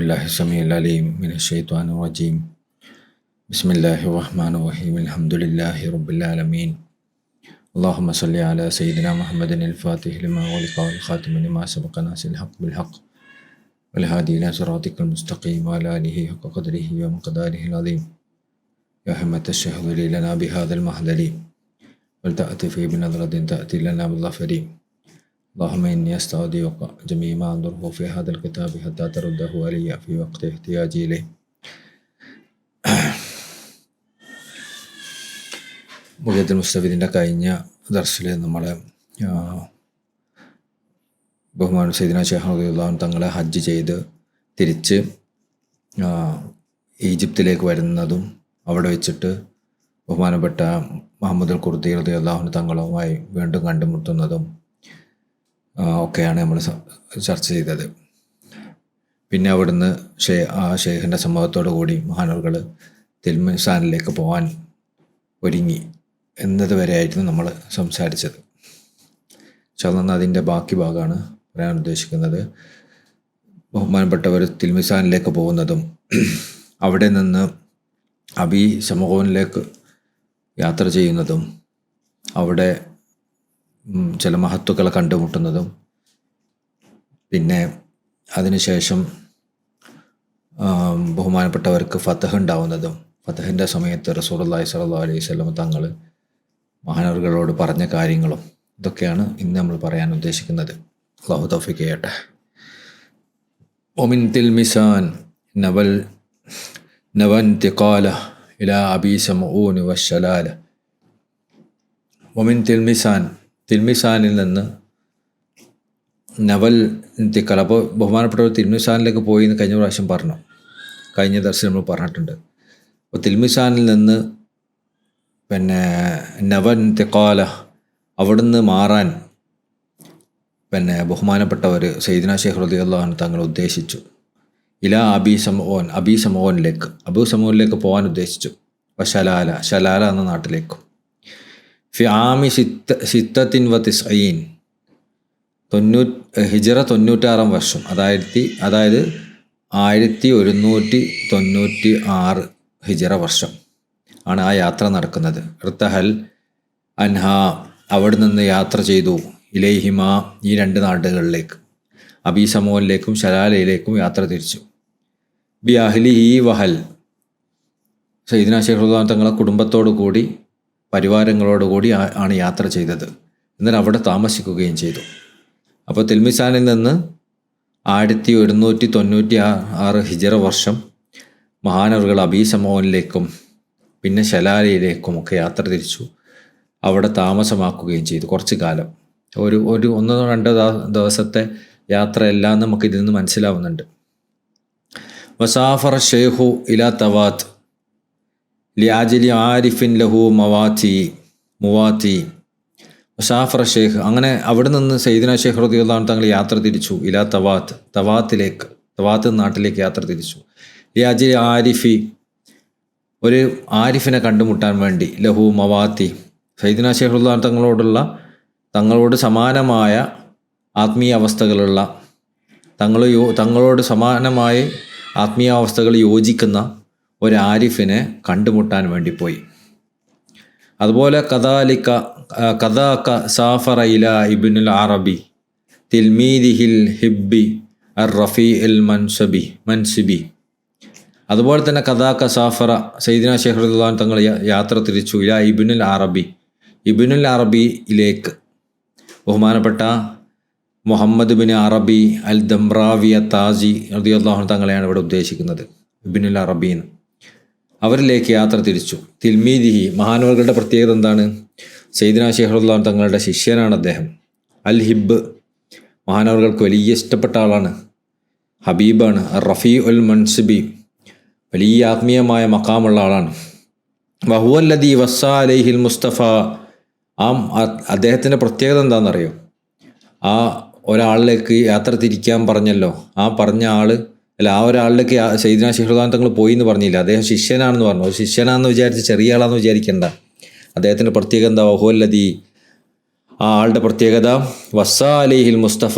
بالله السميع العليم من الشيطان الرجيم. بسم الله الرحمن الرحيم. الحمد لله رب العالمين. اللهم صل على سيدنا محمد الفاتح لما أغلق والخاتم لما سبق ناصر الحق بالحق والهادي إلى صراطك المستقيم وعلى آله حق قدره ومقداره العظيم. يا همة الشهد لنا بهذا المحضر ولتأتي بنظرة تأتي لنا بالظفر. اللهم إني أستودعك جميع ما أنظره في هذا الكتاب حتى ترده علي في وقت احتياجي إليه. മുഖത്തിൽ മുസ്തഫിദിൻ്റെ കഴിഞ്ഞ ദർസിൽ നമ്മൾ ബഹുമാൻ സയ്യിദ്ന ശൈഖ് റളിയല്ലാഹു അൻഹു തങ്ങളെ ഹജ്ജ് ചെയ്ത് തിരിച്ച് ഈജിപ്തിലേക്ക് വരുന്നതും അവിടെ വെച്ചിട്ട് ബഹുമാനപ്പെട്ട മുഹമ്മദുൽ ഖുർദി റളിയല്ലാഹു അൻഹു തങ്ങളുമായി വീണ്ടും കണ്ടുമുട്ടുന്നതും ഒക്കെയാണ് നമ്മൾ ചർച്ച ചെയ്തത്. പിന്നെ അവിടുന്ന് ഷെയ്ഖിൻ്റെ സമ്മതത്തോടു കൂടി മഹാനവറുകൾ തിൽമിസാനിലേക്ക് പോകാൻ ഒരുങ്ങി എന്നത് വരെയായിരുന്നു നമ്മൾ സംസാരിച്ചത്. ഇൻഷാല്ലാഹ് അതിൻ്റെ ബാക്കി ഭാഗമാണ് പറയാൻ ഉദ്ദേശിക്കുന്നത്. ബഹുമാനപ്പെട്ടവർ തിൽമിസാനിലേക്ക് പോകുന്നതും അവിടെ നിന്ന് അബി സമൂഹനിലേക്ക് യാത്ര ചെയ്യുന്നതും അവിടെ ചില മഹത്തുക്കളെ കണ്ടുമുട്ടുന്നതും പിന്നെ അതിനുശേഷം ബഹുമാനപ്പെട്ടവർക്ക് ഫതഹ് ഉണ്ടാവുന്നതും ഫതഹിൻ്റെ സമയത്ത് റസൂലുള്ളാഹി സ്വല്ലല്ലാഹു അലൈഹി വസല്ലം തങ്ങൾ മഹാനവറുകളോട് പറഞ്ഞ കാര്യങ്ങളും ഇതൊക്കെയാണ് ഇന്ന് നമ്മൾ പറയാൻ ഉദ്ദേശിക്കുന്നത്. അല്ലാഹു തൗഫീഖ് ചെയ്യട്ടെ. വമിൻ തിൽമിസാൻ നവൻതിഖാല ഇലാ അബീ സമഊൻ വശലാല. വമിൻ തിൽമിസാനിൽ നിന്ന് നവൽ തിക്കൽ. അപ്പോൾ ബഹുമാനപ്പെട്ടവർ തിൽമിസാനിലേക്ക് പോയി എന്ന് കഴിഞ്ഞ പ്രാവശ്യം പറഞ്ഞു, കഴിഞ്ഞ ദർശനം നമ്മൾ പറഞ്ഞിട്ടുണ്ട്. അപ്പോൾ തിൽമിസാനിൽ നിന്ന് പിന്നെ നവൻ തിക്കാല അവിടുന്ന് മാറാൻ പിന്നെ ബഹുമാനപ്പെട്ടവർ സയ്യിദ്ന ശൈഖ് റളിയല്ലാഹു അൻഹു തങ്ങൾ ഉദ്ദേശിച്ചു. ഇലാ അബീ സമൂനിലേക്ക് പോകാൻ ഉദ്ദേശിച്ചു. ശലാല എന്ന നാട്ടിലേക്കും. ഫി ആമി സിത്തത്തിൻ വ തിസ്ഈൻ ഹിജറ 96 വർഷം, അതായത് 1196 ഹിജറ വർഷം ആണ് ആ യാത്ര നടക്കുന്നത്. ഇർത്തഹൽ അൻഹ അവിടെ നിന്ന് യാത്ര ചെയ്തു. ഇലൈഹിമ ഈ രണ്ട് നാടുകളിലേക്ക്, അബീ സമൂനിലേക്കും ശലാലയിലേക്കും യാത്ര തിരിച്ചു. ബി അഹ്ലിഹി വഹൽ സയ്യിദ്ന ശൈഖ് റളിയല്ലാഹു അൻഹു തങ്ങളെ കുടുംബത്തോടു കൂടി പരിവാരങ്ങളോടുകൂടി ആണ് യാത്ര ചെയ്തത്. എന്നാൽ അവിടെ താമസിക്കുകയും ചെയ്തു. അപ്പോൾ തിൽമിസാനിൽ നിന്ന് 1196 ഹിജറ വർഷം മഹാനവറുകൾ അബീ സമൂനിലേക്കും പിന്നെ ശലാലയിലേക്കും ഒക്കെ യാത്ര തിരിച്ചു. അവിടെ താമസമാക്കുകയും ചെയ്തു കുറച്ച് കാലം. ഒരു 1-2 ദിവസത്തെ യാത്രയെല്ലാം നമുക്ക് ഇതിൽ നിന്ന് മനസ്സിലാവുന്നുണ്ട്. വസാഫറ ഷെയ്ഖു ഇലാ തവാത്ത് ലിയാജിലി ആരിഫിൻ ലഹു മുവാത്തി. വസാഫറ ഷെയ്ഖ് അങ്ങനെ അവിടെ നിന്ന് സയ്യിദ്ന ശൈഖ് റളിയല്ലാഹു അൻഹു തങ്ങൾ യാത്ര തിരിച്ചു. ഇലാ തവാത്ത് നാട്ടിലേക്ക് യാത്ര തിരിച്ചു. ലിയാജിലി ആരിഫി ഒരു ആരിഫിനെ കണ്ടുമുട്ടാൻ വേണ്ടി. ലഹു മവാത്തി സയ്യിദ്ന ശൈഖ് റളിയല്ലാഹു അൻഹു തങ്ങളോട് സമാനമായ ആത്മീയ അവസ്ഥകളുള്ള തങ്ങളോട് സമാനമായ ആത്മീയ അവസ്ഥകൾ യോജിക്കുന്ന ഒരു ആരിഫിനെ കണ്ടുമുട്ടാൻ വേണ്ടി പോയി. അതുപോലെ കദാക സാഫറ ഇലാ ഇബ്നുൽ അറബി തിൽമീദിഹിൽ ഹിബ്ബി അർ റഫീഇൽ മൻസിബി. അതുപോലെ തന്നെ കദാക സാഫറ സയ്യിദ്ന ശൈഖ് റളിയല്ലാഹു അൻഹു തങ്ങൾ യാത്ര തിരിച്ചു. ഇലാ ഇബ്നുൽ അറബിയിലേക്ക്. ബഹുമാനപ്പെട്ട മുഹമ്മദ് ബിൻ അറബി അൽ ദംറാവിയ താജി റളിയല്ലാഹു അൻഹു തങ്ങളെയാണ് ഇവിടെ ഉദ്ദേശിക്കുന്നത്. ഇബ്നുൽ അറബീന്ന് അവരിലേക്ക് യാത്ര തിരിച്ചു. തിൽമീദിഹി മഹാനവറുകളുടെ പ്രത്യേകത എന്താണ്? സയ്യിദ്ന ശൈഖ് റളിയല്ലാഹു അൻഹു തങ്ങളുടെ ശിഷ്യനാണ് അദ്ദേഹം. അൽ ഹിബ് മഹാനവറുകൾക്ക് വലിയ ഇഷ്ടപ്പെട്ട ആളാണ്, ഹബീബാണ്. റഫീഉൽ മൻസിബി വലിയ ആത്മീയമായ മഖാമുള്ള ആളാണ്. വഹുവല്ലദീ വസ്സാ അലൈഹിൽ മുസ്തഫ. അദ്ദേഹത്തിൻ്റെ പ്രത്യേകത എന്താണെന്നറിയോ? ആ ഒരാളിലേക്ക് യാത്ര തിരിക്കാൻ പറഞ്ഞല്ലോ, ആ പറഞ്ഞ ആ ഒരാളിലേക്ക് സയ്യിദ്ന ശൈഖ് റളിയല്ലാഹു അൻഹു തങ്ങൾ പോയി എന്ന് പറഞ്ഞില്ല, അദ്ദേഹം ശിഷ്യനാണെന്ന് പറഞ്ഞു. ശിഷ്യനാണെന്ന് വിചാരിച്ച് ചെറിയ ആളാണെന്ന് വിചാരിക്കേണ്ട. അദ്ദേഹത്തിൻ്റെ പ്രത്യേകത എന്താ? വഹുവല്ലദീ ആ ആളുടെ പ്രത്യേകത വസ്സാ അലൈഹിൽ മുസ്തഫ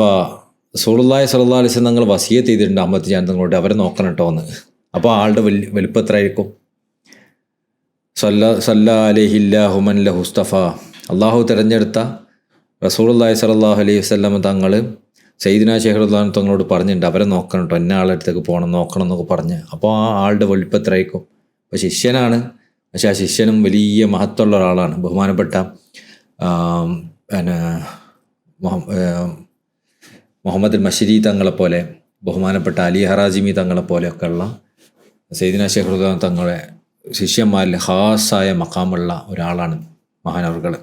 റസൂലുള്ളാഹി സ്വല്ലല്ലാഹു അലൈഹി വസല്ലം തങ്ങൾ വസിയത്ത് ചെയ്തിട്ടുണ്ട് അഹമ്മദ് ജാൻ തങ്ങളോട് അവരെ നോക്കണം കേട്ടോ എന്ന്. അപ്പോൾ ആളുടെ വലിപ്പം എത്രയായിരിക്കും? സല്ല അലൈഹില്ലാഹു മൻ ലഹു മുസ്തഫ, അള്ളാഹു തിരഞ്ഞെടുത്ത റസൂലുള്ളാഹി സ്വല്ലല്ലാഹു അലൈഹി വസല്ലം തങ്ങൾ സയ്യിദിന ശൈഖ് റളിയല്ലാഹു അൻഹു തങ്ങളോട് പറഞ്ഞിട്ടുണ്ട് അവരെ നോക്കണം കേട്ടോ, ഇന്ന ആളുടെ അടുത്തേക്ക് പോകണം നോക്കണം എന്നൊക്കെ പറഞ്ഞ്. അപ്പോൾ ആ ആളുടെ വലിപ്പം എത്രയായിരിക്കും? അപ്പോൾ ശിഷ്യനാണ്, പക്ഷേ ആ ശിഷ്യനും വലിയ മഹത്വമുള്ള ഒരാളാണ്. ബഹുമാനപ്പെട്ട പിന്നെ മുഹമ്മദ് മശ്രി തങ്ങളെപ്പോലെ, ബഹുമാനപ്പെട്ട അലി ഹറാജിമി തങ്ങളെപ്പോലെയൊക്കെ ഉള്ള സയ്യിദിന ശൈഖ് റളിയല്ലാഹു അൻഹു തങ്ങളെ ശിഷ്യന്മാരിൽ ഖാസായ മഖാമുള്ള ഒരാളാണ് മഹാനവറുകൾ.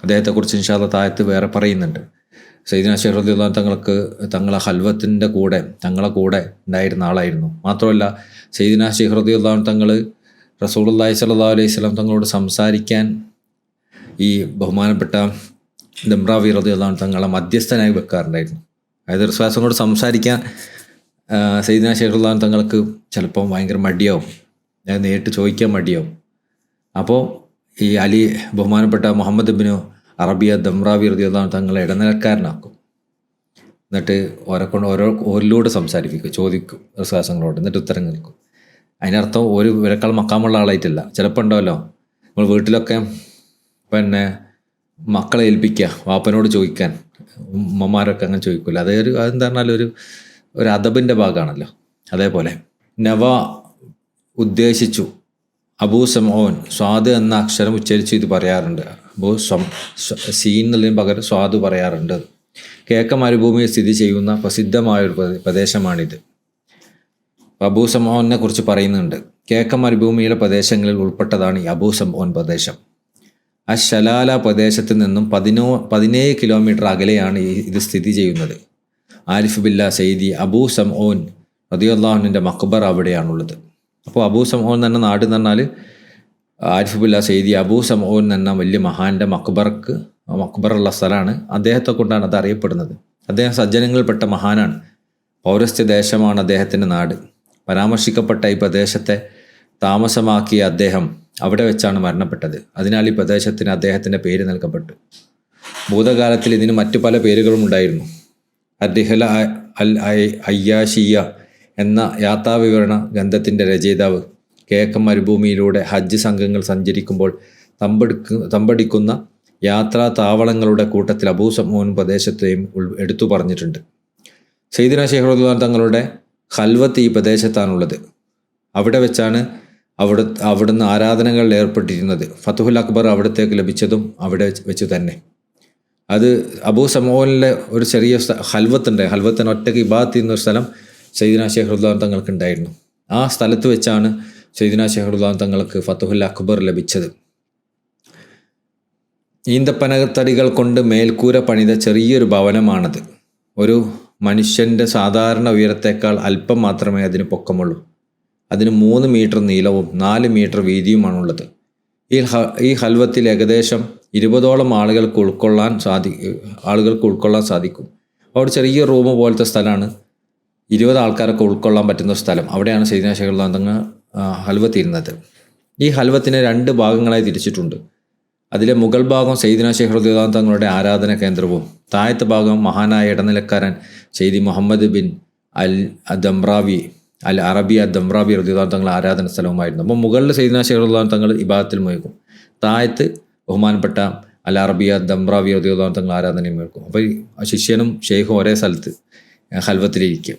അദ്ദേഹത്തെക്കുറിച്ച് ഇൻഷാ അല്ലാഹ് താഴത്ത് വേറെ പറയുന്നുണ്ട്. സയ്യിദിന ശൈഖ് റളിയല്ലാഹു അൻഹു തങ്ങൾക്ക് തങ്ങളെ ഖൽവത്തിൻ്റെ കൂടെ തങ്ങളെ കൂടെ ഉണ്ടായിരുന്ന ആളായിരുന്നു. മാത്രമല്ല സയ്യിദിന ശൈഖ് റളിയല്ലാഹു അൻഹു തങ്ങൾ റസൂലുള്ളാഹി സ്വല്ലല്ലാഹു അലൈഹി വസല്ലം തങ്ങളോട് സംസാരിക്കാൻ ഈ ബഹുമാനപ്പെട്ട ദംറാവി റളിയല്ലാഹു അൻഹു തങ്ങളെ മധ്യസ്ഥനായി വെക്കാറുണ്ടായിരുന്നു. അതായത് റസൂലുള്ളാഹിയോട് സംസാരിക്കാൻ സയ്യിദിന ശൈഖ് റളിയല്ലാഹു അൻഹു തങ്ങൾക്ക് ചിലപ്പോൾ ഭയങ്കര മടിയാവും, നേരിട്ട് ചോദിക്കാൻ മടിയാവും. അപ്പോൾ ഈ ബഹുമാനപ്പെട്ട മുഹമ്മദ് ഇബ്നു അറബിയ ദംറാവി റളിയല്ലാഹു അൻഹു തങ്ങളെ ഇടനിലക്കാരനാക്കും. എന്നിട്ട് ഓരിലൂടെ സംസാരിപ്പിക്കും, ചോദിക്കും റസൂലുള്ളാഹിയോട്, എന്നിട്ട് ഉത്തരം കേൾക്കും. അതിനർത്ഥം ഇവരെക്കാൾ മക്കാമുള്ള ആളായിട്ടില്ല. ചിലപ്പോൾ ഉണ്ടാവല്ലോ നമ്മൾ വീട്ടിലൊക്കെ പിന്നെ മക്കളെ ഏൽപ്പിക്കുക വാപ്പനോട് ചോദിക്കാൻ, ഉമ്മമാരൊക്കെ അങ്ങനെ ചോദിക്കില്ല. അതെന്താ പറഞ്ഞാൽ ഒരു അദബിൻ്റെ ഭാഗമാണല്ലോ. അതേപോലെ നവ ഉദ്ദേശിച്ചു, അബൂ സമഊൻ സ്വാദ് എന്ന അക്ഷരം ഉച്ചരിച്ച് ഇത് പറയാറുണ്ട്. സീൻ എന്നുള്ളതിന് പകരം സ്വാദ് പറയാറുണ്ട്. കിഴക്കൻ മരുഭൂമിയിൽ സ്ഥിതി ചെയ്യുന്ന പ്രസിദ്ധമായൊരു പ്രദേശമാണിത്. അബൂ സമഊനെ കുറിച്ച് പറയുന്നുണ്ട്. കിഴക്കൻ മരുഭൂമിയിലെ പ്രദേശങ്ങളിൽ ഉൾപ്പെട്ടതാണ് ഈ അബൂ സമഊൻ പ്രദേശം. അശലാല പ്രദേശത്ത് നിന്നും 17 കിലോമീറ്റർ അകലെയാണ് ഇത് സ്ഥിതി ചെയ്യുന്നത്. ആരിഫ് ബില്ലാ സയ്യിദി അബൂ സമഊൻ റളിയല്ലാഹു അൻഹുവിൻ്റെ മഖ്ബറ അവിടെയാണുള്ളത്. അപ്പോൾ അബൂ സമഊൻ എന്ന നാട് എന്ന് പറഞ്ഞാൽ ആരിഫ് ബില്ലാ സയ്യിദി അബൂ സമഊൻ എന്ന വലിയ മഹാൻ്റെ മഖ്ബറുള്ള സ്ഥലമാണ്. അദ്ദേഹത്തെ കൊണ്ടാണ് അത് അറിയപ്പെടുന്നത്. അദ്ദേഹം സജ്ജനങ്ങളിൽപ്പെട്ട മഹാനാണ്. പൗരസ്ത്യ ദേശമാണ് അദ്ദേഹത്തിൻ്റെ നാട്. പരാമർശിക്കപ്പെട്ട ഈ പ്രദേശത്തെ താമസമാക്കിയ അദ്ദേഹം അവിടെ വെച്ചാണ് മരണപ്പെട്ടത്. അതിനാൽ ഈ പ്രദേശത്തിന് അദ്ദേഹത്തിൻ്റെ പേര് നൽകപ്പെട്ടു. ഭൂതകാലത്തിൽ ഇതിന് മറ്റു പല പേരുകളും ഉണ്ടായിരുന്നു. അദ്ദിഹല അൽ അയ്യാഷിയ എന്ന യാത്രാവിവരണ ഗ്രന്ഥത്തിൻ്റെ രചയിതാവ് കിഴക്കൻ മരുഭൂമിയിലൂടെ ഹജ്ജ് സംഘങ്ങൾ സഞ്ചരിക്കുമ്പോൾ തമ്പടിക്കുന്ന യാത്രാ താവളങ്ങളുടെ കൂട്ടത്തിൽ അബൂ സമഊൻ പ്രദേശത്തെയും എടുത്തു പറഞ്ഞിട്ടുണ്ട്. സയ്യിദിന ശൈഖ് റളിയല്ലാഹു അൻഹു തങ്ങളുടെ ഖൽവത്ത് ഈ പ്രദേശത്താണുള്ളത്. അവിടെ വെച്ചാണ് അവിടുന്ന് ആരാധനകളിൽ ഏർപ്പെട്ടിരുന്നത്. ഫതുഹുൽ അക്ബർ അവിടത്തേക്ക് ലഭിച്ചതും അവിടെ വെച്ച് തന്നെ. അത് അബൂ സമഊനിലെ ഒരു ചെറിയ ഖൽവത്തുണ്ട്. ഖൽവത്തിന് ഒറ്റയ്ക്ക് ഇബാദത്ത് ചെയ്യുന്ന ഒരു സ്ഥലം സയ്യിദിന ശൈഖ് റളിയല്ലാഹു അൻഹു തങ്ങൾക്ക് ഉണ്ടായിരുന്നു. ആ സ്ഥലത്ത് വെച്ചാണ് സയ്യിദിന ശൈഖ് റളിയല്ലാഹു അൻഹു തങ്ങൾക്ക് ഫതുഹുൽ അക്ബർ ലഭിച്ചത്. ഈന്തപ്പനത്തടികൾ കൊണ്ട് മേൽക്കൂര പണിത ചെറിയൊരു ഭവനമാണത്. ഒരു മനുഷ്യൻ്റെ സാധാരണ ഉയരത്തേക്കാൾ അല്പം മാത്രമേ അതിന് പൊക്കമുള്ളൂ. അതിന് 3 മീറ്റർ നീളവും 4 മീറ്റർ വീതിയുമാണുള്ളത്. ഈ ഹൽവത്തിൽ ഏകദേശം 20ഓളം ആളുകൾക്ക് ഉൾക്കൊള്ളാൻ സാധിക്കും. അവിടെ ചെറിയ റൂം പോലത്തെ സ്ഥലമാണ്. 20 ആൾക്കാരൊക്കെ ഉൾക്കൊള്ളാൻ പറ്റുന്ന സ്ഥലം. അവിടെയാണ് സയ്യിദിന ശൈഖ് റളിയല്ലാഹു അൻഹു ഹൽവത്ത് ഇരുന്നത്. ഈ ഹൽവത്തിനെ 2 ഭാഗങ്ങളായി തിരിച്ചിട്ടുണ്ട്. അതിലെ മുകൾ ഭാഗം സയ്യിദിന ശൈഖ് റളിയല്ലാഹു അൻഹു തങ്ങളുടെ ആരാധന കേന്ദ്രവും താഴത്തെ ഭാഗം മഹാനായ ഇടനിലക്കാരൻ സയ്യിദി മുഹമ്മദ് ബിൻ അൽ അറബിയ ദംറാവി റളിയല്ലാഹു അൻഹു തങ്ങളുടെ ആരാധന സ്ഥലവുമായിരുന്നു. അപ്പോൾ മുകളിൽ സയ്യിദിന ശൈഖ് റളിയല്ലാഹു അൻഹു തങ്ങൾ ഇബാദത്തിൽ മുഴുകും, താഴത്ത് ബഹുമാനപ്പെട്ട അൽ അറബിയ ദംറാവി റളിയല്ലാഹു അൻഹു തങ്ങൾ ആരാധനയും മുഴുകും. അപ്പോൾ ശിഷ്യനും ഷെയ്ഖും ഒരേ സ്ഥലത്ത് ഖൽവത്തിലിരിക്കും.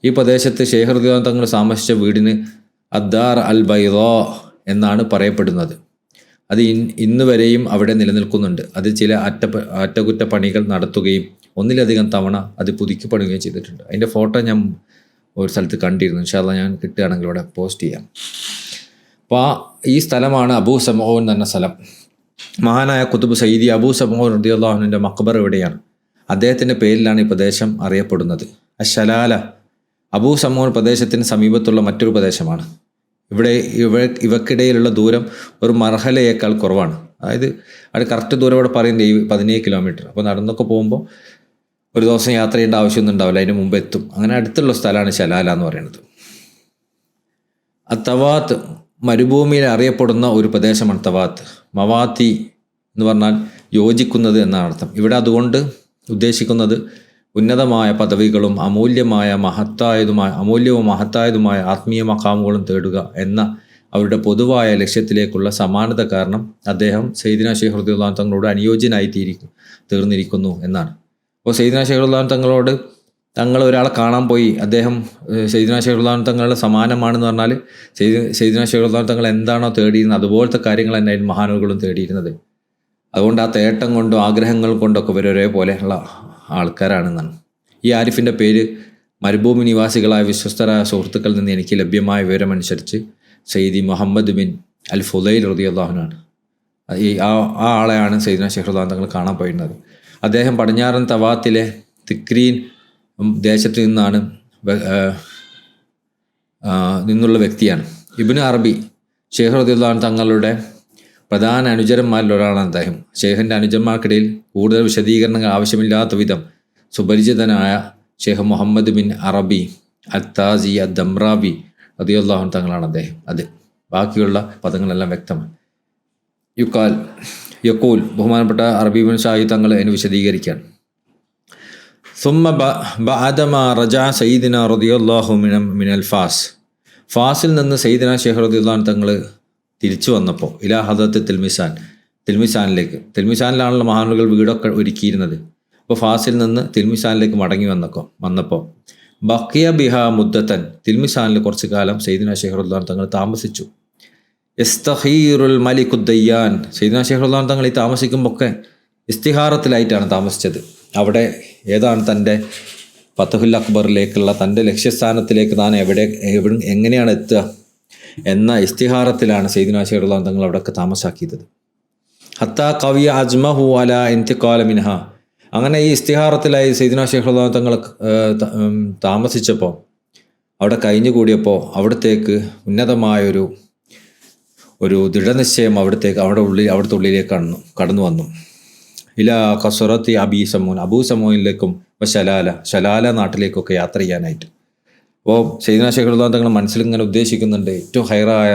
ഈ പ്രദേശത്ത് ശൈഖ് റളിയല്ലാഹു അൻഹു തങ്ങൾ താമസിച്ച വീടിന് അദ്ദാർ അൽ ബൈദാ എന്നാണ് പറയപ്പെടുന്നത്. അത് ഇന്ന് വരെയും അവിടെ നിലനിൽക്കുന്നുണ്ട്. അത് ചില അറ്റകുറ്റപ്പണികൾ നടത്തുകയും ഒന്നിലധികം തവണ അത് പുതുക്കി പണിയുകയും ചെയ്തിട്ടുണ്ട്. അതിൻ്റെ ഫോട്ടോ ഞാൻ ഒരു സ്ഥലത്ത് കണ്ടിരുന്നു. ഇൻഷാ അല്ലാഹ് ഞാൻ കിട്ടുകയാണെങ്കിൽ ഇവിടെ പോസ്റ്റ് ചെയ്യാം. അപ്പോൾ ഈ സ്ഥലമാണ് അബൂ സമഊൻ എന്ന സ്ഥലം. മഹാനായ ഖുതുബ് സയ്യിദി അബൂ സമഊൻ റളിയല്ലാഹു അൻഹുവിൻ്റെ മഖ്ബറ ഇവിടെയാണ്. അദ്ദേഹത്തിൻ്റെ പേരിലാണ് ഈ പ്രദേശം അറിയപ്പെടുന്നത്. അശലാല അബൂ സമഊൻ പ്രദേശത്തിന് സമീപത്തുള്ള മറ്റൊരു പ്രദേശമാണ്. ഇവക്കിടയിലുള്ള ദൂരം ഒരു മർഹലയേക്കാൾ കുറവാണ്. അതായത് അത് കറക്റ്റ് ദൂരം ഇവിടെ പറയുന്നത് 17 കിലോമീറ്റർ. അപ്പോൾ നടന്നൊക്കെ പോകുമ്പോൾ ഒരു ദിവസം യാത്ര ചെയ്യേണ്ട ആവശ്യമൊന്നും ഉണ്ടാവില്ല, അതിന് മുമ്പ് എത്തും. അങ്ങനെ അടുത്തുള്ള സ്ഥലമാണ് ശലാല എന്ന് പറയുന്നത്. തവാത്ത് മരുഭൂമിയിൽ അറിയപ്പെടുന്ന ഒരു പ്രദേശമാണ് തവാത്ത്. മവാത്തി എന്ന് പറഞ്ഞാൽ യോജിക്കുന്നത് എന്നാണ് അർത്ഥം. ഇവിടെ അതുകൊണ്ട് ഉദ്ദേശിക്കുന്നത് ഉന്നതമായ പദവികളും അമൂല്യവും മഹത്തായതുമായ ആത്മീയ മഖാമുകളും തേടുക എന്ന അവരുടെ പൊതുവായ ലക്ഷ്യത്തിലേക്കുള്ള സമാനത കാരണം അദ്ദേഹം സയ്യിദിന ശൈഖ് റളിയല്ലാഹു അൻഹു തങ്ങളോട് അനുയോജ്യനായി തീർന്നിരിക്കുന്നു എന്നാണ്. അപ്പോൾ സയ്യിദിന ശൈഖ് റളിയല്ലാഹു അൻഹു തങ്ങളോട് തങ്ങൾ ഒരാളെ കാണാൻ പോയി, അദ്ദേഹം സയ്യിദിന ശൈഖ് റളിയല്ലാഹു അൻഹു തങ്ങളുടെ സമാനമാണെന്ന് പറഞ്ഞാൽ സയ്യിദിന ശൈഖ് റളിയല്ലാഹു അൻഹു തങ്ങൾ എന്താണോ തേടിയിരുന്നത് അതുപോലത്തെ കാര്യങ്ങൾ തന്നെയായിരുന്നു മഹാനുകളും തേടിയിരുന്നത്. അതുകൊണ്ട് ആ തേട്ടം കൊണ്ടും ആഗ്രഹങ്ങൾ കൊണ്ടൊക്കെ ഇവർ ഒരേപോലെയുള്ള ആൾക്കാരാണെന്നാണ്. ഈ ആരിഫിൻ്റെ പേര് മരുഭൂമി നിവാസികളായ വിശ്വസ്തരായ സുഹൃത്തുക്കളിൽ നിന്ന് എനിക്ക് ലഭ്യമായ വിവരമനുസരിച്ച് സയ്യിദി മുഹമ്മദ് ബിൻ അൽ ഫുദൈൽ റളിയല്ലാഹു അൻഹു ആ ആളെയാണ് സയ്യിദിന ശൈഖ് റളിയല്ലാഹു അൻഹു തങ്ങൾ കാണാൻ പോയിരുന്നത്. അദ്ദേഹം പടിഞ്ഞാറൻ തവാത്തിലെ തിക്രീൻ ദേശത്ത് നിന്നുള്ള വ്യക്തിയാണ്. ഇബ്നു അറബി ശൈഖ് റളിയല്ലാഹു അൻഹു തങ്ങളുടെ പ്രധാന അനുചരന്മാരിൽ ഒരാളാണ് അദ്ദേഹം. ശൈഖിൻ്റെ അനുചരന്മാർക്കിടയിൽ കൂടുതൽ വിശദീകരണങ്ങൾ ആവശ്യമില്ലാത്ത വിധം സുപരിചിതനായ ശൈഖ് മുഹമ്മദ് ബിൻ അറബി അത്താസി ദംറാബി റളിയല്ലാഹു അൻഹു തങ്ങളാണ് അദ്ദേഹം. അത് ബാക്കിയുള്ള പദങ്ങളെല്ലാം വ്യക്തമാണ്. യഖൂൽ ബഹുമാനപ്പെട്ട അറബി ബിൻ ഷാഹി തങ്ങൾ അതിന് വിശദീകരിക്കുകയാണ്. ثم بعدما رجع سيدنا رضي الله من الفاس ഫാസിൽ നിന്ന് സയ്യിദിന ശൈഖ് റളിയല്ലാഹു അൻഹു തങ്ങൾ തിരിച്ചു വന്നപ്പോൾ ഇലാ ഹദറത്ത് തിൽമിസാനിലാണല്ലോ മഹാനുകൾ വീടൊക്കെ ഒരുക്കിയിരുന്നത്. അപ്പോൾ ഫാസിൽ നിന്ന് തിൽമിസാനിലേക്ക് മടങ്ങി വന്നപ്പോൾ ബഖിയ ബിഹ മുദ്ദത്തൻ തിൽമിസാനിൽ കുറച്ചു കാലം സയ്യിദിന ശൈഖ് റളിയല്ലാഹു അൻഹു തങ്ങൾ താമസിച്ചു. ഇസ്തഖീറുൽ മലിക്കുദ്ദയ്യാൻ സയ്യിദിന ശൈഖ് റളിയല്ലാഹു അൻഹു തങ്ങൾ ഈ താമസിക്കുമ്പോൾ ഒക്കെ ഇസ്തിഹാറത്തിലായിട്ടാണ് താമസിച്ചത്. അവിടെ ഏതാണ് തൻ്റെ ഫതഹുൽ അക്ബറിലേക്കുള്ള തൻ്റെ ലക്ഷ്യസ്ഥാനത്തിലേക്ക് താൻ എങ്ങനെയാണ് എത്തുക എന്ന ഇസ്തിഹാറത്തിലാണ് സയ്യിദിന ശൈഖ് റളിയല്ലാഹു അൻഹു തങ്ങൾ അവിടെയൊക്കെ താമസാക്കിയത്. ഹത്താ കവിയ അജ്മഹു അല ഇന്തിഖാല മിൻഹ അങ്ങനെ ഈ ഇസ്തിഹാറത്തിലായി സയ്യിദിന ശൈഖ് റളിയല്ലാഹു അൻഹു തങ്ങൾ താമസിച്ചപ്പോൾ അവിടെ കഴിഞ്ഞുകൂടിയപ്പോൾ അവിടത്തേക്ക് ഉന്നതമായൊരു ദൃഢനിശ്ചയം അവിടുത്തെ ഉള്ളിലേക്ക് കടന്നു വന്നു. ഇലാ കസറത്തി അബൂ സമൂനിലേക്കും ശലാല നാട്ടിലേക്കൊക്കെ യാത്ര ചെയ്യാനായിട്ട്. അപ്പോൾ സയ്യിദിന ശൈഖ് റളിയല്ലാഹു അൻഹു തങ്ങൾ മനസ്സിലിങ്ങനെ ഉദ്ദേശിക്കുന്നുണ്ട്, ഏറ്റവും ഹൈറായ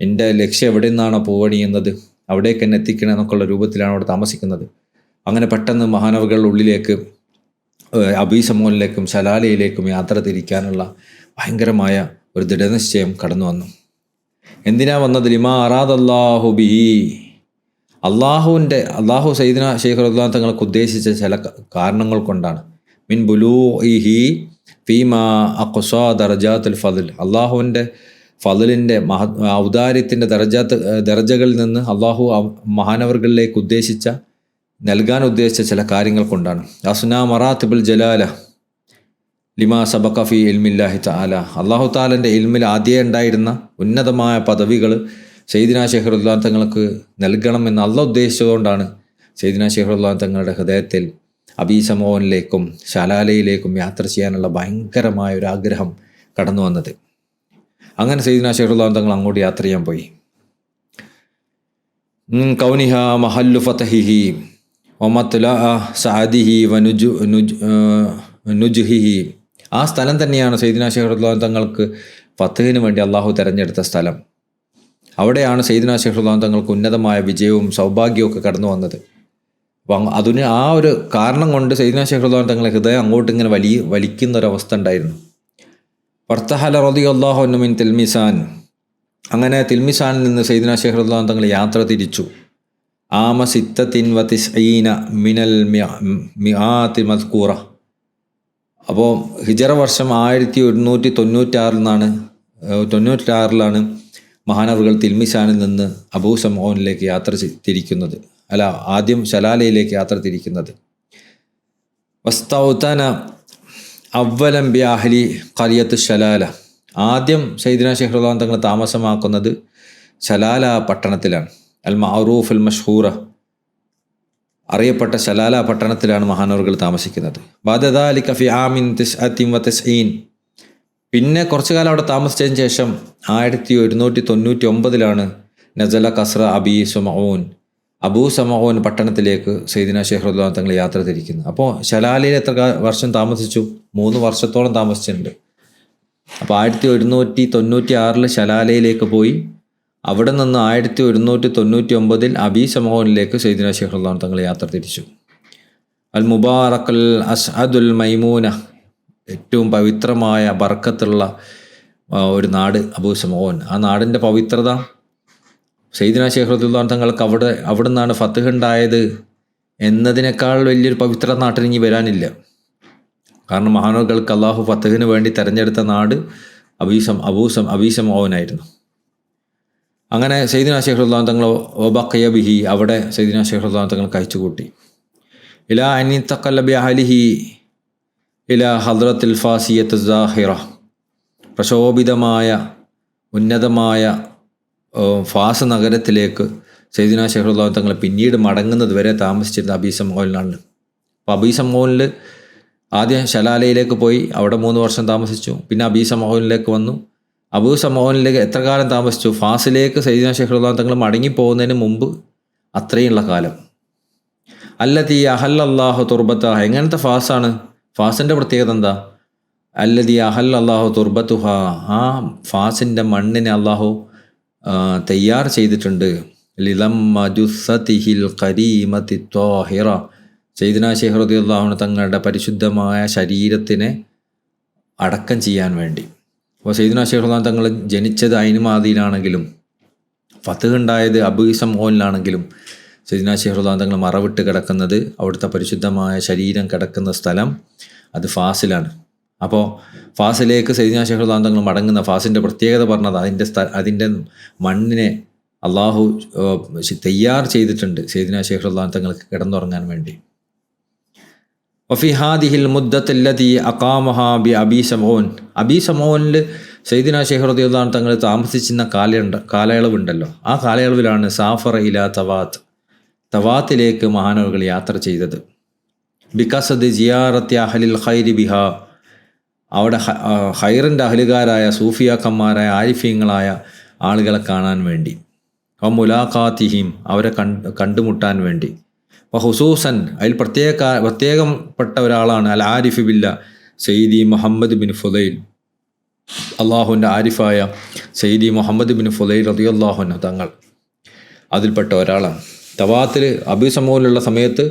എൻ്റെ ലക്ഷ്യം എവിടെ നിന്നാണോ പോവണിയുന്നത് അവിടേക്ക് എന്നെ എത്തിക്കണം എന്നൊക്കെയുള്ള രൂപത്തിലാണ് അവിടെ താമസിക്കുന്നത്. അങ്ങനെ പെട്ടെന്ന് മഹാനവകളുടെ ഉള്ളിലേക്ക് അബീ സമൂനിലേക്കും ശലാലയിലേക്കും യാത്ര തിരിക്കാനുള്ള ഭയങ്കരമായ ഒരു ദൃഢനിശ്ചയം കടന്നു വന്നു. എന്തിനാ വന്നത്? ലിമാ അറാദല്ലാഹു ബിഹി അള്ളാഹു സയ്യിദിന ശൈഖ് റളിയല്ലാഹു അൻഹു തങ്ങൾക്ക് ഉദ്ദേശിച്ച ചില കാരണങ്ങൾ കൊണ്ടാണ്. മിൻ ബുലൂഇഹി ഫീമാ അഖ്സാ ദറജാത്തുൽ ഫضൽ അള്ളാഹുവിൻ്റെ ഫضലിൻ്റെ ഔദാര്യത്തിൻ്റെ ദർജകളിൽ നിന്ന് അള്ളാഹു മഹാനവർകളിലേക്ക് നൽകാൻ ഉദ്ദേശിച്ച ചില കാര്യങ്ങൾ കൊണ്ടാണ്. അസ്നാ മറാത്തിബുൽ ജലാല ലിമാ സബഖ ഫി ഇൽമില്ലാഹി തആല അള്ളാഹു തആലൻ്റെ ഇൽമിൽ ആദ്യം ഉണ്ടായിരുന്ന ഉന്നതമായ പദവികൾ സയ്യിദിന ശൈഖ് റളിയല്ലാഹു അൻഹു തങ്ങൾക്ക് നൽകണമെന്ന് അള്ളാഹു ഉദ്ദേശിച്ചതുകൊണ്ടാണ് സയ്യിദിന ശൈഖ് റളിയല്ലാഹു അൻഹു തങ്ങളുടെ ഹൃദയത്തിൽ അബീ സമൂനിലേക്കും ശലാലയിലേക്കും യാത്ര ചെയ്യാനുള്ള ഭയങ്കരമായ ഒരു ആഗ്രഹം കടന്നു വന്നത്. അങ്ങനെ സയ്യിദിന ശൈഖ് റളിയല്ലാഹു അൻഹു തങ്ങൾ അങ്ങോട്ട് യാത്ര ചെയ്യാൻ പോയി. കൗനിഹ മഹല്ലു ഫതഹിഹി വമത്ലഅ സഅദിഹി വനുജ്ഹിഹി ആ സ്ഥലം തന്നെയാണ് സയ്യിദിന ശൈഖ് റളിയല്ലാഹു അൻഹു തങ്ങൾക്ക് ഫതഹിന് വേണ്ടി അള്ളാഹു തിരഞ്ഞെടുത്ത സ്ഥലം. അവിടെയാണ് സയ്യിദിന ശൈഖ് റളിയല്ലാഹു അൻഹു തങ്ങൾക്ക് ഉന്നതമായ വിജയവും സൗഭാഗ്യവും ഒക്കെ കടന്നു വന്നത്. അപ്പം അതിന് ആ ഒരു കാരണം കൊണ്ട് സയ്യിദിന ശൈഖ് റളിയല്ലാഹു അൻഹു തങ്ങളെ ഹൃദയം അങ്ങോട്ട് ഇങ്ങനെ വലിക്കുന്നൊരവസ്ഥ ഉണ്ടായിരുന്നു. ഫർതഹല റളിയല്ലാഹു അൻഹു മിൻ തിൽമിസാൻ അങ്ങനെ തിൽമിസാനിൽ നിന്ന് സയ്യിദിന ശൈഖ് റളിയല്ലാഹു അൻഹു തങ്ങൾ യാത്ര തിരിച്ചു. ആമ 96 മിനൽ മിആത്തി മദ്കൂറ അപ്പോൾ ഹിജറ വർഷം 1196 മഹാനവറുകൾ തിൽമിസാനിൽ നിന്ന് അബൂ സമൂനിലേക്ക് യാത്ര തിരിക്കുന്നത്. ആദ്യം ശലാലയിലേക്ക് യാത്ര തിരിക്കുന്നത്. വസ്തൗതന അവ്വലം ബി അഹ്ലി ഖറിയത്ത് ശലാല ആദ്യം സയ്യിദിന ശൈഖ് റളിയല്ലാഹു അൻഹു തങ്ങൾ താമസമാക്കുന്നത് ശലാല പട്ടണത്തിലാണ്. അൽ മഅറൂഫ് അൽ മഷ്ഹൂറ അറിയപ്പെട്ട ശലാല പട്ടണത്തിലാണ് മഹാനവറുകൾ താമസിക്കുന്നത്. ബഅദ ദാലിക ഫി ആമിൻ 99 പിന്നെ കുറച്ചു കാലം അവിടെ താമസിച്ചതിന് ശേഷം 1199 നസല കസ്ര അബൂ സമഊൻ പട്ടണത്തിലേക്ക് സയ്യിദിന ശൈഖ് റളിയല്ലാഹു അൻഹു തങ്ങൾ യാത്ര തിരിക്കുന്നത്. അപ്പോൾ ശലാലയിൽ എത്ര വർഷം താമസിച്ചു? 3 വർഷത്തോളം താമസിച്ചിട്ടുണ്ട്. അപ്പോൾ 1196 ശലാലയിലേക്ക് പോയി. അവിടെ നിന്ന് 1199 അബീ സമൂനിലേക്ക് സയ്യിദിന ശൈഖ് റളിയല്ലാഹു അൻഹു തങ്ങൾ യാത്ര തിരിച്ചു. അൽ മുബാറക് അൽ അസ്അദുൽ മൈമൂന, ഏറ്റവും പവിത്രമായ ബർക്കത്തുള്ള ഒരു നാട് അബൂ സമഊൻ. ആ നാടിൻ്റെ പവിത്രത സയ്യിദുനാ ശൈഖ് റളിയല്ലാഹു അൻഹു തങ്ങൾക്ക് അവിടെ നിന്നാണ് ഫത്ഹ് ഉണ്ടായത് എന്നതിനേക്കാൾ വലിയൊരു പവിത്ര നാട്ടിൽ ഇനി വരാനില്ല. കാരണം മഹാനുകൾക്ക് അള്ളാഹു ഫത്ഹിന് വേണ്ടി തിരഞ്ഞെടുത്ത നാട് അബൂ സമഊനായിരുന്നു. അങ്ങനെ സയ്യിദുനാ ശൈഖ് റളിയല്ലാഹു തങ്ങൾ വബഖിയ ബിഹി, അവിടെ സയ്യിദുനാ ശൈഖ് റളിയല്ലാഹു തങ്ങൾ കഴിച്ചുകൂട്ടി. ഇലാ അൻ ഇൻതഖല ബി അഹ്ലിഹി ഇലാ ഹദ്റത്തിൽ ഫാസിയത്ത് സാഹിറ, പ്രശോഭിതമായ ഉന്നതമായ ഫാസ് നഗരത്തിലേക്ക് സയ്യിദുനാ ശൈഖ് റളിയല്ലാഹു തങ്ങൾ പിന്നീട് മടങ്ങുന്നത് വരെ താമസിച്ചിരുന്ന അബീ സമഊനിലാണ്. അപ്പോൾ അബീ സമഊനിൽ ആദ്യം ശലാലയിലേക്ക് പോയി, അവിടെ 3 വർഷം താമസിച്ചു. പിന്നെ അബീ സമഊനിലേക്ക് വന്നു. അബൂ സമഊനിലേക്ക് എത്ര കാലം താമസിച്ചു? ഫാസിലേക്ക് സയ്യിദുനാ ശൈഖ് റളിയല്ലാഹു തങ്ങൾ മടങ്ങിപ്പോകുന്നതിന് മുമ്പ് അത്രയുള്ള കാലം. അല്ലദീ അഹല്ലല്ലാഹു തുർബതഹ, എങ്ങനത്തെ ഫാസാണ്? ഫാസിൻ്റെ പ്രത്യേകത എന്താ? അല്ലദീ അഹല്ലല്ലാഹു തുർബതുഹ, ആ ഫാസിൻ്റെ മണ്ണിനെ അള്ളാഹു തയ്യാർ ചെയ്തിട്ടുണ്ട്. ലിലമ്മ ജുസ്സതിഹിൽ ഖരീമതി ത്വാഹിറ, സയ്യിദുനാ ശൈഖ് റളിയല്ലാഹു അൻഹു തങ്ങളുടെ പരിശുദ്ധമായ ശരീരത്തിനെ അടക്കം ചെയ്യാൻ വേണ്ടി. അപ്പോൾ സയ്യിദുനാ ശൈഖ് റളിയല്ലാഹു തങ്ങൾ ജനിച്ചത് ഐൻ മാദിയിലാണെങ്കിലും ഫത്ഹ് ഉണ്ടായത് അബൂ സമഊനിലാണെങ്കിലും സയ്യിദുനാ ശൈഖ് റളിയല്ലാഹു തങ്ങൾ മറവിട്ട് കിടക്കുന്നത്, അവിടുത്തെ പരിശുദ്ധമായ ശരീരം കിടക്കുന്ന സ്ഥലം അത് ഫാസിലാണ്. അപ്പോൾ ഫാസിലേക്ക് സയ്യിദുനാ ശൈഖ് റളിയല്ലാഹു തങ്ങൾ മടങ്ങുന്ന ഫാസിൻ്റെ പ്രത്യേകത പറഞ്ഞത് അതിൻ്റെ മണ്ണിനെ അള്ളാഹു തയ്യാർ ചെയ്തിട്ടുണ്ട് സയ്യിദുനാ ശൈഖ് റളിയല്ലാഹു തങ്ങൾക്ക് കിടന്നുറങ്ങാൻ വേണ്ടി. വഫി ഹാദിഹിൽ മുദ്ദത്തല്ലതി അഖാമഹാ ബി അബീ സമഊൻ, അബീ സമഊനിൽ സയ്യിദുനാ ശൈഖ് റളിയല്ലാഹു അൻഹു തങ്ങൾ താമസിച്ചിരുന്ന കാലയളവുണ്ടല്ലോ, ആ കാലയളവിലാണ് സാഫറ ഇലാ തവാത്തിലേക്ക് മഹാനവറുകൾ യാത്ര ചെയ്തത്. ബികസദ് ജിയാറത്തി അഹ്ലിൽ ഖൈരി ബിഹ, അവിടെ ഖൈറിൻ്റെ അഹ്ലുകാരായ സൂഫിയാക്കന്മാരായ ആരിഫീങ്ങളായ ആളുകളെ കാണാൻ വേണ്ടി. മുലാഖാത്തിഹിം, അവരെ കണ്ടുമുട്ടാൻ വേണ്ടി. ഹുസൂസൻ, അതിൽ പ്രത്യേകപ്പെട്ട ഒരാളാണ് അൽ ആരിഫ് ബില്ല സയ്യിദി മുഹമ്മദ് ബിൻ ഫുദൈൽ, അള്ളാഹുവിൻ്റെ ആരിഫായ സയ്യിദി മുഹമ്മദ് ബിൻ ഫുദൈൽ റളിയല്ലാഹു അൻഹു തങ്ങൾ അതിൽപ്പെട്ട ഒരാളാണ്. തവാത്തിൽ അബൂ സമൂനിലുള്ള സമയത്ത്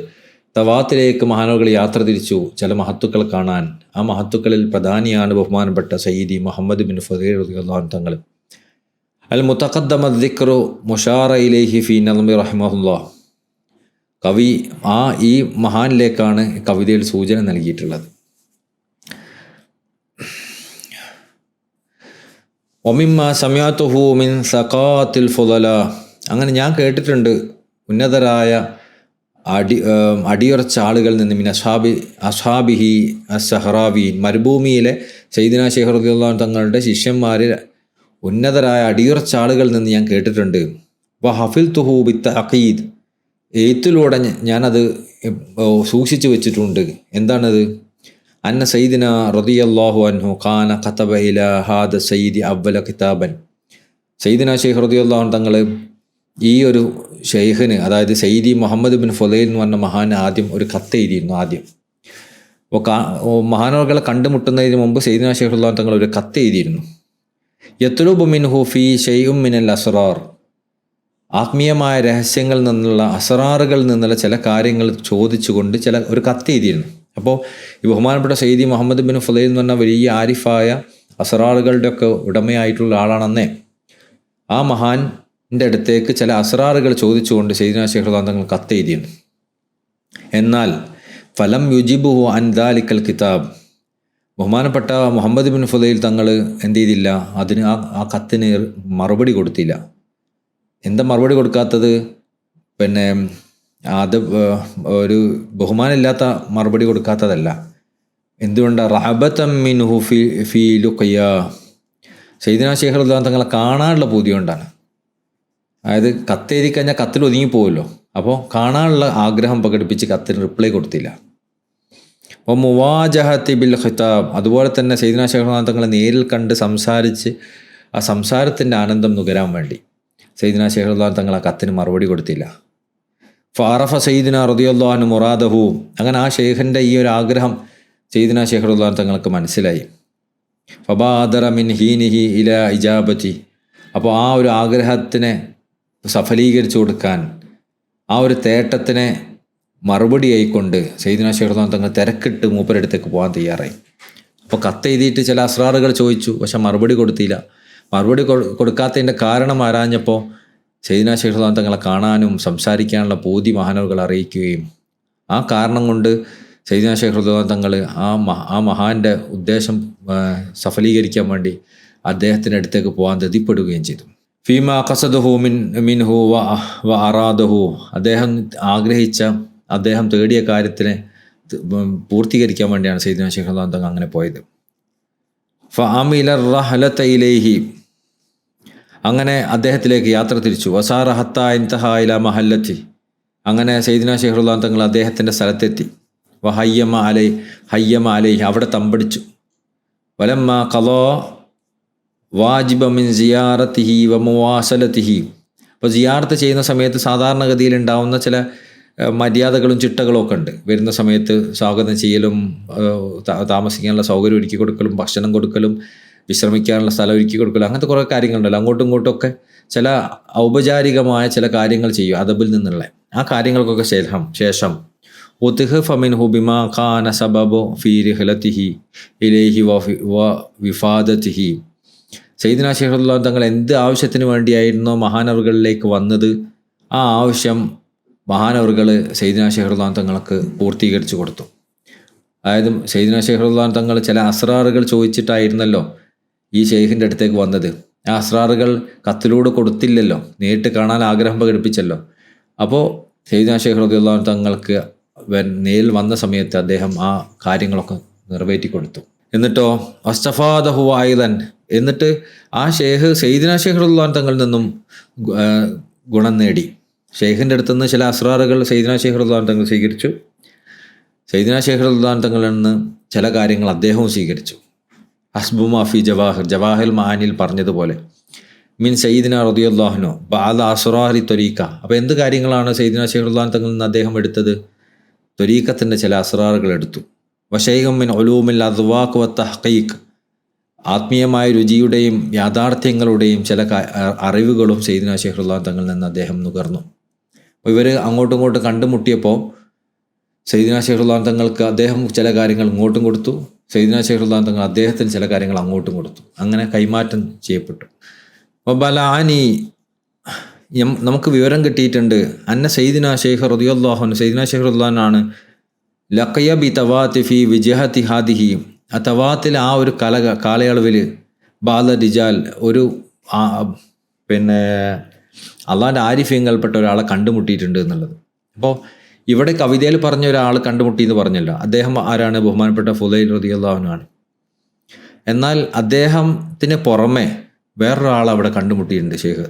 തവാത്തിലേക്ക് മഹാനവറുകൾ യാത്ര തിരിച്ചു ചില മഹത്തുക്കൾ കാണാൻ. ആ മഹത്തുക്കളിൽ പ്രധാനിയാണ് ബഹുമാനപ്പെട്ട സയ്യിദി മുഹമ്മദ് ബിൻ ഫുദൈൽ റളിയല്ലാഹു അൻഹു തങ്ങൾ. അൽ മുതഖദ്ദമ ദിക്റു മുഷാറ ഇലൈഹി ഫീ നദ്മി റഹിമഹുല്ലാഹ്, കവി ഈ മഹാനിലേക്കാണ് കവിതയിൽ സൂചന നൽകിയിട്ടുള്ളത്. ഒമിമ്മ സമയത്തുഹു മിൻ സഖാത്തിൽ ഫുദല, അങ്ങനെ ഞാൻ കേട്ടിട്ടുണ്ട് ഉന്നതരായ അടിയുറച്ച ആളുകളിൽ നിന്ന്. മിൻ അസ്ഹാബിഹി അസ്സഹ്റാവീൻ, മരുഭൂമിയിലെ സയ്യിദുനാ ശൈഖ് റളിയല്ലാഹു അൻഹു തങ്ങളുടെ ശിഷ്യന്മാരിൽ ഉന്നതരായ അടിയുറച്ച ആളുകളിൽ നിന്ന് ഞാൻ കേട്ടിട്ടുണ്ട്. വ ഹഫിൽതുഹു ബിത്തഅഖീദ്, എഴുത്തിലൂടെ ഞാനത് സൂക്ഷിച്ചു വെച്ചിട്ടുണ്ട്. എന്താണത്? അന്ന സയ്യിദിന റളിയല്ലാഹു അൻഹു ഖാന ഖതബ ഇലാ ഹാദ സയ്യിദി അവ്വല കിതാബൻ, സയ്യിദിന ശൈഖ് റളിയല്ലാഹു അൻഹു തങ്ങൾ ഈ ഒരു ഷെയ്ഖിന്, അതായത് സയ്യിദി മുഹമ്മദ് ബിൻ ഫുദൈൽ എന്ന് പറഞ്ഞ മഹാന് ആദ്യം ഒരു കത്ത് എഴുതിയിരുന്നു. ആദ്യം മഹാനവറുകളെ കണ്ടുമുട്ടുന്നതിന് മുമ്പ് സയ്യിദിന ശൈഖ് റളിയല്ലാഹു അൻഹു തങ്ങൾ ഒരു കത്ത് എഴുതിയിരുന്നു. യത്ലുബു മിൻഹു ഫീ ഷൈഉം മിനൽ അസ്റാർ, ആത്മീയമായ രഹസ്യങ്ങളിൽ നിന്നുള്ള അസ്റാറുകളിൽ നിന്നുള്ള ചില കാര്യങ്ങൾ ചോദിച്ചുകൊണ്ട് ഒരു കത്ത് എഴുതിയിരുന്നു. അപ്പോൾ ഈ ബഹുമാനപ്പെട്ട സയ്യിദി മുഹമ്മദ് ബിൻ ഫുദൈൽ എന്ന് പറഞ്ഞ വലിയ ആരിഫായ അസ്റാറുകളുടെയൊക്കെ ഉടമയായിട്ടുള്ള ആളാണെന്നേ. ആ മഹാൻ്റെ അടുത്തേക്ക് ചില അസ്റാറുകൾ ചോദിച്ചുകൊണ്ട് സയ്യിദുനാ ശൈഖ് റളിയല്ലാഹു അൻഹു തങ്ങൾ കത്ത് എഴുതിയിരുന്നു. എന്നാൽ ഫലം യുജിബുഹു അൻ ദാലിക്കൽ കിതാബ്, ബഹുമാനപ്പെട്ട മുഹമ്മദ് ബിൻ ഫുദൈൽ തങ്ങൾ എന്ത് ചെയ്തില്ല, അതിന് ആ കത്തിന് മറുപടി കൊടുത്തില്ല. എന്താ മറുപടി കൊടുക്കാത്തത്? പിന്നെ അത് ഒരു ബഹുമാനമില്ലാത്ത മറുപടി കൊടുക്കാത്തതല്ല. എന്തുകൊണ്ടാണ്? റഹബതൻ മിൻഹു ഫീ ലുഖിയ, സയ്യിദുനാ ശൈഖ് റളിയല്ലാഹു അൻഹു തങ്ങളെ കാണാനുള്ള പൂതി കൊണ്ടാണ്. അതായത് കത്ത് എഴുതി കഴിഞ്ഞാൽ കത്തിൽ ഒതുങ്ങിപ്പോവുമല്ലോ, അപ്പോൾ കാണാനുള്ള ആഗ്രഹം പ്രകടിപ്പിച്ച് കത്തിന് റിപ്ലൈ കൊടുത്തില്ല. അപ്പോൾ മുവാജഹത്തി ബിൽ ഖിതാബ്, അതുപോലെ തന്നെ സയ്യിദുനാ ശൈഖ് റളിയല്ലാഹു അൻഹു തങ്ങളെ നേരിൽ കണ്ട് സംസാരിച്ച് ആ സംസാരത്തിൻ്റെ ആനന്ദം നുകരാൻ വേണ്ടി സയ്യിദുനാ ശൈഖ് റളിയല്ലാഹു അൻഹു തങ്ങൾ ആ കത്തിന് മറുപടി കൊടുത്തില്ല. ഫഅറഫ സയ്യിദുനാ റളിയല്ലാഹു അൻഹു മുറാദഹു, അങ്ങനെ ആ ഷെയ്ഖിൻ്റെ ഈ ഒരു ആഗ്രഹം സയ്യിദുനാ ശൈഖ് റളിയല്ലാഹു അൻഹു തങ്ങൾക്ക് മനസ്സിലായി. ഫബാദറ മിൻ ഹീനിഹി ഇലാ ഇജാബതി, അപ്പോൾ ആ ഒരു ആഗ്രഹത്തിനെ സഫലീകരിച്ചു കൊടുക്കാൻ, ആ ഒരു തേട്ടത്തിനെ മറുപടിയായിക്കൊണ്ട് സയ്യിദുനാ ശൈഖ് റളിയല്ലാഹു തങ്ങൾ തിരക്കിട്ട് മൂപ്പരടുത്തേക്ക് പോകാൻ തയ്യാറായി. അപ്പോൾ കത്തെഴുതിയിട്ട് ചില അസ്റാറുകൾ ചോദിച്ചു, പക്ഷെ മറുപടി കൊടുത്തില്ല. മറുപടി കൊടുക്കാത്തതിൻ്റെ കാരണം ആരാഞ്ഞപ്പോൾ സയ്യിദുനാ ശൈഖ് റളിയല്ലാഹു തങ്ങളെ കാണാനും സംസാരിക്കാനുള്ള പൂതി മഹാനവറുകൾ അറിയിക്കുകയും ആ കാരണം കൊണ്ട് സയ്യിദുനാ ശൈഖ് റളിയല്ലാഹു തങ്ങൾ ആ മഹാൻ്റെ ഉദ്ദേശം സഫലീകരിക്കാൻ വേണ്ടി അദ്ദേഹത്തിൻ്റെ അടുത്തേക്ക് പോകാൻ ധൃതിപ്പെടുകയും ചെയ്തു. ഫീമ ഖസദഹു മിൻഹു വ അറാദഹു, അദ്ദേഹം ആഗ്രഹിച്ച, അദ്ദേഹം തേടിയ കാര്യത്തിനെ പൂർത്തീകരിക്കാൻ വേണ്ടിയാണ് സയ്യിദുനാ ശൈഖ് റളിയല്ലാഹു തങ്ങൾ അങ്ങനെ പോയത്. ഫഅമില റഹ്ലത ഇലൈഹി, അങ്ങനെ അദ്ദേഹത്തിലേക്ക് യാത്ര തിരിച്ചു. വസാറ ഹത്താ ഇൻതഹാ ഇലാ മഹല്ലത്തി, അങ്ങനെ സയ്യിദുനാ ശൈഖ് റളിയല്ലാഹു തങ്ങൾ അദ്ദേഹത്തിൻ്റെ സ്ഥലത്തെത്തി. ഹയ്യമ അലൈഹി, അവിടെ തമ്പടിച്ചു. വലമ്മ ഖളാ വാജിബ മിൻ സിയാറത്തിഹി വ മുവാസലത്തിഹി, അപ്പോൾ സിയാറത്ത് ചെയ്യുന്ന സമയത്ത് സാധാരണഗതിയിൽ ഉണ്ടാവുന്ന ചില മര്യാദകളും ചിട്ടകളും ഒക്കെ ഉണ്ട്. വരുന്ന സമയത്ത് സ്വാഗതം ചെയ്യലും താമസിക്കാനുള്ള സൗകര്യം ഒരുക്കി കൊടുക്കലും ഭക്ഷണം കൊടുക്കലും വിശ്രമിക്കാനുള്ള സ്ഥലം ഒരുക്കി കൊടുക്കലും അങ്ങനത്തെ കുറേ കാര്യങ്ങളുണ്ടല്ലോ. അങ്ങോട്ടും ഇങ്ങോട്ടുമൊക്കെ ചില ഔപചാരികമായ ചില കാര്യങ്ങൾ ചെയ്യും അദബിൽ നിന്നുള്ള. ആ കാര്യങ്ങൾക്കൊക്കെ ശേഷം ഉത്ഹഫ മിൻഹു ബിമാ ഖാന സബബു ഫീ റിഹ്ലതിഹി ഇലൈഹി വ വിഫാദതിഹി, സയ്യിദുനാ ശൈഖ് റളിയല്ലാഹു തങ്ങൾ എന്ത് ആവശ്യത്തിന് വേണ്ടിയായിരുന്നോ മഹാനവറുകളിലേക്ക് വന്നത്, ആ ആവശ്യം മഹാനവറുകൾ സയ്യിദുനാ ശൈഖ് റളിയല്ലാഹു തങ്ങൾക്ക് പൂർത്തീകരിച്ചു കൊടുത്തു. അതായത് സയ്യിദുനാ ശൈഖ് റളിയല്ലാഹു തങ്ങൾ ചില അസ്റാറുകൾ ചോദിച്ചിട്ടായിരുന്നല്ലോ ഈ ഷെയ്ഖിൻ്റെ അടുത്തേക്ക് വന്നത്. ആ അസ്റാറുകൾ കത്തിലൂടെ കൊടുത്തില്ലല്ലോ, നേരിട്ട് കാണാൻ ആഗ്രഹം പ്രകടിപ്പിച്ചല്ലോ. അപ്പോൾ സയ്യിദുനാ ശൈഖ് റളിയല്ലാഹു തങ്ങൾക്ക് നേരിൽ വന്ന സമയത്ത് അദ്ദേഹം ആ കാര്യങ്ങളൊക്കെ നിറവേറ്റി കൊടുത്തു. എന്നിട്ടോ വസ്തഫാദഹു ആയിദൻ, എന്നിട്ട് ആ ഷെയ്ഖ് സയ്യിദുനാ ശൈഖ് റളിയല്ലാഹു തങ്ങളിൽ നിന്നും ഗുണം നേടി. ഷെയ്ഖിൻ്റെ അടുത്ത് നിന്ന് ചില അസ്റാറുകൾ സയ്യിദുനാ ശൈഖ് റളിയല്ലാഹു തങ്ങൾ സ്വീകരിച്ചു. സയ്യിദുനാ ശൈഖ് റളിയല്ലാഹു തങ്ങളിൽ നിന്ന് ചില കാര്യങ്ങൾ അദ്ദേഹവും സ്വീകരിച്ചു. ഹസ്ബു മാഫി ജവാഹിൽ മആനിൽ പറഞ്ഞതുപോലെ മിൻ സയ്യിദിന റളിയല്ലാഹു അൻഹു ബഅദ അസ്റാരി ത്വരീഖ. അപ്പോൾ എന്ത് കാര്യങ്ങളാണ് സയ്യിദുനാ ശൈഖ് റളിയല്ലാഹു തങ്ങളിൽ നിന്ന് അദ്ദേഹം എടുത്തത്? ത്വരീഖത്തിൻ്റെ ചില അസ്റാറുകൾ എടുത്തു. വശൈഖും മിൻ ഉലൂമിൽ അദ്വാഖ് വ തഹ്ഖീഖ്, ആത്മീയമായ രുചിയുടെയും യാഥാർത്ഥ്യങ്ങളുടെയും ചില അറിവുകളും സയ്യിദുനാ ശൈഖ് റളിയല്ലാഹു തങ്ങളിൽ നിന്ന് അദ്ദേഹം നുകർന്നു. അപ്പോൾ ഇവർ അങ്ങോട്ടും ഇങ്ങോട്ടും കണ്ടുമുട്ടിയപ്പോൾ സയ്യിദുനാ ശൈഖ് റളിയല്ലാഹു തങ്ങൾക്ക് അദ്ദേഹം ചില കാര്യങ്ങൾ ഇങ്ങോട്ടും കൊടുത്തു, സയ്യിദുനാ ശൈഖ് റളിയല്ലാഹു തങ്ങൾ അദ്ദേഹത്തിന് ചില കാര്യങ്ങൾ അങ്ങോട്ടും കൊടുത്തു. അങ്ങനെ കൈമാറ്റം ചെയ്യപ്പെട്ടു. ബലാനി, നമുക്ക് വിവരം കിട്ടിയിട്ടുണ്ട്, അന്ന സയ്യിദുനാ ശൈഖ് റളിയല്ലാഹു അൻഹു, സയ്യിദുനാ ശൈഖ് റളിയല്ലാഹു അൻഹു ആണ് ലഖയ ബി തവാത്തി ഫി വിജഹത്തി ഹാദിഹി, ആ തവാത്തിൽ ആ ഒരു കാലയളവിൽ ബാല റിജാൽ, ഒരു അള്ളാൻ്റെ ആരിഫ്യങ്ങൾപ്പെട്ട ഒരാളെ കണ്ടുമുട്ടിയിട്ടുണ്ട് എന്നുള്ളത്. അപ്പോൾ ഇവിടെ കവിതയിൽ പറഞ്ഞ ഒരാൾ കണ്ടുമുട്ടി എന്ന് പറഞ്ഞല്ലോ, അദ്ദേഹം ആരാണ്? ബഹുമാനപ്പെട്ട ഫുലൈൽ റളിയല്ലാഹു അൻഹു ആണ്. എന്നാൽ അദ്ദേഹത്തിന് പുറമെ വേറൊരാൾ അവിടെ കണ്ടുമുട്ടിയിട്ടുണ്ട് ഷെയ്ഖ്.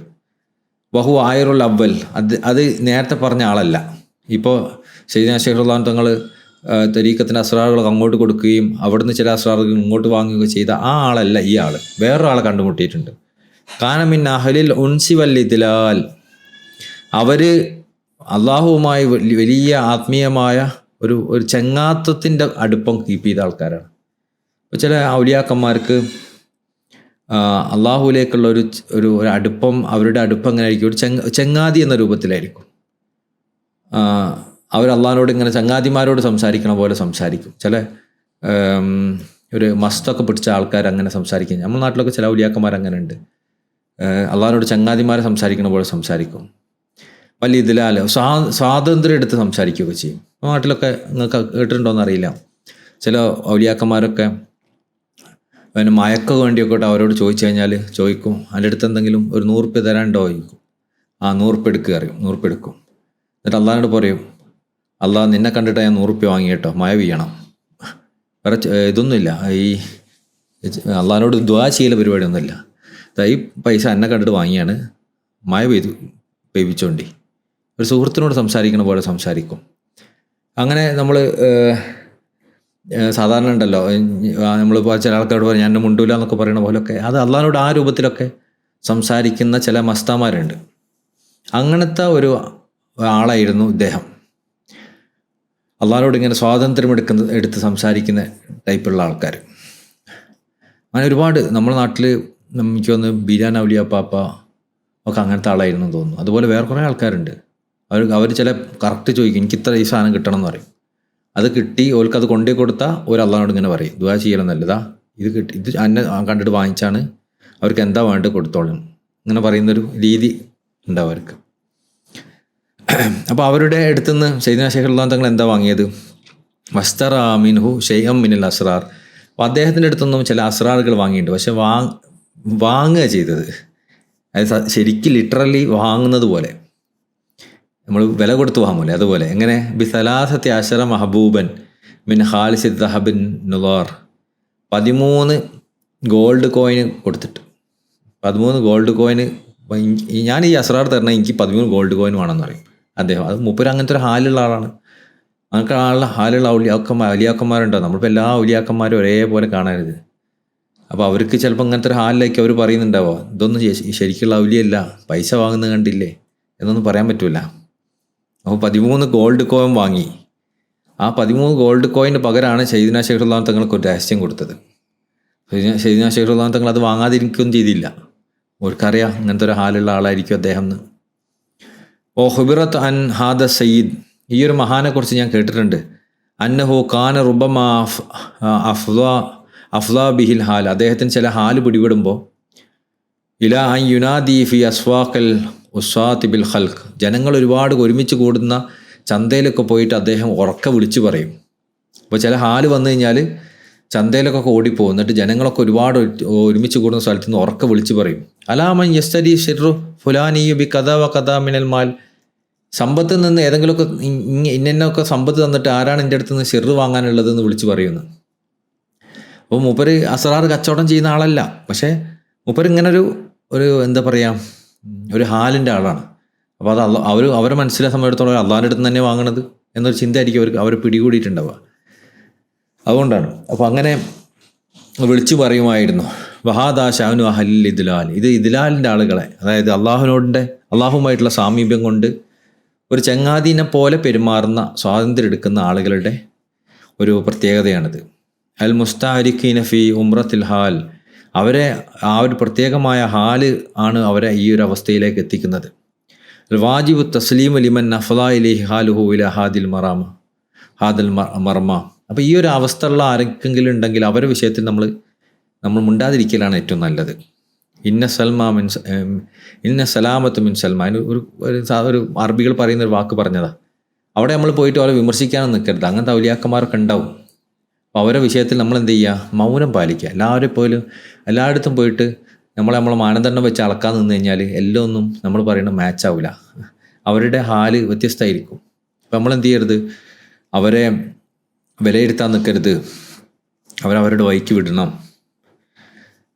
വഹു ആയിറുൽ അവൽ, അത് നേരത്തെ പറഞ്ഞ ആളല്ല. ഇപ്പോൾ സയ്യിദുനാ ശൈഖ് റളിയല്ലാഹു അൻഹു തങ്ങൾ തരീഖത്തിൻ്റെ അസ്റാറുകൾ അങ്ങോട്ട് കൊടുക്കുകയും അവിടുന്ന് ചില അസ്റാറുകൾ ഇങ്ങോട്ട് വാങ്ങുകയും ചെയ്ത ആ ആളല്ല ഈ ആൾ. വേറൊരാളെ കണ്ടുമുട്ടിയിട്ടുണ്ട്. കാനമിൻ അഹ്ലിൽ ഉൻസി വൽ ഇദ്ലാൽ, അവർ അള്ളാഹുവുമായി വലിയ ആത്മീയമായ ഒരു ചങ്ങാത്തത്തിൻ്റെ അടുപ്പം കീപ്പ് ചെയ്ത ആൾക്കാരാണ്. ഇപ്പോൾ ചില ഔലിയാക്കന്മാർക്ക് അള്ളാഹുവിലേക്കുള്ള ഒരു അടുപ്പം, അവരുടെ അടുപ്പം എങ്ങനെ ആയിരിക്കും? ഒരു ചങ്ങാതി എന്ന രൂപത്തിലായിരിക്കും. അവർ അള്ളാഹിനോട് ഇങ്ങനെ ചങ്ങാതിമാരോട് സംസാരിക്കണ പോലെ സംസാരിക്കും. ചില ഒരു മസ്തൊക്കെ പിടിച്ച ആൾക്കാർ അങ്ങനെ സംസാരിക്കും. നമ്മുടെ നാട്ടിലൊക്കെ ചില ഔലിയാക്കന്മാർ അങ്ങനെ ഉണ്ട്. അള്ളാഹിനോട് ചങ്ങാതിമാരെ സംസാരിക്കണ പോലെ സംസാരിക്കും. വലിയ ഇതിലാൽ സ്വാതന്ത്ര്യം എടുത്ത് സംസാരിക്കുകയൊക്കെ ചെയ്യും. നാട്ടിലൊക്കെ നിങ്ങൾക്ക് കേട്ടിട്ടുണ്ടോയെന്ന് അറിയില്ല. ചില ഔലിയാക്കന്മാരൊക്കെ പിന്നെ മയക്ക വേണ്ടിയൊക്കെ അവരോട് ചോദിച്ചു കഴിഞ്ഞാൽ ചോദിക്കും, അതിൻ്റെ അടുത്ത് എന്തെങ്കിലും ഒരു 100 ഉറുപ്യ തരാനുണ്ടോ ചോദിക്കും. ആ 100 ഉറുപ്യ എടുക്കുക അറിയും, 100 ഉറുപ്യ എടുക്കും. എന്നിട്ട് അള്ളാഹിനോട് പറയും, അള്ളാഹ് നിന്നെ കണ്ടിട്ട് ഞാൻ 100 ഉറുപ്യ വാങ്ങി കേട്ടോ, മഴ പെയ്യണം. വേറെ ഇതൊന്നുമില്ല, ഈ അള്ളാഹിനോട് ദുആ ചെയ്യൽ പരിപാടിയൊന്നുമില്ല. ഈ പൈസ എന്നെ കണ്ടിട്ട് വാങ്ങിയാണ്, മഴ പെയ്യിച്ചോണ്ടി. ഒരു സുഹൃത്തിനോട് സംസാരിക്കണ പോലെ സംസാരിക്കും. അങ്ങനെ നമ്മൾ സാധാരണ ഉണ്ടല്ലോ, നമ്മളിപ്പോൾ ചില ആൾക്കാരോട് പറയും ഞാൻ എന്നെ മുണ്ടൂല എന്നൊക്കെ പറയുന്ന പോലൊക്കെ, അത് അള്ളാഹിനോട് ആ രൂപത്തിലൊക്കെ സംസാരിക്കുന്ന ചില മസ്താമാരുണ്ട്. അങ്ങനത്തെ ഒരു ആളായിരുന്നു ഇദ്ദേഹം. അള്ളാഹിനോട് ഇങ്ങനെ സ്വാതന്ത്ര്യം എടുത്ത് സംസാരിക്കുന്ന ടൈപ്പുള്ള ആൾക്കാർ. അങ്ങനെ ഒരുപാട് നമ്മുടെ നാട്ടിൽ എനിക്ക് തോന്നുന്നു ബീരാൻ ഔലിയ പാപ്പ ഒക്കെ അങ്ങനത്തെ ആളായിരുന്നു തോന്നുന്നു. അതുപോലെ വേറെ കുറേ ആൾക്കാരുണ്ട്. അവർ ചില കറക്റ്റ് ചോദിക്കും, എനിക്ക് ഇത്ര ഈ സാധനം കിട്ടണം എന്ന് പറയും. അത് കിട്ടി ഓർക്ക് അത് കൊണ്ടേ കൊടുത്താൽ ഒരു അള്ളാഹോട് ഇങ്ങനെ പറയും, ദുആ ചെയ്യണം നല്ലതാ, ഇത് കിട്ടി, ഇത് എന്നെ കണ്ടിട്ട് വാങ്ങിച്ചാണ്, അവർക്ക് എന്താ വേണ്ടത് കൊടുത്തോളും, ഇങ്ങനെ പറയുന്നൊരു രീതി ഉണ്ടാവും അവർക്ക്. അപ്പോൾ അവരുടെ അടുത്തുനിന്ന് സയ്യിദ്നാ ശൈഖ് റളിയല്ലാഹു തങ്ങൾ എന്താ വാങ്ങിയത്? വസ്തറ മിൻഹു ഷൈഅം മിനൽ അസ്റാർ. അപ്പോൾ അദ്ദേഹത്തിൻ്റെ അടുത്തൊന്നും ചില അസ്റാറുകൾ വാങ്ങിയിട്ടുണ്ട്, പക്ഷെ വാങ്ങുക ചെയ്തത്, അത് ശരിക്കും ലിറ്ററലി വാങ്ങുന്നത് പോലെ, നമ്മൾ വില കൊടുത്ത് വാങ്ങൂലേ അതുപോലെ. എങ്ങനെ? ബിസലാസത്തി അശറ മഹബൂബൻ മിൻ ഖാലിസി ദഹബിൻ നുളാർ. 13 ഗോൾഡ് കോയിന് കൊടുത്തിട്ട്, 13 ഗോൾഡ് കോയിന്, ഞാൻ ഈ അസ്റാർ തരണം, എനിക്ക് 13 ഗോൾഡ് കോയിൻ വേണമെന്ന് പറയും അദ്ദേഹം. അത് മൂപ്പര് അങ്ങനത്തെ ഒരു ഹാലുള്ള ആളാണ്. അങ്ങനത്തെ ഹാലുള്ള ഔലിയാക്കന്മാരുണ്ടോ? നമ്മളിപ്പോൾ എല്ലാ ഔലിയാക്കന്മാരും ഒരേപോലെ കാണരുത്. അപ്പോൾ അവർക്ക് ചിലപ്പോൾ അങ്ങനത്തെ ഒരു ഹാലിലേക്ക് അവർ പറയുന്നുണ്ടാവോ, ഇതൊന്നും ശരിക്കുള്ള ഔലിയല്ല, പൈസ വാങ്ങുന്നത് കണ്ടില്ലേ എന്നൊന്നും പറയാൻ പറ്റില്ല. അപ്പോൾ 13 ഗോൾഡ് കോയിൻ വാങ്ങി. ആ 13 ഗോൾഡ് കോയിന് പകരമാണ് സയ്യിദ്നാ ശൈഖ് റളിയല്ലാഹു തങ്ങൾക്ക് ഒരു രഹസ്യം കൊടുത്തത്. സയ്യിദ്നാ ശൈഖ് റളിയല്ലാഹു തങ്ങൾ അത് വാങ്ങാതിരിക്കുകയൊന്നും ചെയ്തില്ല. ഓർക്കറിയാം ഇങ്ങനത്തെ ഒരു ഹാലുള്ള ആളായിരിക്കും അദ്ദേഹം എന്ന്. ഓ ഹുബിറത്ത് അൻ ഹാദ സയ്യിദ്, ഈ ഒരു മഹാനെക്കുറിച്ച് ഞാൻ കേട്ടിട്ടുണ്ട്. അന്നഹു ഖാന റുബമ അഫ്ലാ ബിഹിൽ ഹാൽ. അദ്ദേഹത്തിന് ചില ഹാല് പിടിപെടുമ്പോൾ ഇലാ അൻ യുനാദി ഫി അസ്വാഖൽ ഉസ്വാത്തി ബിൽ ഖൽഖ്, ജനങ്ങൾ ഒരുപാട് ഒരുമിച്ച് കൂടുന്ന ചന്തയിലൊക്കെ പോയിട്ട് അദ്ദേഹം ഉറക്കെ വിളിച്ചു പറയും. അപ്പോൾ ചില ഹാല് വന്നു കഴിഞ്ഞാൽ ചന്തയിലൊക്കെ ഓടിപ്പോകും, എന്നിട്ട് ജനങ്ങളൊക്കെ ഒരുപാട് ഒരുമിച്ച് കൂടുന്ന സ്ഥലത്ത് നിന്ന് ഉറക്കെ വിളിച്ചു പറയും, അലാമൻ യസ്തരി ഷിർറു ഫുലാനിയു ബി കഥാ വ കഥാ മിനൽ മാൽ. സമ്പത്തിൽ നിന്ന് ഏതെങ്കിലുമൊക്കെ ഇന്നൊക്കെ സമ്പത്ത് തന്നിട്ട് ആരാണ് എൻ്റെ അടുത്ത് നിന്ന് ഷിർറ് വാങ്ങാനുള്ളതെന്ന് വിളിച്ചു പറയുന്നു. അപ്പോൾ മൂപ്പര് അസ്റാർ കച്ചവടം ചെയ്യുന്ന ആളല്ല, പക്ഷേ മൂപ്പര് ഇങ്ങനെ ഒരു എന്താ പറയുക, ഒരു ഹാലിൻ്റെ ആളാണ്. അപ്പോൾ അത് അവരെ മനസ്സിലെ സമയത്തോളം അള്ളാഹിൻ്റെ അടുത്ത് തന്നെ വാങ്ങണത് എന്നൊരു ചിന്തയായിരിക്കും അവർ പിടികൂടിയിട്ടുണ്ടാവുക. അതുകൊണ്ടാണ്. അപ്പോൾ അങ്ങനെ വിളിച്ചു പറയുമായിരുന്നു, വഹാദാ ഷാനു അഹലിൽ ഇദ്ലാൽ, ഇത് ഇദ്ലാലിൻ്റെ ആളുകളെ, അതായത് അള്ളാഹുമായിട്ടുള്ള സാമീപ്യം കൊണ്ട് ഒരു ചങ്ങാതിനെ പോലെ പെരുമാറുന്ന, സ്വാതന്ത്ര്യം എടുക്കുന്ന ആളുകളുടെ ഒരു പ്രത്യേകതയാണിത്. അൽ മുസ്താരിഖീന ഫി ഉംറത്തിൽ ഹാൽ, അവരെ ആ ഒരു പ്രത്യേകമായ ഹാല് ആണ് അവരെ ഈ ഒരു അവസ്ഥയിലേക്ക് എത്തിക്കുന്നത്. വാജിബു തസ്ലീം ലിമൻ അഫ്ലാ ഇലൈഹി ഹാലുഹു ഇലാ ഹാദിൽ മർമ. അപ്പോൾ ഈ ഒരു അവസ്ഥയുള്ള ആരെങ്കിലും ഉണ്ടെങ്കിൽ അവരുടെ വിഷയത്തിൽ നമ്മൾ മുണ്ടാതിരിക്കലാണ് ഏറ്റവും നല്ലത്. ഇന്ന സലാമത്ത് മിൻ സൽമ, ഒരു അറബികൾ പറയുന്ന ഒരു വാക്ക് പറഞ്ഞതാ. അവിടെ നമ്മൾ പോയിട്ട് അവരെ വിമർശിക്കാനൊന്നും നിൽക്കരുത്. അങ്ങനത്തെ ഔലിയാക്കന്മാരൊക്കെ ഉണ്ടാവും. അപ്പോൾ അവരുടെ വിഷയത്തിൽ നമ്മൾ എന്ത് ചെയ്യുക? മൗനം പാലിക്കുക. എല്ലായിടത്തും പോയിട്ട് നമ്മളെ മാനദണ്ഡം വെച്ച് അളക്കാൻ നിന്ന് കഴിഞ്ഞാൽ എല്ലാം ഒന്നും നമ്മൾ പറയുന്നത് മാച്ച് ആവില്ല. അവരുടെ ഹാല് വ്യത്യസ്തമായിരിക്കും. അപ്പം നമ്മൾ എന്ത് ചെയ്യരുത്? അവരെ വിലയിരുത്താൻ നിൽക്കരുത്. അവരവരുടെ വഴിക്ക് വിടണം.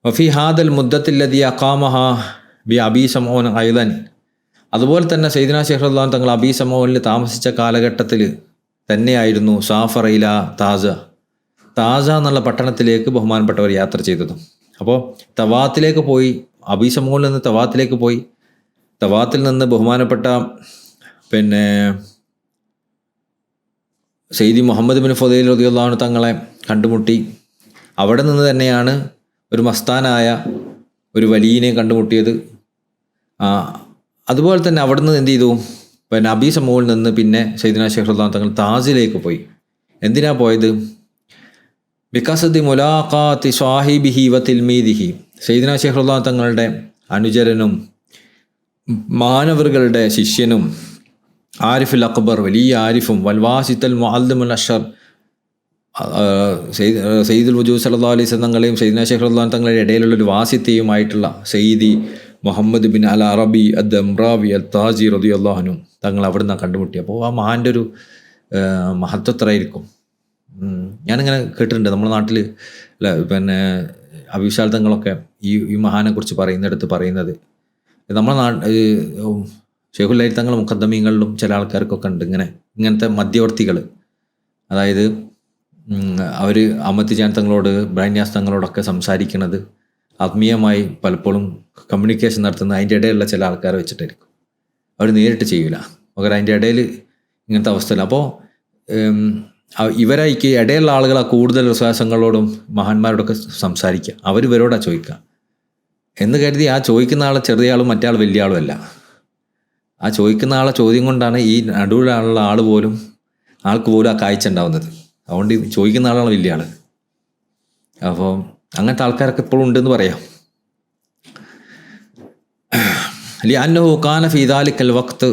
വഫി ഹാദൽ മുദ്ദത്തില്ലദി അഖാമഹ ബി അബീ സമഊൻ ഐലൻ, അതുപോലെ തന്നെ സയ്യിദ്നാ ശൈഖ് റളിയല്ലാഹു തങ്ങൾ അബീ സമഊനിൽ താമസിച്ച കാലഘട്ടത്തിൽ തന്നെയായിരുന്നു സാഫറയില താസ എന്നുള്ള പട്ടണത്തിലേക്ക് ബഹുമാനപ്പെട്ടവർ യാത്ര ചെയ്തതും. അപ്പോൾ തവാത്തിലേക്ക് പോയി, അബീ സമൂനിൽ നിന്ന് തവാത്തിലേക്ക് പോയി, തവാത്തിൽ നിന്ന് ബഹുമാനപ്പെട്ട സയ്യിദി മുഹമ്മദ് ബിൻ ഫുദൈൽ റളിയല്ലാഹു അൻഹു തങ്ങളെ കണ്ടുമുട്ടി. അവിടെ നിന്ന് തന്നെയാണ് ഒരു മസ്താനായ ഒരു വലിയനെ കണ്ടുമുട്ടിയത്. അതുപോലെ തന്നെ അവിടെ നിന്ന് എന്ത് ചെയ്തു? അബീ സമൂനിൽ നിന്ന് പിന്നെ സയ്യിദ്നാ ശൈഖ് റളിയല്ലാഹു തങ്ങൾ താസിലേക്ക് പോയി. എന്തിനാ പോയത്? ബികസദി മുലാഖാത്തി സ്വാഹിബിഹി വ തിൽമീദിഹി, സയ്യിദ്നാ ശൈഖ് റളിയല്ലാഹു തങ്ങളുടെ അനുചരനും മാനവറുകളുടെ ശിഷ്യനും ആരിഫുൽ അക്ബർ, വലിയ ആരിഫും, വൽവാസിത്തൽ മുഅല്ലിമുൽ അഷ്റർ, സയ്യിദുൽ വജൂദ് സല്ലല്ലാഹു അലൈഹി വസല്ലം തങ്ങളെയും സയ്യിദ്നാ ശൈഖ് റളിയല്ലാഹു തങ്ങളുടെ ഇടയിലുള്ളൊരു വാസിത്തയുമായിട്ടുള്ള സയ്യിദി മുഹമ്മദ് ബിൻ അൽ അറബി അദ്ദംറാവി അൽ താജി റളിയല്ലാഹു അൻഹു തങ്ങൾ അവിടെ നിന്നാണ് കണ്ടുമുട്ടി. അപ്പോൾ ആ മഹാൻ്റെ ഒരു മഹത്വത്രയായിരിക്കും. ഞാനിങ്ങനെ കേട്ടിട്ടുണ്ട് നമ്മുടെ നാട്ടിൽ അവിശാൽ തങ്ങളൊക്കെ ഈ മഹാനെ കുറിച്ച് പറയുന്നത് നമ്മുടെ ഷെയ്ഖുൽ തങ്ങൾ മുഖദ്ദമീങ്ങളിലും ചില ആൾക്കാർക്കൊക്കെ ഉണ്ട് ഇങ്ങനത്തെ മധ്യവർത്തികൾ. അതായത് അവർ അമത്തിജാൻ തങ്ങളോട്, ബ്രഹ്മന്യാസ് തങ്ങളോടൊക്കെ സംസാരിക്കുന്നത് ആത്മീയമായി പലപ്പോഴും കമ്മ്യൂണിക്കേഷൻ നടത്തുന്നത് അതിൻ്റെ ഇടയിലുള്ള ചില ആൾക്കാരെ വെച്ചിട്ടായിരിക്കും. അവർ നേരിട്ട് ചെയ്യില്ല. പകരം അതിൻ്റെ ഇടയിൽ ഇങ്ങനത്തെ അവസ്ഥയില്ല. അപ്പോൾ ഇവരായിക്ക് ഇടയിലുള്ള ആളുകൾ കൂടുതൽ വിശ്വാസങ്ങളോടും മഹാന്മാരോടൊക്കെ സംസാരിക്കുക. അവർ ഇവരോടാണ് ചോദിക്കുക എന്ന് കരുതി ആ ചോദിക്കുന്ന ആൾ ചെറിയ ആളും മറ്റേ ആൾ വലിയ ആളും അല്ല. ആ ചോദിക്കുന്ന ആളെ ചോദ്യം കൊണ്ടാണ് ഈ നടുവിലുള്ള ആൾക്ക് പോലും ആ കാഴ്ച ഉണ്ടാവുന്നത്. അതുകൊണ്ട് ചോദിക്കുന്ന ആളാണ് വലിയ ആൾ. അപ്പോൾ അങ്ങനത്തെ ആൾക്കാരൊക്കെ ഇപ്പോഴും ഉണ്ടെന്ന് പറയാം. ലിഅന്നഹു കാന ഫീ ദാലിക്കൽ വഖ്ത്,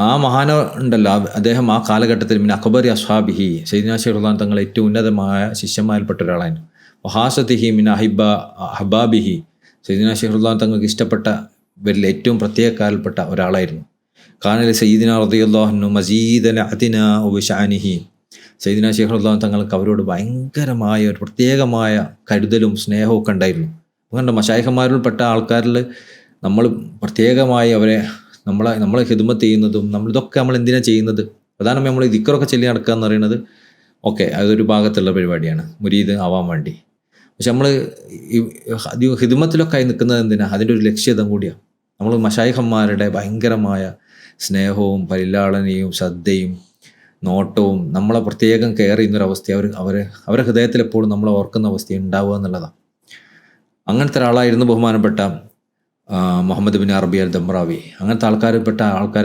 ആ മഹാന ഉണ്ടല്ലോ, അദ്ദേഹം ആ കാലഘട്ടത്തിൽ മിൻ അക്ബരി അസ്ഹാബിഹി, സയ്യിദ്നാ ശൈഖ് റളിയല്ലാഹു തങ്ങൾ ഏറ്റവും ഉന്നതമായ ശിഷ്യന്മാരിൽപ്പെട്ട ഒരാളായിരുന്നു. വഹാസത്തിഹി മിൻ അഹ്ബാബിഹി, സയ്യിദ്നാ ശൈഖ് റളിയല്ലാഹു തങ്ങൾക്ക് ഇഷ്ടപ്പെട്ടവരിൽ ഏറ്റവും പ്രത്യേകക്കാരിൽപ്പെട്ട ഒരാളായിരുന്നു. കാനലി സയ്യിദ്നാ റളിയല്ലാഹു അൻഹു മസീദൻ അദിനാ വശഅനിഹി, സയ്യിദ്നാ ശൈഖ് റളിയല്ലാഹു തങ്ങൾക്ക് അവരോട് ഭയങ്കരമായ ഒരു പ്രത്യേകമായ കരുതലും സ്നേഹവും ഒക്കെ ഉണ്ടായിരുന്നു. അതുകൊണ്ട് മശായിഖന്മാരിൽപ്പെട്ട ആൾക്കാരിൽ നമ്മൾ പ്രത്യേകമായി അവരെ നമ്മളെ ഖിദ്മത്ത് ചെയ്യുന്നതും ഇതൊക്കെ നമ്മൾ എന്തിനാണ് ചെയ്യുന്നത്? പ്രധാനമായും നമ്മൾ ദിക്റൊക്കെ ചൊല്ലി നടക്കുക എന്ന് പറയുന്നത് ഓക്കെ, അതൊരു ഭാഗത്തുള്ള പരിപാടിയാണ്, മുരീദ് ആവാൻ വേണ്ടി. പക്ഷെ നമ്മൾ ഈ ഖിദ്മത്തിലൊക്കെ ആയി നിൽക്കുന്നത് എന്തിനാണ്? അതിൻ്റെ ഒരു ലക്ഷ്യത കൂടിയാണ്. നമ്മൾ മശായിഖന്മാരുടെ ഭയങ്കരമായ സ്നേഹവും പരിലാളനയും ശ്രദ്ധയും നോട്ടവും നമ്മളെ പ്രത്യേകം കെയർ ചെയ്യുന്നൊരവസ്ഥ അവരെ ഹൃദയത്തിൽ എപ്പോഴും നമ്മളെ ഓർക്കുന്ന അവസ്ഥ ഉണ്ടാവുക എന്നുള്ളതാണ്. അങ്ങനത്തെ ഒരാളായിരുന്നു ബഹുമാനപ്പെട്ട മുഹമ്മദ് ബിൻ അറബി അൽ ദംറാവി. അങ്ങനത്തെ ആൾക്കാർ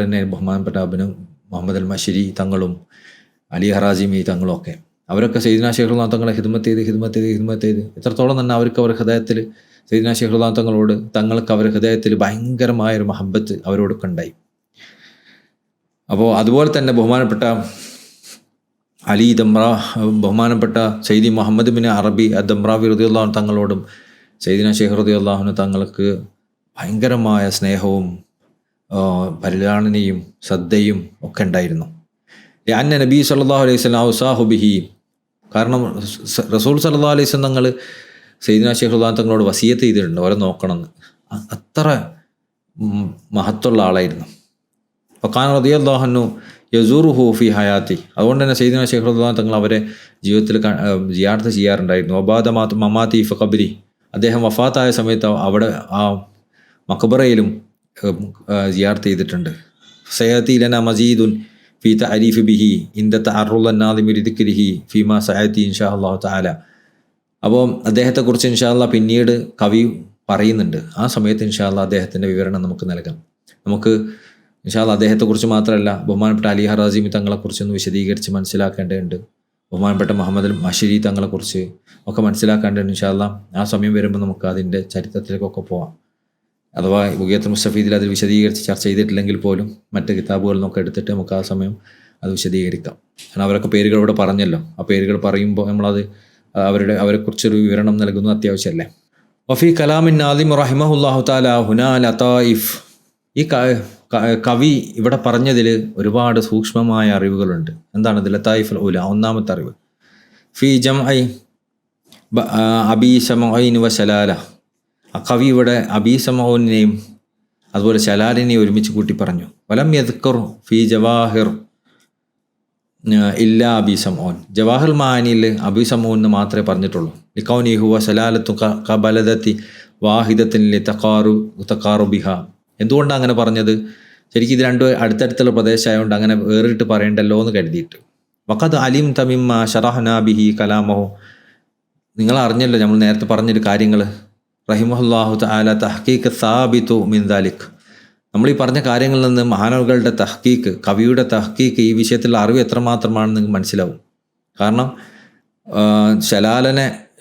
തന്നെ ബഹുമാനപ്പെട്ട മുഹമ്മദ് അൽ മശ്രി തങ്ങളും അലി ഹറാജിമി തങ്ങളും ഒക്കെ. അവരൊക്കെ സയ്യിദ്നാ ശൈഖ് റളിയല്ലാഹു തങ്ങളെ ഖിദ്മത്ത് ചെയ്ത് എത്രത്തോളം തന്നെ അവർ ഹൃദയത്തിൽ സയ്യിദ്നാ ശൈഖ് റളിയല്ലാഹു തങ്ങൾക്ക് അവരുടെ ഹൃദയത്തിൽ ഭയങ്കരമായൊരു മഹബത്ത് അവരോടൊക്കെ ഉണ്ടായി. അപ്പോൾ അതുപോലെ തന്നെ ബഹുമാനപ്പെട്ട ബഹുമാനപ്പെട്ട സയ്യിദി മുഹമ്മദ് ബിൻ അറബി അൽ ദംറാവി റളിയല്ലാഹു തങ്ങളോടും സയ്യിദ്നാ ശൈഖ് റളിയല്ലാഹു തങ്ങൾക്ക് ഭയങ്കരമായ സ്നേഹവും പരിലാളനയും ശ്രദ്ധയും ഒക്കെ ഉണ്ടായിരുന്നു. ലിഅന്ന നബി സല്ലല്ലാഹു അലൈഹി വസല്ലം ഔസാഹു ബിഹി, കാരണം റസൂൽ സല്ലല്ലാഹു അലൈഹി വസല്ലം തങ്ങൾ സയ്യിദ്നാ ശൈഖ് റളിയല്ലാഹു തങ്ങളോട് വസിയത്ത് ചെയ്തിട്ടുണ്ട് അവരെ നോക്കണമെന്ന്. അത്ര മഹത്വമുള്ള ആളായിരുന്നു. വഖാന റളിയല്ലാഹു അൻഹു യസൂറുഹു ഫി ഹയാത്തി, അതുകൊണ്ട് തന്നെ സയ്യിദ്നാ ശൈഖ് റളിയല്ലാഹു തങ്ങൾ അവരെ ജീവിതത്തിൽ സിയാറത്ത് ചെയ്യാറുണ്ടായിരുന്നു. വബാദ മമാതി ഫി ഖബ്രി, അദ്ദേഹം വഫാത്തായ സമയത്ത് അവിടെ ആ മഖബറയിലും സിയാറത്ത് ചെയ്തിട്ടുണ്ട്. സയഅതി ലനാ മസീദുൻ ഫി തഅരീഫ് ബിഹി ഇൻദ തഅറുൽ അന്നാദിമി ലിദിക്രിഹി ഫീമാ സയഅതി ഇൻഷാ അല്ലാഹു തആല. അപ്പോൾ അദ്ദേഹത്തെക്കുറിച്ച് ഇൻഷാ അല്ലാഹ് പിന്നീട് കവി പറയുന്നുണ്ട്. ആ സമയത്ത് ഇൻഷാ അല്ലാഹ് അദ്ദേഹത്തിൻ്റെ വിവരണം നമുക്ക് നൽകാം. നമുക്ക് ഇൻഷാ അല്ലാഹ് അദ്ദേഹത്തെക്കുറിച്ച് മാത്രമല്ല ബഹുമാനപ്പെട്ട അലി ഹറാസിമി തങ്ങളെക്കുറിച്ചൊന്ന് വിശദീകരിച്ച് മനസ്സിലാക്കേണ്ടതുണ്ട്. ബഹുമാനപ്പെട്ട മുഹമ്മദ് അൽ മശ്രി തങ്ങളെക്കുറിച്ച് ഒക്കെ മനസ്സിലാക്കേണ്ടതുണ്ട്. ഇൻഷാ അല്ലാഹ് ആ സമയം വരുമ്പോൾ നമുക്ക് അതിൻ്റെ ചരിത്രത്തിലേക്കൊക്കെ പോവാം. അഥവാ ബുഗിയത്തുൽ മുസ്തഫീദിൽ അതിൽ വിശദീകരിച്ച് ചർച്ച ചെയ്തിട്ടില്ലെങ്കിൽ പോലും മറ്റ് കിതാബുകളിൽ നിന്നൊക്കെ എടുത്തിട്ട് നമുക്ക് ആ സമയം അത് വിശദീകരിക്കാം. കാരണം അവരൊക്കെ പേരുകൾ ഇവിടെ പറഞ്ഞല്ലോ, ആ പേരുകൾ പറയുമ്പോൾ നമ്മളത് അവരെക്കുറിച്ചൊരു വിവരണം നൽകുന്നത് അത്യാവശ്യമല്ലേ. വഫി കലാമിൻ നാദിം റഹിമഹുല്ലാഹു തആല ഹുനാ ലതായിഫ്, ഈ കവി ഇവിടെ പറഞ്ഞതിൽ ഒരുപാട് സൂക്ഷ്മമായ അറിവുകളുണ്ട്. എന്താണത്? ലതായിഫുൽ ഊല, ഒന്നാമത്തെ അറിവ്. ഫി ജംഇ അബി സമഈൻ വ ശലാല, ആ കവി ഇവിടെ അബി സമഊനെയും അതുപോലെ ശലാലിനെയും ഒരുമിച്ച് കൂട്ടി പറഞ്ഞു. വലം യദ്കുർ ഫി ജവാഹിർ ഇല്ല അബി സമഊൻ, ജവാഹിർ മാനിയിൽ അബി സമഊൻ മാത്രമേ പറഞ്ഞിട്ടുള്ളൂ. ലികൗനി ഹുവ ശലാലത്തു കബലദത്തി വാഹിദത്തിൻ ലിതഖാറുബിഹ. എന്തുകൊണ്ടാണ് അങ്ങനെ പറഞ്ഞത്? ശരിക്കും ഇത് രണ്ടും അടുത്തടുത്തുള്ള പ്രദേശമായതുകൊണ്ട് അങ്ങനെ വേറിട്ട് പറയണ്ടല്ലോ എന്ന് കരുതിയിട്ട്. വഖദ് അലിം തമിമ്മ ഷറഹ്നാ ബിഹി കലാമഹു, നിങ്ങൾ അറിഞ്ഞല്ലോ നമ്മൾ നേരത്തെ പറഞ്ഞൊരു കാര്യങ്ങൾ. റഹിമഹുല്ലാഹു തആല തഹ്ഖീഖ് സാബിതു മിൻ ദാലിക്, നമ്മൾ ഈ പറഞ്ഞ കാര്യങ്ങളിൽ നിന്ന് മഹാനവകളുടെ തഹ്ഖീഖ്, കവിയുടെ തഹ്ഖീഖ്, ഈ വിഷയത്തിലുള്ള അറിവ് എത്രമാത്രമാണെന്ന് നിങ്ങൾക്ക് മനസ്സിലാവും. കാരണം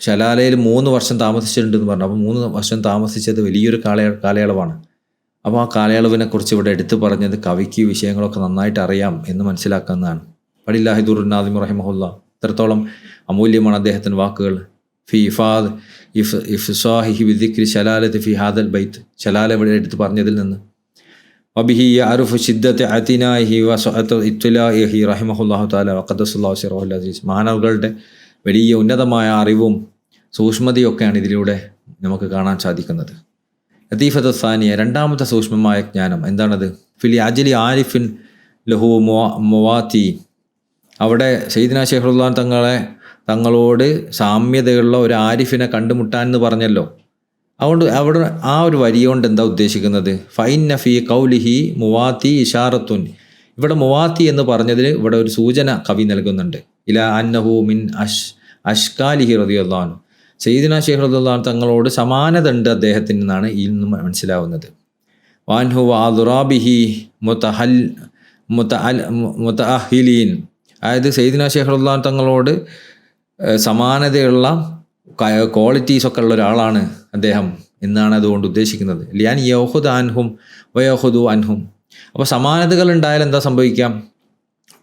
ശലാലയിൽ 3 വർഷം താമസിച്ചിട്ടുണ്ടെന്ന് പറഞ്ഞു. അപ്പോൾ 3 വർഷം താമസിച്ചത് വലിയൊരു കാലയളവാണ്. അപ്പോൾ ആ കാലയളവിനെ കുറിച്ച് ഇവിടെ എടുത്തു പറഞ്ഞത് കവിക്ക് വിഷയങ്ങളൊക്കെ നന്നായിട്ട് അറിയാം എന്ന് മനസ്സിലാക്കുന്നതാണ്. വലില്ലാഹി ദുറുൻ നാദിം റഹിമഹുല്ലാ, ഇത്രത്തോളം അമൂല്യമാണ് അദ്ദേഹത്തിൻ്റെ വാക്കുകൾ. ഫി ഇഫാദ് ഇഫ്സാഹിഹി ബിദിക്രി ശലാലത്തി ഫി ഹാദൽ ബൈത്ത്, ശലാല ഇവിടെ എടുത്ത് പറഞ്ഞതിൽ നിന്ന്. വബിഹി യഅറുഫു ശിദ്ദത അതിനാഹി വസഅത ഇത്ലാഇഹി റഹിമഹുല്ലാഹു തആല വഖദ്ദസല്ലാഹു സിറഹുൽ അസീസ്, മഹാനവകളുടെ വലിയ ഉന്നതമായ അറിവും സൂക്ഷ്മതയൊക്കെയാണ് ഇതിലൂടെ നമുക്ക് കാണാൻ സാധിക്കുന്നത്. ലതീഫത്ത് സാനിയ, രണ്ടാമത്തെ സൂക്ഷ്മമായ ജ്ഞാനം എന്താണത്? ഫിലി അജ്ലി ആരിഫിൻ ലഹു മുവാത്തി, അവിടെ സയ്യിദ്നാ ശൈഖ് റളിയല്ലാഹു തങ്ങളോട് സാമ്യതയുള്ള ഒരു ആരിഫിനെ കണ്ടുമുട്ടാൻ എന്ന് പറഞ്ഞല്ലോ. അതുകൊണ്ട് അവിടെ ആ ഒരു വരി കൊണ്ട് എന്താ ഉദ്ദേശിക്കുന്നത്? ഫൈന്ന ഫി കൗലിഹി മുവാത്തി ഇഷാറത്തുൻ, ഇവിടെ മുവാത്തി എന്ന് പറഞ്ഞതിൽ ഇവിടെ ഒരു സൂചന കവി നൽകുന്നുണ്ട്. ഇലാ അന്നഹു മിൻ അഷ്കാലിഹി റളിയല്ലാഹു അൻഹു, സയ്യിദ്നാ ശൈഖ് റളിയല്ലാഹു തങ്ങളോട് സമാനത ഉണ്ട് അദ്ദേഹത്തിന് എന്നാണ് ഇതിൽ നിന്ന് മനസ്സിലാവുന്നത്. വാൻഹു വാദുറാബിഹി മുതഅഹിലീൻ. അതായത് സയ്യിദ്നാ ശൈഖ് റളിയല്ലാഹു അൻഹു തങ്ങളോട് സമാനതയുള്ള ക്വാളിറ്റീസൊക്കെ ഉള്ള ഒരാളാണ് അദ്ദേഹം എന്നാണ് അതുകൊണ്ട് ഉദ്ദേശിക്കുന്നത്. ലിയാൻ യഹുദ് അൻഹും വയഹുദു അൻഹും. അപ്പോൾ സമാനതകൾ ഉണ്ടായാൽ എന്താ സംഭവിക്കാം?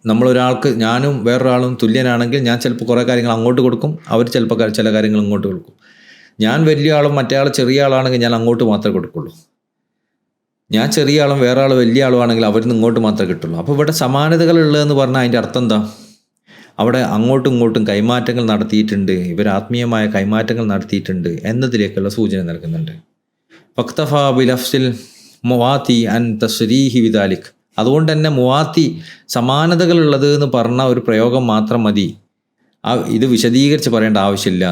നമ്മളൊരാൾക്ക്, ഞാനും വേറൊരാളും തുല്യനാണെങ്കിൽ ഞാൻ ചിലപ്പോൾ കുറേ കാര്യങ്ങൾ അങ്ങോട്ട് കൊടുക്കും, അവർ ചിലപ്പോൾ ചില കാര്യങ്ങൾ ഇങ്ങോട്ട് കൊടുക്കും. ഞാൻ വലിയ ആളും മറ്റേ ആൾ ചെറിയ ആളാണെങ്കിൽ ഞാൻ അങ്ങോട്ട് മാത്രമേ കൊടുക്കുള്ളൂ. ഞാൻ ചെറിയ ആളും വേറെ ആൾ വലിയ ആളുമാണെങ്കിൽ അവരിന്ന് ഇങ്ങോട്ട് മാത്രമേ കിട്ടുള്ളൂ. അപ്പോൾ ഇവിടെ സമാനതകൾ ഉള്ളതെന്ന് പറഞ്ഞാൽ അതിൻ്റെ അർത്ഥം എന്താ? അവിടെ അങ്ങോട്ടും ഇങ്ങോട്ടും കൈമാറ്റങ്ങൾ നടത്തിയിട്ടുണ്ട്, ഇവർ ആത്മീയമായ കൈമാറ്റങ്ങൾ നടത്തിയിട്ടുണ്ട് എന്നതിലേക്കുള്ള സൂചന നൽകുന്നുണ്ട്. ഫക്തഫ ബിലഫ്സിൽ മുവാത്തി അൻ തസ്രീഹി വിദാലിക്. അതുകൊണ്ട് തന്നെ മുവാത്തി, സമാനതകളുള്ളത് എന്ന് പറഞ്ഞ ഒരു പ്രയോഗം മാത്രം മതി, ഇത് വിശദീകരിച്ച് പറയേണ്ട ആവശ്യമില്ല.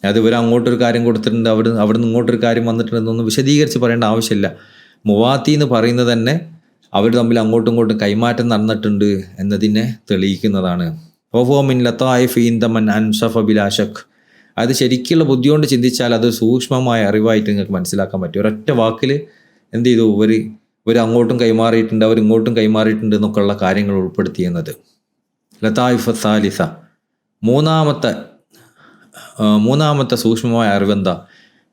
അത് ഇവർ അങ്ങോട്ടൊരു കാര്യം കൊടുത്തിട്ടുണ്ട്, അവിടുന്ന് ഇങ്ങോട്ടൊരു കാര്യം വന്നിട്ടുണ്ടെന്നൊന്നും വിശദീകരിച്ച് പറയേണ്ട ആവശ്യമില്ല. മുവാത്തി എന്ന് പറയുന്നത് തന്നെ അവർ തമ്മിൽ അങ്ങോട്ടും ഇങ്ങോട്ടും കൈമാറ്റം നടന്നിട്ടുണ്ട് എന്നതിനെ തെളിയിക്കുന്നതാണ്. മിൻ ലതായിഫി ഇൻദമൻ അൻസഫ ബിലാ ശക്ക്. അത് ശരിക്കുള്ള ബുദ്ധി കൊണ്ട് ചിന്തിച്ചാൽ അത് സൂക്ഷ്മമായ അറിവായിട്ട് നിങ്ങൾക്ക് മനസ്സിലാക്കാൻ പറ്റും. ഒരൊറ്റ വാക്കിൽ എന്ത് ചെയ്തു, ഇവർ അങ്ങോട്ടും കൈമാറിയിട്ടുണ്ട്, അവർ ഇങ്ങോട്ടും കൈമാറിയിട്ടുണ്ട് എന്നൊക്കെയുള്ള കാര്യങ്ങൾ ഉൾപ്പെടുത്തിയെന്നത്. ലതായിഫ് സാലിസ, മൂന്നാമത്തെ സൂക്ഷ്മമായ അറിവെന്താ?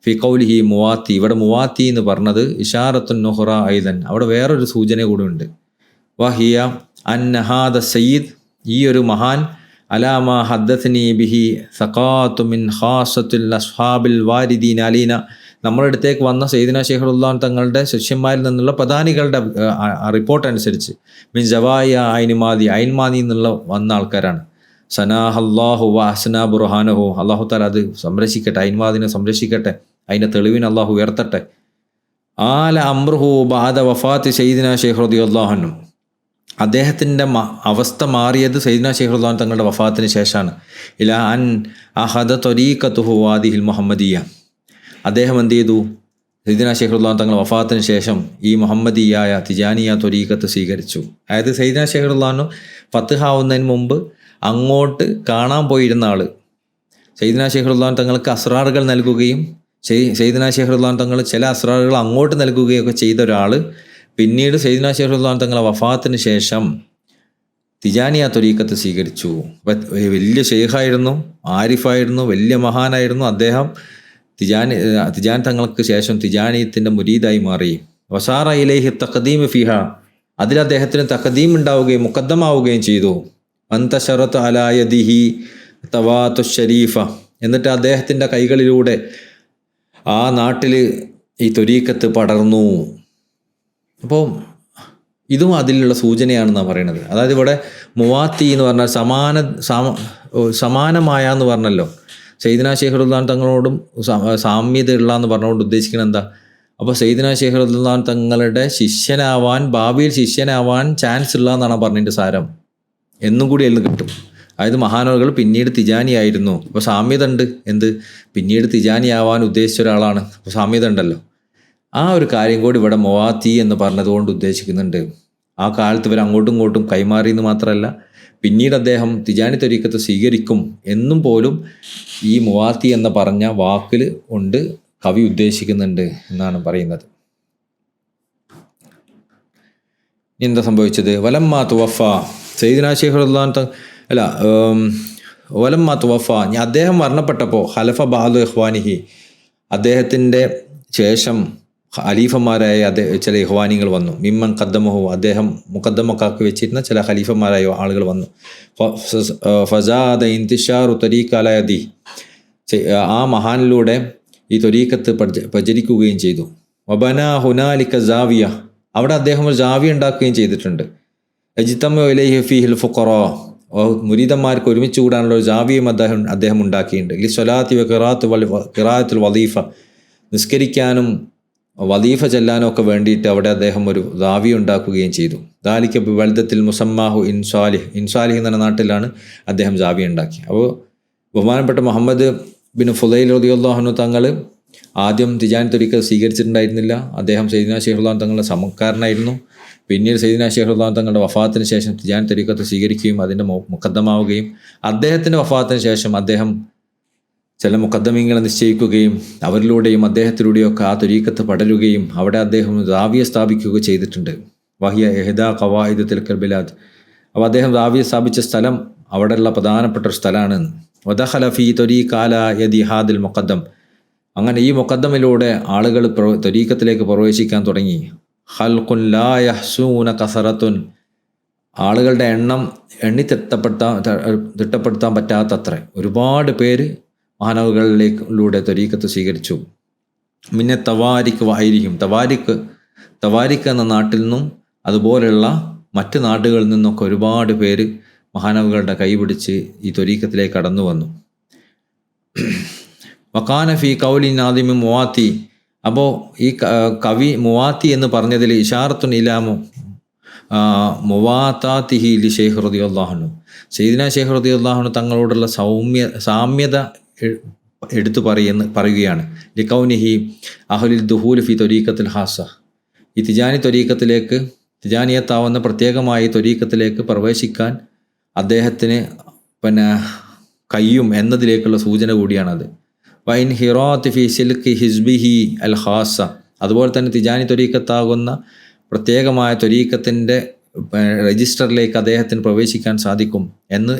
ഫി ഖൗലിഹി മുവാത്തി. ഇവിടെ മുവാത്തി എന്ന് പറഞ്ഞത് ഇഷാറത്തുൻ നുഹ്റ ഐദൻ, അവിടെ വേറൊരു സൂചന കൂടി ഉണ്ട്. വഹിയ അന്ന ഹാദ സയ്യിദ്, ഈ ഒരു മഹാൻ, അലാമ ഹദ്ദത്നി ബിഹി സഖാത്തു മിൻ ഖാസത്തുൽ അസ്ഹാബിൽ വാരിദീൻ അലീന, നമ്മുടെ അടുത്തേക്ക് വന്ന സയ്യിദ്നാ ശൈഖ് റളിയല്ലാഹു അൻഹു തങ്ങളുടെ ശിഷ്യന്മാരിൽ നിന്നുള്ള പ്രധാനികളുടെ റിപ്പോർട്ട് അനുസരിച്ച് മിൻ ജവായ ഐൻമാദി എന്നുള്ള വന്ന ആൾക്കാരാണ്. സനാഹല്ലാഹു വ അഹ്സന ബുർഹാനഹു, അള്ളാഹു തആല അത് സംരക്ഷിക്കട്ടെ, ഐൻമാദിനെ സംരക്ഷിക്കട്ടെ, അതിൻ്റെ തെളിവിനെ അള്ളാഹു ഉയർത്തട്ടെ. ആല അംറുഹു ബഅദ വഫാത്തി സയ്യിദ്നാ ശൈഖ് റളിയല്ലാഹു അൻഹു, അദ്ദേഹത്തിൻ്റെ അവസ്ഥ മാറിയത് സയ്യിദ്നാ ശൈഖ് റളിയല്ലാഹു അൻഹു തങ്ങളുടെ വഫാത്തിന് ശേഷമാണ്. ഇലാ അൻ അഹദ ത്വരീഖതുഹു വാദിഹിൽ മുഹമ്മദിയ്യ, അദ്ദേഹം എന്ത് ചെയ്തു? സയ്യിദ്നാ ശൈഖ് റളിയല്ലാഹു അൻഹു തങ്ങളുടെ വഫാത്തിന് ശേഷം ഈ മുഹമ്മദിയായ തിജാനിയ ത്വരീഖത്ത് സ്വീകരിച്ചു. അതായത് സയ്യിദ്നാ ശൈഖ് റളിയല്ലാഹു അൻഹു ഫത്ഹ് ആവുന്നതിന് മുമ്പ് അങ്ങോട്ട് കാണാൻ പോയിരുന്ന ആൾ, സയ്യിദ്നാ ശൈഖ് റളിയല്ലാഹു അൻഹു തങ്ങൾക്ക് അസ്റാറുകൾ നൽകുകയും സയ്യിദ്നാ ശൈഖ് റളിയല്ലാഹു അൻഹു തങ്ങൾ ചില അസ്റാറുകൾ അങ്ങോട്ട് നൽകുകയൊക്കെ ചെയ്ത ഒരാൾ, പിന്നീട് സയ്യിദ്നാ ശൈഖ് റളിയല്ലാഹു അൻഹു തങ്ങളുടെ വഫാത്തിന് ശേഷം തിജാനിയ ത്വരീഖത്ത് സ്വീകരിച്ചു. വലിയ ഷെയ്ഖായിരുന്നു, ആരിഫായിരുന്നു, വലിയ മഹാനായിരുന്നു അദ്ദേഹം. തിജാൻ തങ്ങൾക്ക് ശേഷം തിജാനിയത്തിൻ്റെ മുരീദായി മാറി. വസാറ ഇലൈഹി തഖദീം ഫിഹ, അതിൽ അദ്ദേഹത്തിന് തഖദീം ഉണ്ടാവുകയും മുഖദ്ദമാവുകയും ചെയ്തു. അന്തശറത്ത് അലാ യദിഹി തവാത്തു ഷരീഫ, എന്നിട്ട് അദ്ദേഹത്തിൻ്റെ കൈകളിലൂടെ ആ നാട്ടിൽ ഈ ത്വരീഖത്ത് പടർന്നു. അപ്പോൾ ഇതും അതിലുള്ള സൂചനയാണെന്നാണ് പറയുന്നത്. അതായത് ഇവിടെ മുവാത്തി എന്ന് പറഞ്ഞാൽ സമാനമായ എന്ന് പറഞ്ഞല്ലോ, സയ്യിദ്നാ ശൈഖ് റളിയല്ലാഹു അൻഹു തങ്ങളോടും സാമ്യതയുള്ള എന്ന് പറഞ്ഞുകൊണ്ട് ഉദ്ദേശിക്കുന്നത് എന്താ? അപ്പോൾ സയ്യിദ്നാ ശൈഖ് റളിയല്ലാഹു അൻഹു തങ്ങളുടെ ഭാവിയിൽ ശിഷ്യനാവാൻ ചാൻസ് ഉള്ള എന്നാണ് പറഞ്ഞതിൻ്റെ സാരം. എന്നും കൂടി അതിൽ നിന്ന് കിട്ടും. അതായത് മഹാനവറുകൾ പിന്നീട് തിജാനിയായിരുന്നു. അപ്പോൾ സാമ്യത ഉണ്ട്. എന്ത്? പിന്നീട് തിജാനിയാവാൻ ഉദ്ദേശിച്ച ഒരാളാണ്, അപ്പോൾ സാമ്യത ഉണ്ടല്ലോ. ആ ഒരു കാര്യം കൂടി ഇവിടെ മുവാത്തി എന്ന് പറഞ്ഞതുകൊണ്ട് ഉദ്ദേശിക്കുന്നുണ്ട്. ആ കാലത്ത് ഇവർ അങ്ങോട്ടും ഇങ്ങോട്ടും കൈമാറി എന്ന് മാത്രമല്ല, പിന്നീട് അദ്ദേഹം തിജാനി ത്വരീഖത്ത് സ്വീകരിക്കും എന്നും പോലും ഈ മുവാത്തി എന്ന് പറഞ്ഞ വാക്കിൽ കൊണ്ട് കവി ഉദ്ദേശിക്കുന്നുണ്ട് എന്നാണ് പറയുന്നത്. എന്താ സംഭവിച്ചത്? വലമ്മാ തുവഫ സയ്യിദ്നാ ശൈഖ് റളിയല്ലാഹു അൻഹു വലമ്മാ തുവഫ, അദ്ദേഹം മരണപ്പെട്ടപ്പോൾ ഖലഫ ബഅദു ഇഖ്വാനിഹി, അദ്ദേഹത്തിൻ്റെ ശേഷം ഖലീഫന്മാരായ ചില ഇഖ്വാനികൾ വന്നു. മിമ്മൻ ഖദ്ദമഹു, അദ്ദേഹം മുഖദ്ദമക്കാക്കി വെച്ചിരുന്ന ചില ഖലീഫന്മാരായ ആളുകൾ വന്നു. ഫസാദ ഇന്തിഷാറു ത്വരീഖ അലാ യദി, ആ മഹാനിലൂടെ ഈ ത്വരീഖത്ത് പ്രചരിക്കുകയും ചെയ്തു. വബന ഹുനാലിക ജാവിയ, അവിടെ അദ്ദേഹം ഒരു ജാവിയ ഉണ്ടാക്കുകയും ചെയ്തിട്ടുണ്ട്. ഇജ്തമഉ ഇലൈഹി ഫീഹിൽ ഫുഖറാ, മുരീദന്മാർക്ക് ഒരുമിച്ച് കൂടാനുള്ള ഒരു ജാവിയും അദ്ദേഹം ഉണ്ടാക്കിയിട്ടുണ്ട്. ലി സ്വലാത്തി വ ഖിറാഅത്തുൽ വദീഫ, നിസ്കരിക്കാനും വദീഫ ചെല്ലാനും ഒക്കെ വേണ്ടിയിട്ട് അവിടെ അദ്ദേഹം ഒരു ജാവിയ ഉണ്ടാക്കുകയും ചെയ്തു. ദാലിക ബിബൽദത്തിൽ മുസമ്മാഹു ഇൻസാലിഹ് എന്ന നാട്ടിലാണ് അദ്ദേഹം ജാവിയ ഉണ്ടാക്കി. അപ്പോൾ ബഹുമാനപ്പെട്ട മുഹമ്മദ് ബിൻ ഫുദൈൽ റളിയല്ലാഹു അൻഹു തങ്ങൾ ആദ്യം തിജാനി ത്വരീഖത്ത് സ്വീകരിച്ചിട്ടുണ്ടായിരുന്നില്ല. അദ്ദേഹം സയ്യിദ്നാ ശൈഖ് റളിയല്ലാഹു അൻഹു തങ്ങളുടെ സമക്കാരനായിരുന്നു. പിന്നീട് സയ്യിദ്നാ ശൈഖ് റളിയല്ലാഹു അൻഹു തങ്ങളുടെ വഫാത്തിന് ശേഷം തിജാനി ത്വരീഖത്ത് സ്വീകരിക്കുകയും അതിൻ്റെ മുഖദ്ദമാവുകയും അദ്ദേഹത്തിൻ്റെ വഫാത്തിന് ശേഷം അദ്ദേഹം ചില മുഖദ്ദമീങ്ങളെ നിശ്ചയിക്കുകയും അവരിലൂടെയും അദ്ദേഹത്തിലൂടെയൊക്കെ ആ ത്വരീഖത്ത് പടരുകയും അവിടെ അദ്ദേഹം റാവിയെ സ്ഥാപിക്കുക ചെയ്തിട്ടുണ്ട്. വഹിയ എഹ്ദാ ഖവായിദ് തിൽക്കൽ ബിലാദ്. അപ്പോൾ അദ്ദേഹം റാവിയെ സ്ഥാപിച്ച സ്ഥലം അവിടെയുള്ള പ്രധാനപ്പെട്ട ഒരു സ്ഥലമാണ്. വദഖല ഫീ ത്വരീഖാല യദി ഹാദിൽ മുഖദ്ദം. അങ്ങനെ ഈ മുഖദ്ദമിലൂടെ ആളുകൾ ത്വരീഖത്തിലേക്ക് പ്രവേശിക്കാൻ തുടങ്ങി. ഖൽഖുൻ ലാ യഹ്സൂന കസറത്തുൻ. ആളുകളുടെ എണ്ണം തിട്ടപ്പെടുത്താൻ പറ്റാത്തത്ര ഒരുപാട് പേര് മഹാനവകളിലൂടെ ത്വരീഖത്ത് സ്വീകരിച്ചു. പിന്നെ തവാരിക്ക് വായിരിക്കും. തവാരിക്ക് എന്ന നാട്ടിൽ നിന്നും അതുപോലെയുള്ള മറ്റ് നാടുകളിൽ നിന്നൊക്കെ ഒരുപാട് പേര് മഹാനവകളുടെ കൈപിടിച്ച് ഈ ത്വരീഖത്തിലേക്ക് കടന്നു വന്നു. വക്കാന ഫി കൗലി നാദിമി മുവാത്തി. അപ്പോൾ ഈ കവി മുവാത്തി എന്ന് പറഞ്ഞതിൽ ഇഷാറത്തുൻ ഇലാമു മുവാത്താത്തിഹി ലി ഷെയ്ഖ് റളിയല്ലാഹു അൻഹു. സയ്യിദിന ഷെയ്ഖ് റളിയല്ലാഹു അൻഹു തങ്ങളോടുള്ള സാമ്യത എടുത്തു പറയുകയാണ്. ലികൗനിഹി അഹ്ലിൽ ദുഹൂൽ ഫി ത്വരീഖത്തിൽ ഹാസ. ഈ തിജാനി ത്വരീഖത്തിലേക്ക്, തിജാനിയത്താവുന്ന പ്രത്യേകമായി ത്വരീഖത്തിലേക്ക് പ്രവേശിക്കാൻ അദ്ദേഹത്തിന് കഴിയും എന്നതിലേക്കുള്ള സൂചന കൂടിയാണത്. വൈൻ ഹിറാത്ത് ഫി സിൽക്ക് ഹിസ്ബിഹി അൽ ഹാസ. അതുപോലെ തന്നെ തിജാനി ത്വരീഖത്താകുന്ന പ്രത്യേകമായ ത്വരീഖത്തിൻ്റെ രജിസ്റ്ററിലേക്ക് അദ്ദേഹത്തിന് പ്രവേശിക്കാൻ സാധിക്കും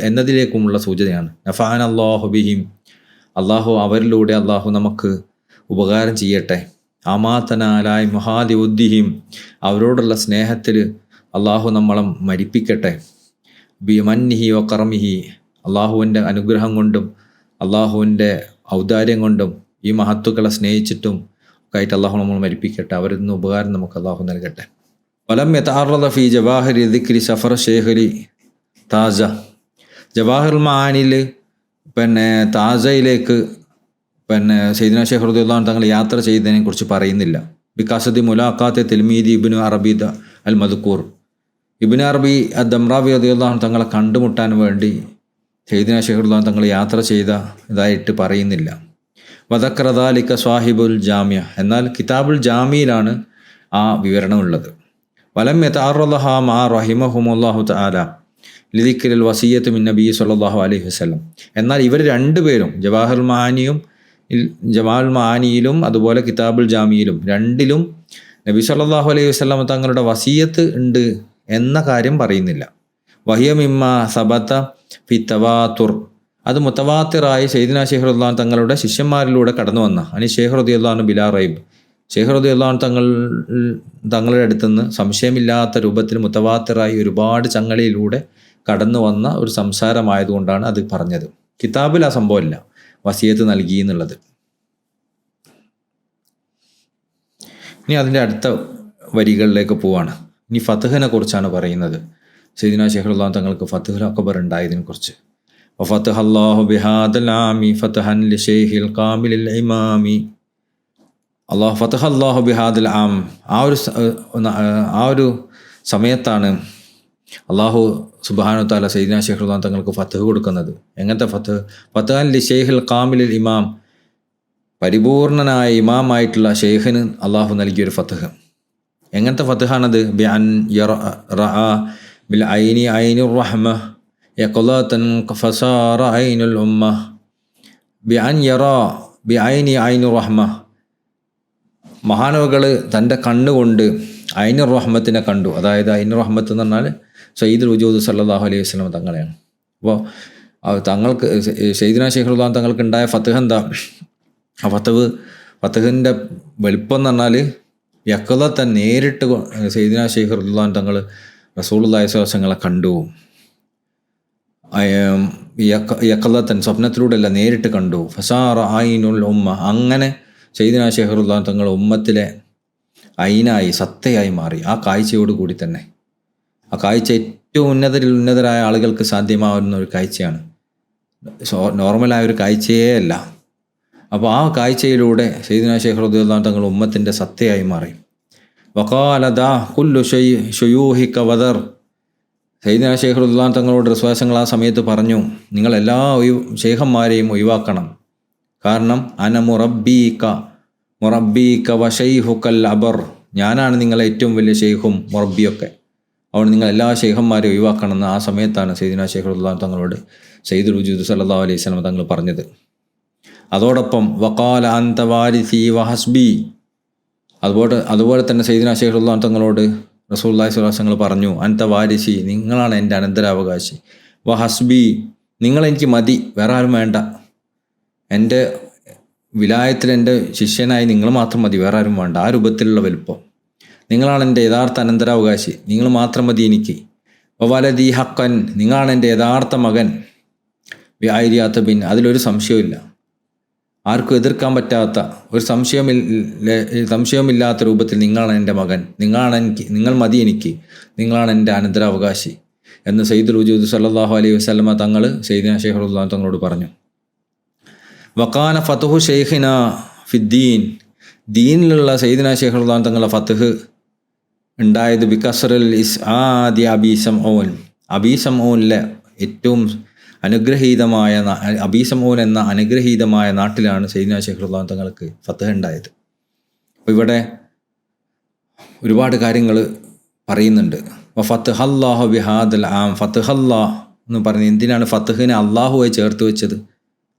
എന്നതിലേക്കുമുള്ള സൂചനയാണ്. നഫഅന അല്ലാഹു ബിഹിം. അള്ളാഹു അവരിലൂടെ അള്ളാഹു നമുക്ക് ഉപകാരം ചെയ്യട്ടെ. അമാതനാലായ് മഹാദിഉദ്ദിഹിം. അവരോടുള്ള സ്നേഹത്തിൽ അള്ളാഹു നമ്മളെ മരിപ്പിക്കട്ടെ. ബിമന്നിഹി വ കറമിഹി. അള്ളാഹുവിൻ്റെ അനുഗ്രഹം കൊണ്ടും അള്ളാഹുവിൻ്റെ ഔദാര്യം കൊണ്ടും ഈ മഹത്തുക്കളെ സ്നേഹിച്ചിട്ടും ഒക്കെ ആയിട്ട് അള്ളാഹു നമ്മൾ മരിപ്പിക്കട്ടെ. അവരിൽ നിന്ന് ഉപകാരം നമുക്ക് അള്ളാഹു നൽകട്ടെ. വലം യതഅറദ ഫി ജവാഹിരി ദിക്രി സഫർ ഷെയ്ഖലി താസ. ജവാഹിറുൽ മആനിയിൽ താസയിലേക്ക് സയ്യിദുനാ ഷെയ്ഖ് റളിയല്ലാഹു അൻഹു തങ്ങൾ യാത്ര ചെയ്തതിനെ കുറിച്ച് പറയുന്നില്ല. ബികാസദി മുലാഖാത്തെ തിൽമീദി ഇബ്നു അറബി അൽ മദ്കൂർ. ഇബ്നു അറബി അദ്ദംറാവി റളിയല്ലാഹു അൻഹു തങ്ങളെ കണ്ടുമുട്ടാൻ വേണ്ടി സയ്യിദുനാ ഷെയ്ഖ് റളിയല്ലാഹു അൻഹു തങ്ങൾ യാത്ര ചെയ്ത ഇതായിട്ട് പറയുന്നില്ല. വദക്കറ ദാലിക സ്വാഹിബുൽ ജാമിയ. എന്നാൽ കിതാബുൽ ജാമിയിലാണ് ആ വിവരണമുള്ളത്. വലം യതഅറദഹ മാ റഹിമഹുമുല്ലാഹു തആല ലിദിക്രിൽ വസിയ്യത്ത് മിൻ നബി സല്ലല്ലാഹു അലൈഹി വസല്ലം. എന്നാൽ ഇവർ രണ്ടുപേരും ജവാഹിറുൽ മആനിയിലും അതുപോലെ കിതാബുൽ ജാമിയിലും രണ്ടിലും നബി സല്ലല്ലാഹു അലൈഹി വസല്ലം തങ്ങളുടെ വസിയ്യത്ത് ഉണ്ട് എന്ന കാര്യം പറയുന്നില്ല. വഹിയ മിമ്മ സബത ഫി തവാതുർ. അത് മുത്തവാത്തിറായി സയ്യിദുനാ ഷെയ്ഖ് റളിയല്ലാഹു അൻഹു തങ്ങളുടെ ശിഷ്യന്മാരിലൂടെ കടന്നു വന്ന ഷെയ്ഖ് റളിയല്ലാഹു അൻഹു ബിലാ റൈബ്. ഷെയ്ഖ് റളിയല്ലാഹു അൻഹു തങ്ങളുടെ അടുത്തുനിന്ന് സംശയമില്ലാത്ത രൂപത്തിൽ മുത്തവാത്തിറായി ഒരുപാട് ചങ്ങലയിലൂടെ കടന്നു വന്ന ഒരു സംസാരമായതുകൊണ്ടാണ് അത് പറഞ്ഞത്. കിതാബിൽ ആ സംഭവമില്ല വസിയത്ത് നൽകി എന്നുള്ളത്. ഇനി അതിൻ്റെ അടുത്ത വരികളിലേക്ക് പോവാണ്. ഇനി ഫത്ഹിനെ കുറിച്ചാണ് പറയുന്നത്. സയ്യിദുനാ ഷെയ്ഖ് റളിയല്ലാഹു അൻഹു തങ്ങൾക്ക് ഫത്ഹുൽ അക്ബർ ഉണ്ടായതിനെ കുറിച്ച്. വഫതഹ അല്ലാഹു ബിഹാദൽ ആമി ഫതഹൻ ലിശൈഖിൽ കാമിലിൽ ഇമാമി. അല്ലാഹു ഫതഹ അല്ലാഹു ബിഹാദൽ ആം. ആ ഒരു സമയത്താണ് അള്ളാഹു സുബ്ഹാനഹു വ തആല സയ്യിദുനാ ഷെയ്ഖ് റളിയല്ലാഹു അൻഹു തങ്ങൾക്ക് ഫത്ഹ് കൊടുക്കുന്നത്. എങ്ങനത്തെ ഫത്ഹ്? ഫതഹൻ ലിശൈഖിൽ കാമിലിൽ ഇമാം. പരിപൂർണനായ ഇമാമായിട്ടുള്ള ഷെയ്ഖിന് അള്ളാഹു നൽകിയൊരു ഫത്ഹ്. എങ്ങനത്തെ ഫത്ഹാണത്? ബിഅൻ റഅ ബിൽ ഐനി ഐനുർ റഹ്മ യഖലതൻ ഫസാറ ഐനുൽ ഉമ്മ. ബിഅൻ യറ ബി ഐനി ഐനുർ റഹ്മ. മഹാനവകൾ തൻ്റെ കണ്ണുകൊണ്ട് ഐനുർ റഹ്മത്തിനെ കണ്ടു. അതായത് ഐനുർ റഹ്മത്ത് എന്ന് പറഞ്ഞാൽ സയ്യിദുൽ വജൂദ് സല്ലല്ലാഹു അലൈഹി വസല്ലം തങ്ങളെയാണ്. അപ്പോൾ തങ്ങൾക്ക് സയ്യിദുനാ ഷെയ്ഖ് റളിയല്ലാഹു അൻഹു തങ്ങൾക്ക് ഉണ്ടായ ഫത്ഹ് എന്താ? ആ ഫത്ഹിൻ്റെ വെളുപ്പം എന്ന് പറഞ്ഞാൽ യഖലതൻ നേരിട്ട് സയ്യിദുനാ ഷെയ്ഖ് റളിയല്ലാഹു അൻഹു തങ്ങൾ റസൂലുള്ളാഹി സ്വല്ലല്ലാഹു അലൈഹി വസല്ലം കണ്ടു. യഖലതൻ സ്വപ്നത്തിലൂടെ അല്ല, നേരിട്ട് കണ്ടു. ഫസാറ ഐനുൽ ഉമ്മ. അങ്ങനെ സയ്യിദുനാ ഷെയ്ഖ് റളിയല്ലാഹു അൻഹു തങ്ങൾ ഉമ്മത്തിലെ ഐനായി സത്തയായി മാറി. ആ കാഴ്ചയോട് കൂടി തന്നെ. ആ കാഴ്ച ഏറ്റവും ഉന്നതരായ ആളുകൾക്ക് സാധ്യമാവുന്ന ഒരു കാഴ്ചയാണ്. നോർമലായ ഒരു കാഴ്ചയേ അല്ല. അപ്പോൾ ആ കാഴ്ചയിലൂടെ സയ്യിദുനാ ഷെയ്ഖ് റളിയല്ലാഹു അൻഹു തങ്ങൾ ഉമ്മത്തിൻ്റെ സത്തയായി മാറി. വഖാല ദാ കുല്ലു ശുയൂഹിക വദർ. സയ്യിദുനാ ഷെയ്ഖ് റളിയല്ലാഹു അൻഹു തങ്ങളോട് വിശ്വാസങ്ങൾ ആ സമയത്ത് പറഞ്ഞു, നിങ്ങൾ എല്ലാ ഷെയ്ഖന്മാരെയും ഒഴിവാക്കണം. കാരണം അന മുറബ്ബീക വശൈഹുക്കൽ അബർ. ഞാനാണ് നിങ്ങളെ ഏറ്റവും വലിയ ഷെയ്ഖും മുറബ്ബിയൊക്കെ. അതുകൊണ്ട് നിങ്ങൾ എല്ലാ ഷെയ്ഖന്മാരെയും ഒഴിവാക്കണം എന്ന് ആ സമയത്താണ് സയ്യിദുനാ ഷെയ്ഖ് റളിയല്ലാഹു അൻഹു തങ്ങളോട് സയ്യിദുൽ വജൂദ് സല്ലല്ലാഹു അലൈഹി വസല്ലം തങ്ങൾ പറഞ്ഞത്. അതോടൊപ്പം വഖാല അൻത വാരിസി വഹസ്ബി, അതുപോലെ തന്നെ സയ്യിദുനാ ശൈഖുല്ലാഹ് തങ്ങളോട് റസൂലുള്ളാഹി സ്വല്ലല്ലാഹു അലൈഹി വസല്ലം പറഞ്ഞു, അൻത വാരിസി, നിങ്ങളാണ് എൻ്റെ അനന്തരാവകാശി, വഹസ്ബി, നിങ്ങളെനിക്ക് മതി, വേറെ ആരും വേണ്ട, എൻ്റെ വിലായത്തിൽ എൻ്റെ ശിഷ്യനായി നിങ്ങൾ മാത്രം മതി, വേറെ ആരും വേണ്ട, ആ രൂപത്തിലുള്ള വലുപ്പം. നിങ്ങളാണ് എൻ്റെ യഥാർത്ഥ അനന്തരാവകാശി, നിങ്ങൾ മാത്രം മതി എനിക്ക്. വലദി ഹക്കൻ, നിങ്ങളാണ് എൻ്റെ യഥാർത്ഥ മകൻ. വ്യായിരിയാത്ത ബിൻ, അതിലൊരു സംശയമില്ല, ആർക്കും എതിർക്കാൻ പറ്റാത്ത ഒരു സംശയമില്ലാത്ത രൂപത്തിൽ നിങ്ങളാണ് എൻ്റെ മകൻ, നിങ്ങൾ മതി എനിക്ക്, നിങ്ങളാണ് എൻ്റെ അനന്തരാവകാശി എന്ന് സയ്യിദുൽ വജൂദ് സല്ലല്ലാഹു അലൈഹി വസല്ലമ തങ്ങൾ സയ്യിദുനാ ശൈഖുല്ലാഹ് തങ്ങളോട് പറഞ്ഞു. വഖാന ഫത്ഹു ഷെയ്ഖിന ഫിദ്ദീൻ, ദീനിലുള്ള സയ്യിദുനാ ശൈഖുല്ലാഹ് തങ്ങളുടെ ഫത്ഹ് ഉണ്ടായത് ബികസ്റിൽ ഇസ്ആദി അബീസംഊനിലെ ഏറ്റവും അനുഗ്രഹീതമായ അബീസംഊൻ എന്ന അനുഗ്രഹീതമായ നാട്ടിലാണ് സയ്യിദുനാ ശൈഖുല്ലാഹ് തങ്ങൾക്ക് ഫത്ഹ് ഉണ്ടായത്. അപ്പോൾ ഇവിടെ ഒരുപാട് കാര്യങ്ങൾ പറയുന്നുണ്ട്. ഫത്ഹല്ലാഹു ബിഹാദൽ ആം, ഫത്ഹല്ലാഹ് എന്ന് പറഞ്ഞ് എന്തിനാണ് ഫത്ഹിനെ അള്ളാഹുവായി ചേർത്ത് വെച്ചത്,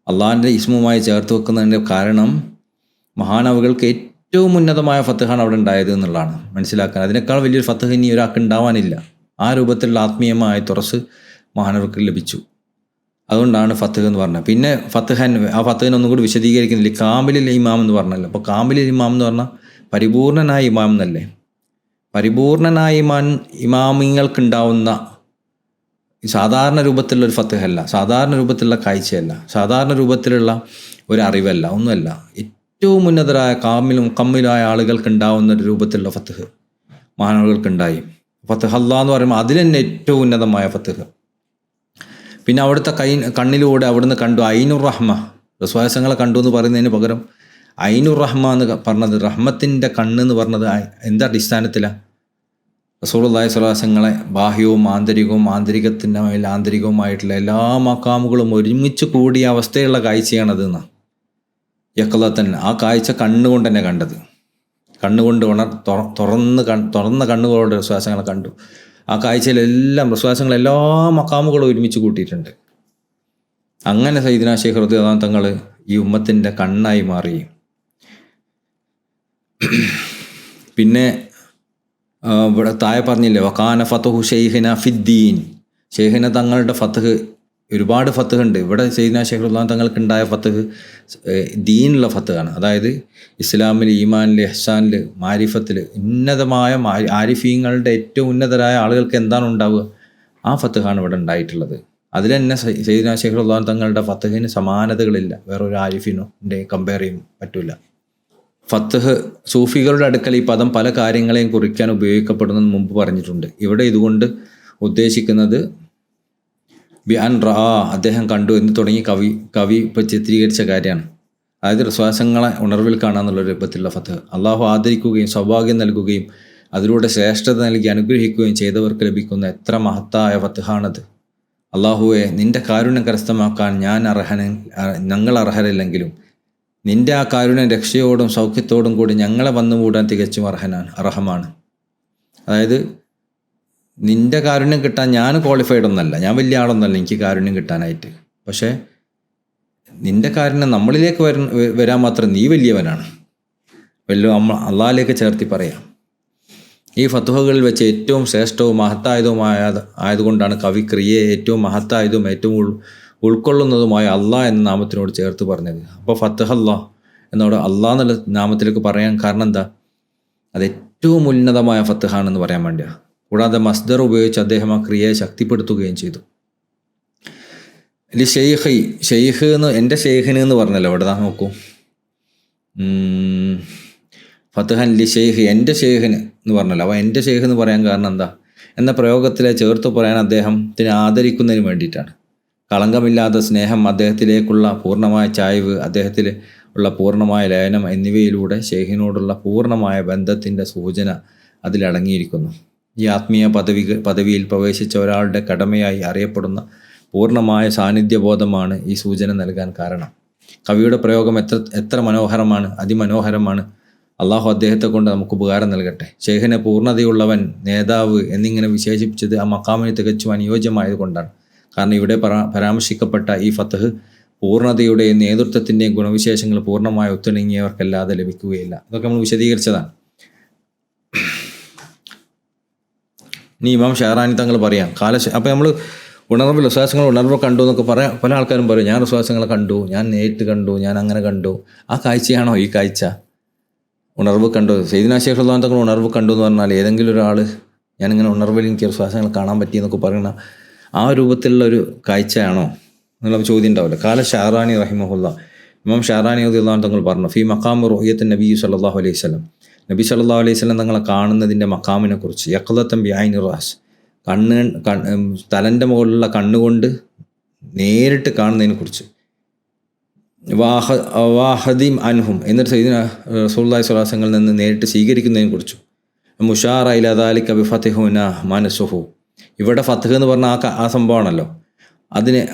അള്ളാഹിൻ്റെ ഇസ്മുമായി ചേർത്ത് വെക്കുന്നതിൻ്റെ കാരണം മഹാനവകൾക്ക് ഏറ്റവും ഉന്നതമായ ഫത്ഹാണ് അവിടെ ഉണ്ടായത് എന്നുള്ളതാണ് മനസ്സിലാക്കാൻ. അതിനേക്കാൾ വലിയൊരു ഫത്ഹ് ഇനി ഒരാൾക്ക് ഉണ്ടാവാനില്ല. ആ രൂപത്തിലുള്ള ആത്മീയമായ തുറസ് മഹാനവർക്ക് ലഭിച്ചു. അതുകൊണ്ടാണ് ഫത്ഹ് എന്ന് പറഞ്ഞത്. പിന്നെ ആ ഫത്ഹിനെ ഒന്നും കൂടി വിശദീകരിക്കുന്നില്ല. കാമിലുൽ ഇമാം എന്ന് പറഞ്ഞല്ലോ. അപ്പോൾ കാമിലുൽ ഇമാം എന്ന് പറഞ്ഞാൽ പരിപൂർണനായ ഇമാം എന്നല്ലേ. പരിപൂർണനായ ഇമാമിങ്ങൾക്കുണ്ടാവുന്ന സാധാരണ രൂപത്തിലുള്ള ഒരു ഫത്ഹല്ല, സാധാരണ രൂപത്തിലുള്ള കാഴ്ചയല്ല, സാധാരണ രൂപത്തിലുള്ള ഒരു അറിവല്ല, ഒന്നുമല്ല. ഏറ്റവും ഉന്നതരായ കമ്മിലായ ആളുകൾക്കുണ്ടാവുന്ന ഒരു രൂപത്തിലുള്ള ഫത്ഹ് മഹാനവകൾക്കുണ്ടായി. ഫത്ഹ് അല്ലാഹ് എന്ന് പറയുമ്പോൾ അതിൽ തന്നെ ഏറ്റവും ഉന്നതമായ ഫത്ഹ്. പിന്നെ അവിടുത്തെ കണ്ണിലൂടെ അവിടുന്ന് കണ്ടു ഐനുർ റഹ്മ, വിശ്വാസങ്ങളെ കണ്ടു എന്ന് പറയുന്നതിന് പകരം ഐനുർ റഹ്മ എന്ന് പറഞ്ഞത്, റഹ്മത്തിൻ്റെ കണ്ണ് എന്ന് പറഞ്ഞത് എന്താ അടിസ്ഥാനത്തിലാണ്? റസൂലുള്ളാഹി സ്വല്ലല്ലാഹു അലൈഹി വസല്ലമയെ ബാഹ്യവും ആന്തരികവും ആന്തരികത്തിൻ്റെ മേൽ ആന്തരികവുമായിട്ടുള്ള എല്ലാ മക്കാമുകളും ഒരുമിച്ച് കൂടിയ അവസ്ഥയുള്ള കാഴ്ചയാണത് എന്നാണ്. യഖ്ലത്തൻ, ആ കാഴ്ച കണ്ണുകൊണ്ട് തന്നെ കണ്ടത്, കണ്ണുകൊണ്ട് തുറന്ന കണ്ണുകളോടെ വിശ്വാസങ്ങളെ കണ്ടു. ആ കാഴ്ചയിലെല്ലാം വിശ്വാസങ്ങൾ എല്ലാ മക്കാമുകളും ഒരുമിച്ച് കൂട്ടിയിട്ടുണ്ട്. അങ്ങനെ സയ്യിദുനാ ശൈഖ് റളിയല്ലാഹു അൻഹു തങ്ങൾ ഈ ഉമ്മത്തിൻ്റെ കണ്ണായി മാറി. പിന്നെ ഇവിടെ താഴെ പറഞ്ഞില്ലേ, വഖാന ഫത്ഹു ഷെയ്ഖിന ഫിദ്ദീൻ, ഷെയ്ഖിന തങ്ങളുടെ ഫത്ഹ്, ഒരുപാട് ഫത്ഹ് ഉണ്ട്. ഇവിടെ സയ്യിദുനാ ശൈഖ് റളിയല്ലാഹു അൻഹു തങ്ങൾക്ക് ഉണ്ടായ ഫത്ഹ് ദീനുള്ള ഫത്ഹാണ്. അതായത് ഇസ്ലാമിൽ, ഈമാനിൽ, ഇഹ്സാനിൽ, മാരിഫത്തിൽ ഉന്നതമായ ആരിഫീങ്ങളുടെ ഏറ്റവും ഉന്നതരായ ആളുകൾക്ക് എന്താണ് ഉണ്ടാവുക, ആ ഫത്ഹാണ് ഇവിടെ ഉണ്ടായിട്ടുള്ളത്. അതിൽ തന്നെ സയ്യിദുനാ ശൈഖ് റളിയല്ലാഹു അൻഹു തങ്ങളുടെ ഫത്ഹിന് സമാനതകളില്ല, വേറൊരു ആരിഫിനെ കമ്പയർ ചെയ്യാൻ പറ്റില്ല. ഫത്ഹ് സൂഫികളുടെ അടുക്കൽ ഈ പദം പല കാര്യങ്ങളെയും കുറിക്കാൻ ഉപയോഗിക്കപ്പെടുന്നെന്ന് മുമ്പ് പറഞ്ഞിട്ടുണ്ട്. ഇവിടെ ഇതുകൊണ്ട് ഉദ്ദേശിക്കുന്നത് ബി അൻ റഅ, അദ്ദേഹം കണ്ടു എന്ന് തുടങ്ങി കവി ഇപ്പോൾ ചിത്രീകരിച്ച കാര്യമാണ്. അതായത് വിശ്വാസങ്ങളെ ഉണർവിൽ കാണാന്നുള്ള രൂപത്തിലുള്ള ഫത്ഹ്. അള്ളാഹു ആദരിക്കുകയും സൗഭാഗ്യം നൽകുകയും അതിലൂടെ ശ്രേഷ്ഠത നൽകി അനുഗ്രഹിക്കുകയും ചെയ്തവർക്ക് ലഭിക്കുന്ന എത്ര മഹത്തായ ഫത്ഹാണത്. അള്ളാഹുവെ, നിന്റെ കാരുണ്യം കരസ്ഥമാക്കാൻ ഞങ്ങൾ അർഹരല്ലെങ്കിലും നിന്റെ ആ കാരുണ്യം രക്ഷയോടും സൗഖ്യത്തോടും കൂടി ഞങ്ങളെ വന്നുകൂടാൻ തികച്ചും അർഹമാണ്. അതായത് നിന്റെ കാരുണ്യം കിട്ടാൻ ഞാൻ ക്വാളിഫൈഡ് ഒന്നല്ല, ഞാൻ വലിയ ആളൊന്നല്ല എനിക്ക് കാരുണ്യം കിട്ടാനായിട്ട്. പക്ഷേ നിന്റെ കാരുണ്യം നമ്മളിലേക്ക് വരാൻ മാത്രം നീ വലിയവനാണ്. അള്ളാഹിലേക്ക് ചേർത്തി പറയാം. ഈ ഫത്ഹുകളിൽ വെച്ച് ഏറ്റവും ശ്രേഷ്ഠവും ആയതുകൊണ്ടാണ് കവി ക്രിയയെ ഏറ്റവും മഹത്തായതും ഏറ്റവും ഉൾക്കൊള്ളുന്നതുമായ അള്ളാഹ് എന്ന നാമത്തിനോട് ചേർത്ത് പറഞ്ഞത്. അപ്പോൾ ഫത്ഹ് അല്ലാഹ് എന്നോട് അള്ളാഹ് എന്നുള്ള നാമത്തിലേക്ക് പറയാൻ കാരണം എന്താ? അത് ഏറ്റവും ഉന്നതമായ ഫത്ഹാണെന്ന് പറയാൻ വേണ്ടിയാണ്. കൂടാതെ മസ്ദർ ഉപയോഗിച്ച് അദ്ദേഹം ആ ക്രിയയെ ശക്തിപ്പെടുത്തുകയും ചെയ്തു. ഷെയ്ഖ് എന്ന്, എൻ്റെ ഷെയ്ഖിന് എന്ന് പറഞ്ഞല്ലോ അവിടെ നോക്കൂ. ഫത്ഹൻ ലി ഷെയ്ഖ്, എൻ്റെ ഷെയ്ഖിന് എന്ന് പറഞ്ഞല്ലോ. അപ്പോൾ എൻ്റെ ഷെയ്ഖ് എന്ന് പറയാൻ കാരണം എന്താ എന്ന പ്രയോഗത്തിലെ ചേർത്ത് പറയാൻ അദ്ദേഹത്തിന് ആദരിക്കുന്നതിന് വേണ്ടിയിട്ടാണ്. കളങ്കമില്ലാത്ത സ്നേഹം, അദ്ദേഹത്തിലേക്കുള്ള പൂർണ്ണമായ ചായ്വ്, അദ്ദേഹത്തിൽ ഉള്ള പൂർണ്ണമായ ലയനം എന്നിവയിലൂടെ ഷെയ്ഖിനോടുള്ള പൂർണ്ണമായ ബന്ധത്തിൻ്റെ സൂചന അതിലടങ്ങിയിരിക്കുന്നു. ഈ ആത്മീയ പദവിയിൽ പ്രവേശിച്ച ഒരാളുടെ കടമയായി അറിയപ്പെടുന്ന പൂർണ്ണമായ സാന്നിധ്യബോധമാണ് ഈ സൂചന നൽകാൻ കാരണം. കവിയുടെ പ്രയോഗം എത്ര മനോഹരമാണ്, അതിമനോഹരമാണ്. അള്ളാഹു അദ്ദേഹത്തെ കൊണ്ട് നമുക്ക് ഉപകാരം നൽകട്ടെ. ഷെയ്ഖിനെ പൂർണ്ണതയുള്ളവൻ, നേതാവ് എന്നിങ്ങനെ വിശേഷിപ്പിച്ചത് ആ മക്കാമിന് തികച്ചും അനുയോജ്യമായത് കൊണ്ടാണ്. കാരണം ഇവിടെ പരാമർശിക്കപ്പെട്ട ഈ ഫത്ഹ് പൂർണ്ണതയുടെയും നേതൃത്വത്തിൻ്റെയും ഗുണവിശേഷങ്ങൾ പൂർണ്ണമായി ഒത്തിണങ്ങിയവർക്കല്ലാതെ ലഭിക്കുകയില്ല. അതൊക്കെ നമ്മൾ വിശദീകരിച്ചതാണ്. ഇനി ഇമാം ഷഹറാനി തങ്ങൾ പറയാം അപ്പോൾ നമ്മൾ ഉണർവ് വിശ്വാസങ്ങൾ ഉണർവ് കണ്ടു എന്നൊക്കെ പറയാം. പല ആൾക്കാരും പറയും ഞാൻ വിശ്വാസങ്ങളെ കണ്ടു, ഞാൻ നേരിട്ട് കണ്ടു, ഞാൻ അങ്ങനെ കണ്ടു. ആ കാഴ്ചയാണോ ഈ കാഴ്ച? ഉണർവ് കണ്ടു സയ്യിദുനാ ശൈഖ് റളിയല്ലാഹു തങ്ങൾ ഉണർവ് കണ്ടു എന്ന് പറഞ്ഞാൽ ഏതെങ്കിലും ഒരാൾ ഞാനിങ്ങനെ ഉണർവിൽ എനിക്ക് വിശ്വാസങ്ങൾ കാണാൻ പറ്റിയെന്നൊക്കെ പറയുന്ന ആ രൂപത്തിലുള്ള ഒരു കാഴ്ചയാണോ എന്നുള്ള ചോദ്യം ഉണ്ടാവില്ല. കാല ഷഹറാനി റഹിമഹുല്ല, ഇമാം ഷഹറാനി റളിയല്ലാഹു തങ്ങൾ പറഞ്ഞു ഫീ മഖാമി റുഅയത്തിൻ നബി സല്ലല്ലാഹു അലൈഹി വസല്ലം, നബി സല്ലല്ലാഹു അലൈഹി വസല്ലം തങ്ങളെ കാണുന്നതിൻ്റെ മഖാമിനെ കുറിച്ച്. യഖ്ലത്തൻ ബിഐനി റാസ്, തലൻ്റെ മുകളിലുള്ള കണ്ണുകൊണ്ട് നേരിട്ട് കാണുന്നതിനെ കുറിച്ച്. വാഹദീം അൻഹും, എന്നിട്ട് സയ്യിദുനാ റസൂലുള്ളാഹി സ്വല്ലല്ലാഹു അലൈഹി വസല്ലം നിന്ന് നേരിട്ട് സ്വീകരിക്കുന്നതിനെ കുറിച്ച്. മുഷാറ ഇലാ ദാലിക ബിഫത്ഹിഹുന മനസുഹു, ഇവിടെ ഫത്ഹ് എന്ന് പറഞ്ഞാൽ ആ സംഭവമാണല്ലോ.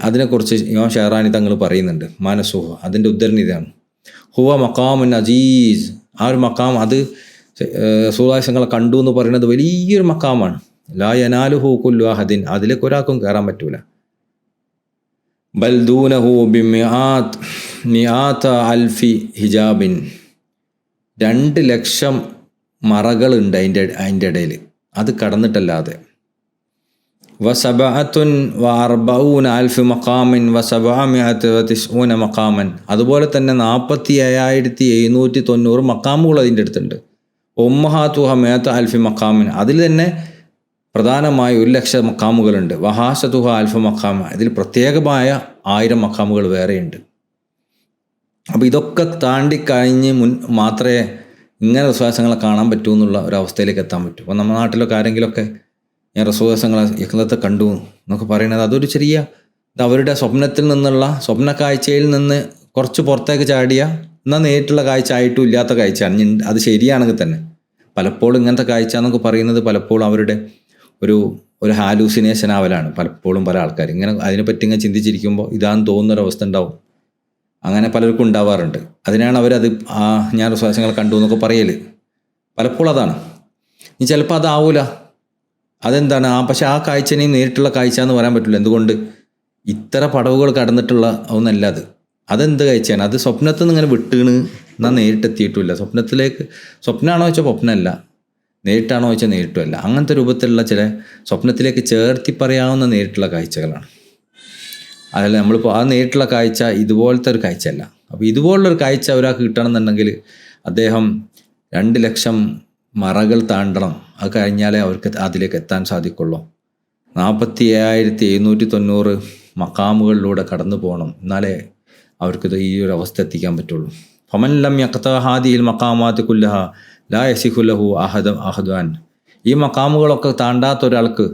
അതിനെക്കുറിച്ച് ഇമാം ഷഹറാനി തങ്ങൾ പറയുന്നുണ്ട്. മനസുഹു, അതിൻ്റെ ഉദ്ധരണി ഇതാണ്. ഹുവ മഖാമുൻ അജീസ്, ആ ഒരു മഖാം, അത് റസൂലുള്ളാഹി തങ്ങളെ കണ്ടു എന്ന് പറയുന്നത് വലിയൊരു മഖാമാണ്. ലാ യനാലുഹു കുല്ലു അഹദിൻ, അതിലേക്ക് ഒരാൾക്കും കയറാൻ പറ്റൂല. ബൽ ദൂനഹു ബിമിആത അൽഫി ഹിജാബിൻ, 2,00,000 മറകളുണ്ട് അതിൻ്റെ ഇടയിൽ, അത് കടന്നിട്ടല്ലാതെ. വസബഅത്തുൻ വഅർബഊന അൽഫ് മഖാമിൻ വസബഅമിഅത വതിസ്ഊന മഖാമൻ, അതുപോലെ തന്നെ 47,790 മഖാമുകൾ അതിൻ്റെ അടുത്തുണ്ട്. ഉമ്മഹാത്തുഹ മിഅത അൽഫി മഖാമിൻ, അതിൽ തന്നെ പ്രധാനമായി 1,00,000 മഖാമുകളുണ്ട്. വഹാസതുഹ അൽഫ മഖാമ, ഇതിൽ പ്രത്യേകമായ 1000 മഖാമുകൾ വേറെയുണ്ട്. അപ്പോൾ ഇതൊക്കെ താണ്ടിക്കഴിഞ്ഞ് മാത്രമേ ഇങ്ങനെ വിശ്വാസങ്ങളെ കാണാൻ പറ്റൂ എന്നുള്ള ഒരവസ്ഥയിലേക്ക് എത്താൻ പറ്റൂ. അപ്പോൾ നമ്മുടെ നാട്ടിലൊക്കെ ആരെങ്കിലുമൊക്കെ ഞാൻ റസൂലുള്ളാഹിയെ യഖ്ലത്ത് കണ്ടു എന്നൊക്കെ പറയുന്നത് അതൊരു ചെറിയ അവരുടെ സ്വപ്നത്തിൽ നിന്നുള്ള സ്വപ്ന കാഴ്ചയിൽ നിന്ന് കുറച്ച് പുറത്തേക്ക് ചാടിയ എന്നാൽ നേരിട്ടുള്ള കാഴ്ച ആയിട്ടും ഇല്ലാത്ത കാഴ്ചയാണ്. അത് ശരിയാണെങ്കിൽ തന്നെ പലപ്പോഴും ഇങ്ങനത്തെ കാഴ്ച എന്നൊക്കെ പറയുന്നത് പലപ്പോഴും അവരുടെ ഒരു ഹാലൂസിനേഷൻ ആവലാണ്. പലപ്പോഴും പല ആൾക്കാർ ഇങ്ങനെ അതിനെപ്പറ്റി ഇങ്ങനെ ചിന്തിച്ചിരിക്കുമ്പോൾ ഇതാന്ന് തോന്നുന്നൊരവസ്ഥ ഉണ്ടാവും. അങ്ങനെ പലർക്കും ഉണ്ടാവാറുണ്ട്. അതിനാണ് അവരത് ഞാൻ വിശ്വാസങ്ങൾ കണ്ടു എന്നൊക്കെ പറയൽ. പലപ്പോഴും അതാണ്. ഇനി ചിലപ്പോൾ അതാവൂല, അതെന്താണ് പക്ഷെ ആ കാഴ്ചനെയും നേരിട്ടുള്ള കാഴ്ച എന്ന് പറയാൻ പറ്റില്ല. എന്തുകൊണ്ട്? ഇത്ര പടവുകൾ കടന്നിട്ടുള്ള ഒന്നല്ല അത്. അതെന്ത് കാഴ്ചയാണ്? അത് സ്വപ്നത്തിൽ നിന്ന് ഇങ്ങനെ വിട്ടീണ് എന്നാൽ നേരിട്ടെത്തിയിട്ടില്ല. സ്വപ്നമാണോ വെച്ചാൽ സ്വപ്നമല്ല, നേരിട്ടാണോ വെച്ചാൽ നേരിട്ടുമല്ല. അങ്ങനത്തെ രൂപത്തിലുള്ള ചില സ്വപ്നത്തിലേക്ക് ചേർത്തി പറയാവുന്ന നേരിട്ടുള്ള കാഴ്ചകളാണ്. അതല്ല നമ്മളിപ്പോൾ ആ നേരിട്ടുള്ള കാഴ്ച ഇതുപോലത്തെ ഒരു കാഴ്ചയല്ല. അപ്പോൾ ഇതുപോലുള്ളൊരു കാഴ്ച ഒരാൾക്ക് കിട്ടണമെന്നുണ്ടെങ്കിൽ അദ്ദേഹം 2,00,000 മറകൾ താണ്ടണം. അത് കഴിഞ്ഞാലേ അവർക്ക് അതിലേക്ക് എത്താൻ സാധിക്കുള്ളൂ. 47,790 മഖാമുകളിലൂടെ കടന്നു പോകണം, എന്നാലേ അവർക്കിത് ഈ ഒരു അവസ്ഥ എത്തിക്കാൻ പറ്റുള്ളൂ. ഫമൻ ലം യഖ്ത ഹാദിഹിൽ മഖാമാത്ത് കുല്ലഹ ലാ യസിഹു ലഹു അഹദാൻ, ഈ മഖാമുകളൊക്കെ താണ്ടാത്ത ഒരാൾക്ക്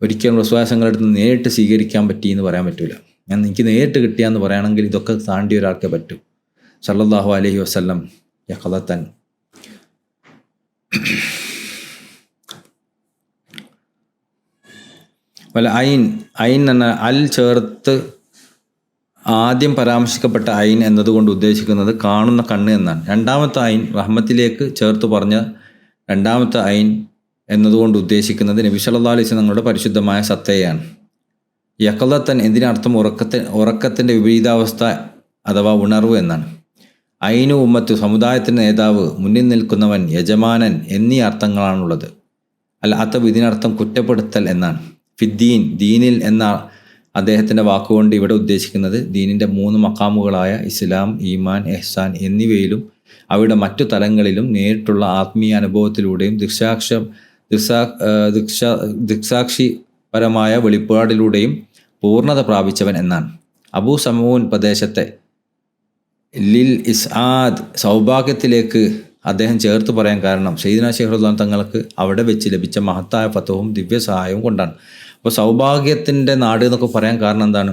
ഒരിക്കലും വിശ്വാസങ്ങളെടുത്ത് നേരിട്ട് സ്വീകരിക്കാൻ പറ്റിയെന്ന് പറയാൻ പറ്റില്ല. എനിക്ക് നേരിട്ട് കിട്ടിയാന്ന് പറയുകയാണെങ്കിൽ ഇതൊക്കെ താണ്ടിയ ഒരാൾക്കേ പറ്റൂ. സല്ലല്ലാഹു അലൈഹി വസല്ലം യഖ്ലത്തൻ. ഐൻ എന്ന അൽ ചേർത്ത് ആദ്യം പരാമർശിക്കപ്പെട്ട ഐൻ എന്നതുകൊണ്ട് ഉദ്ദേശിക്കുന്നത് കാണുന്ന കണ്ണ് എന്നാണ്. രണ്ടാമത്തെ ഐൻ റഹ്മത്തിലേക്ക് ചേർത്ത് പറഞ്ഞ രണ്ടാമത്തെ ഐൻ എന്നതുകൊണ്ട് ഉദ്ദേശിക്കുന്നത് നബി സല്ലല്ലാഹു അലൈഹി വസല്ലം തങ്ങളുടെ പരിശുദ്ധമായ സത്തയാണ്. യഖ്ലത്തൻ എന്തിനർത്ഥം ഉറക്കത്തിൻ്റെ വിപരീതാവസ്ഥ അഥവാ ഉണർവ് എന്നാണ്. ഐനു ഉമ്മത്ത്, സമുദായത്തിൻ്റെ നേതാവ്, മുന്നിൽ നിൽക്കുന്നവൻ, യജമാനൻ എന്നീ അർത്ഥങ്ങളാണുള്ളത്. അൽ അത്തബ് ഇതിനർത്ഥം കുറ്റപ്പെടുത്തൽ എന്നാണ്. ഫിദ്ദീൻ, ദീനിൽ എന്ന അദ്ദേഹത്തിൻ്റെ വാക്കുകൊണ്ട് ഇവിടെ ഉദ്ദേശിക്കുന്നത് ദീനിൻ്റെ 3 മഖാമുകളായ ഇസ്ലാം, ഈമാൻ, ഇഹ്സാൻ എന്നിവയിലും അവയുടെ മറ്റു തലങ്ങളിലും നേരിട്ടുള്ള ആത്മീയ അനുഭവത്തിലൂടെയും ദൃക്സാക്ഷിപരമായ വെളിപ്പാടിലൂടെയും പൂർണ്ണത പ്രാപിച്ചവൻ എന്നാണ്. അബൂ സമൂൻ പ്രദേശത്തെ ലിൽ ഇസ്ആദ്, സൗഭാഗ്യത്തിലേക്ക് അദ്ദേഹം ചേർത്ത് പറയാൻ കാരണം സയ്യിദുനാ ശൈഖ് റളിയല്ലാഹു തങ്ങൾക്ക് അവിടെ വെച്ച് ലഭിച്ച മഹത്തായ ഫതഹും ദിവ്യ സഹായവും കൊണ്ടാണ്. അപ്പോൾ സൗഭാഗ്യത്തിൻ്റെ നാട് എന്നൊക്കെ പറയാൻ കാരണം എന്താണ്?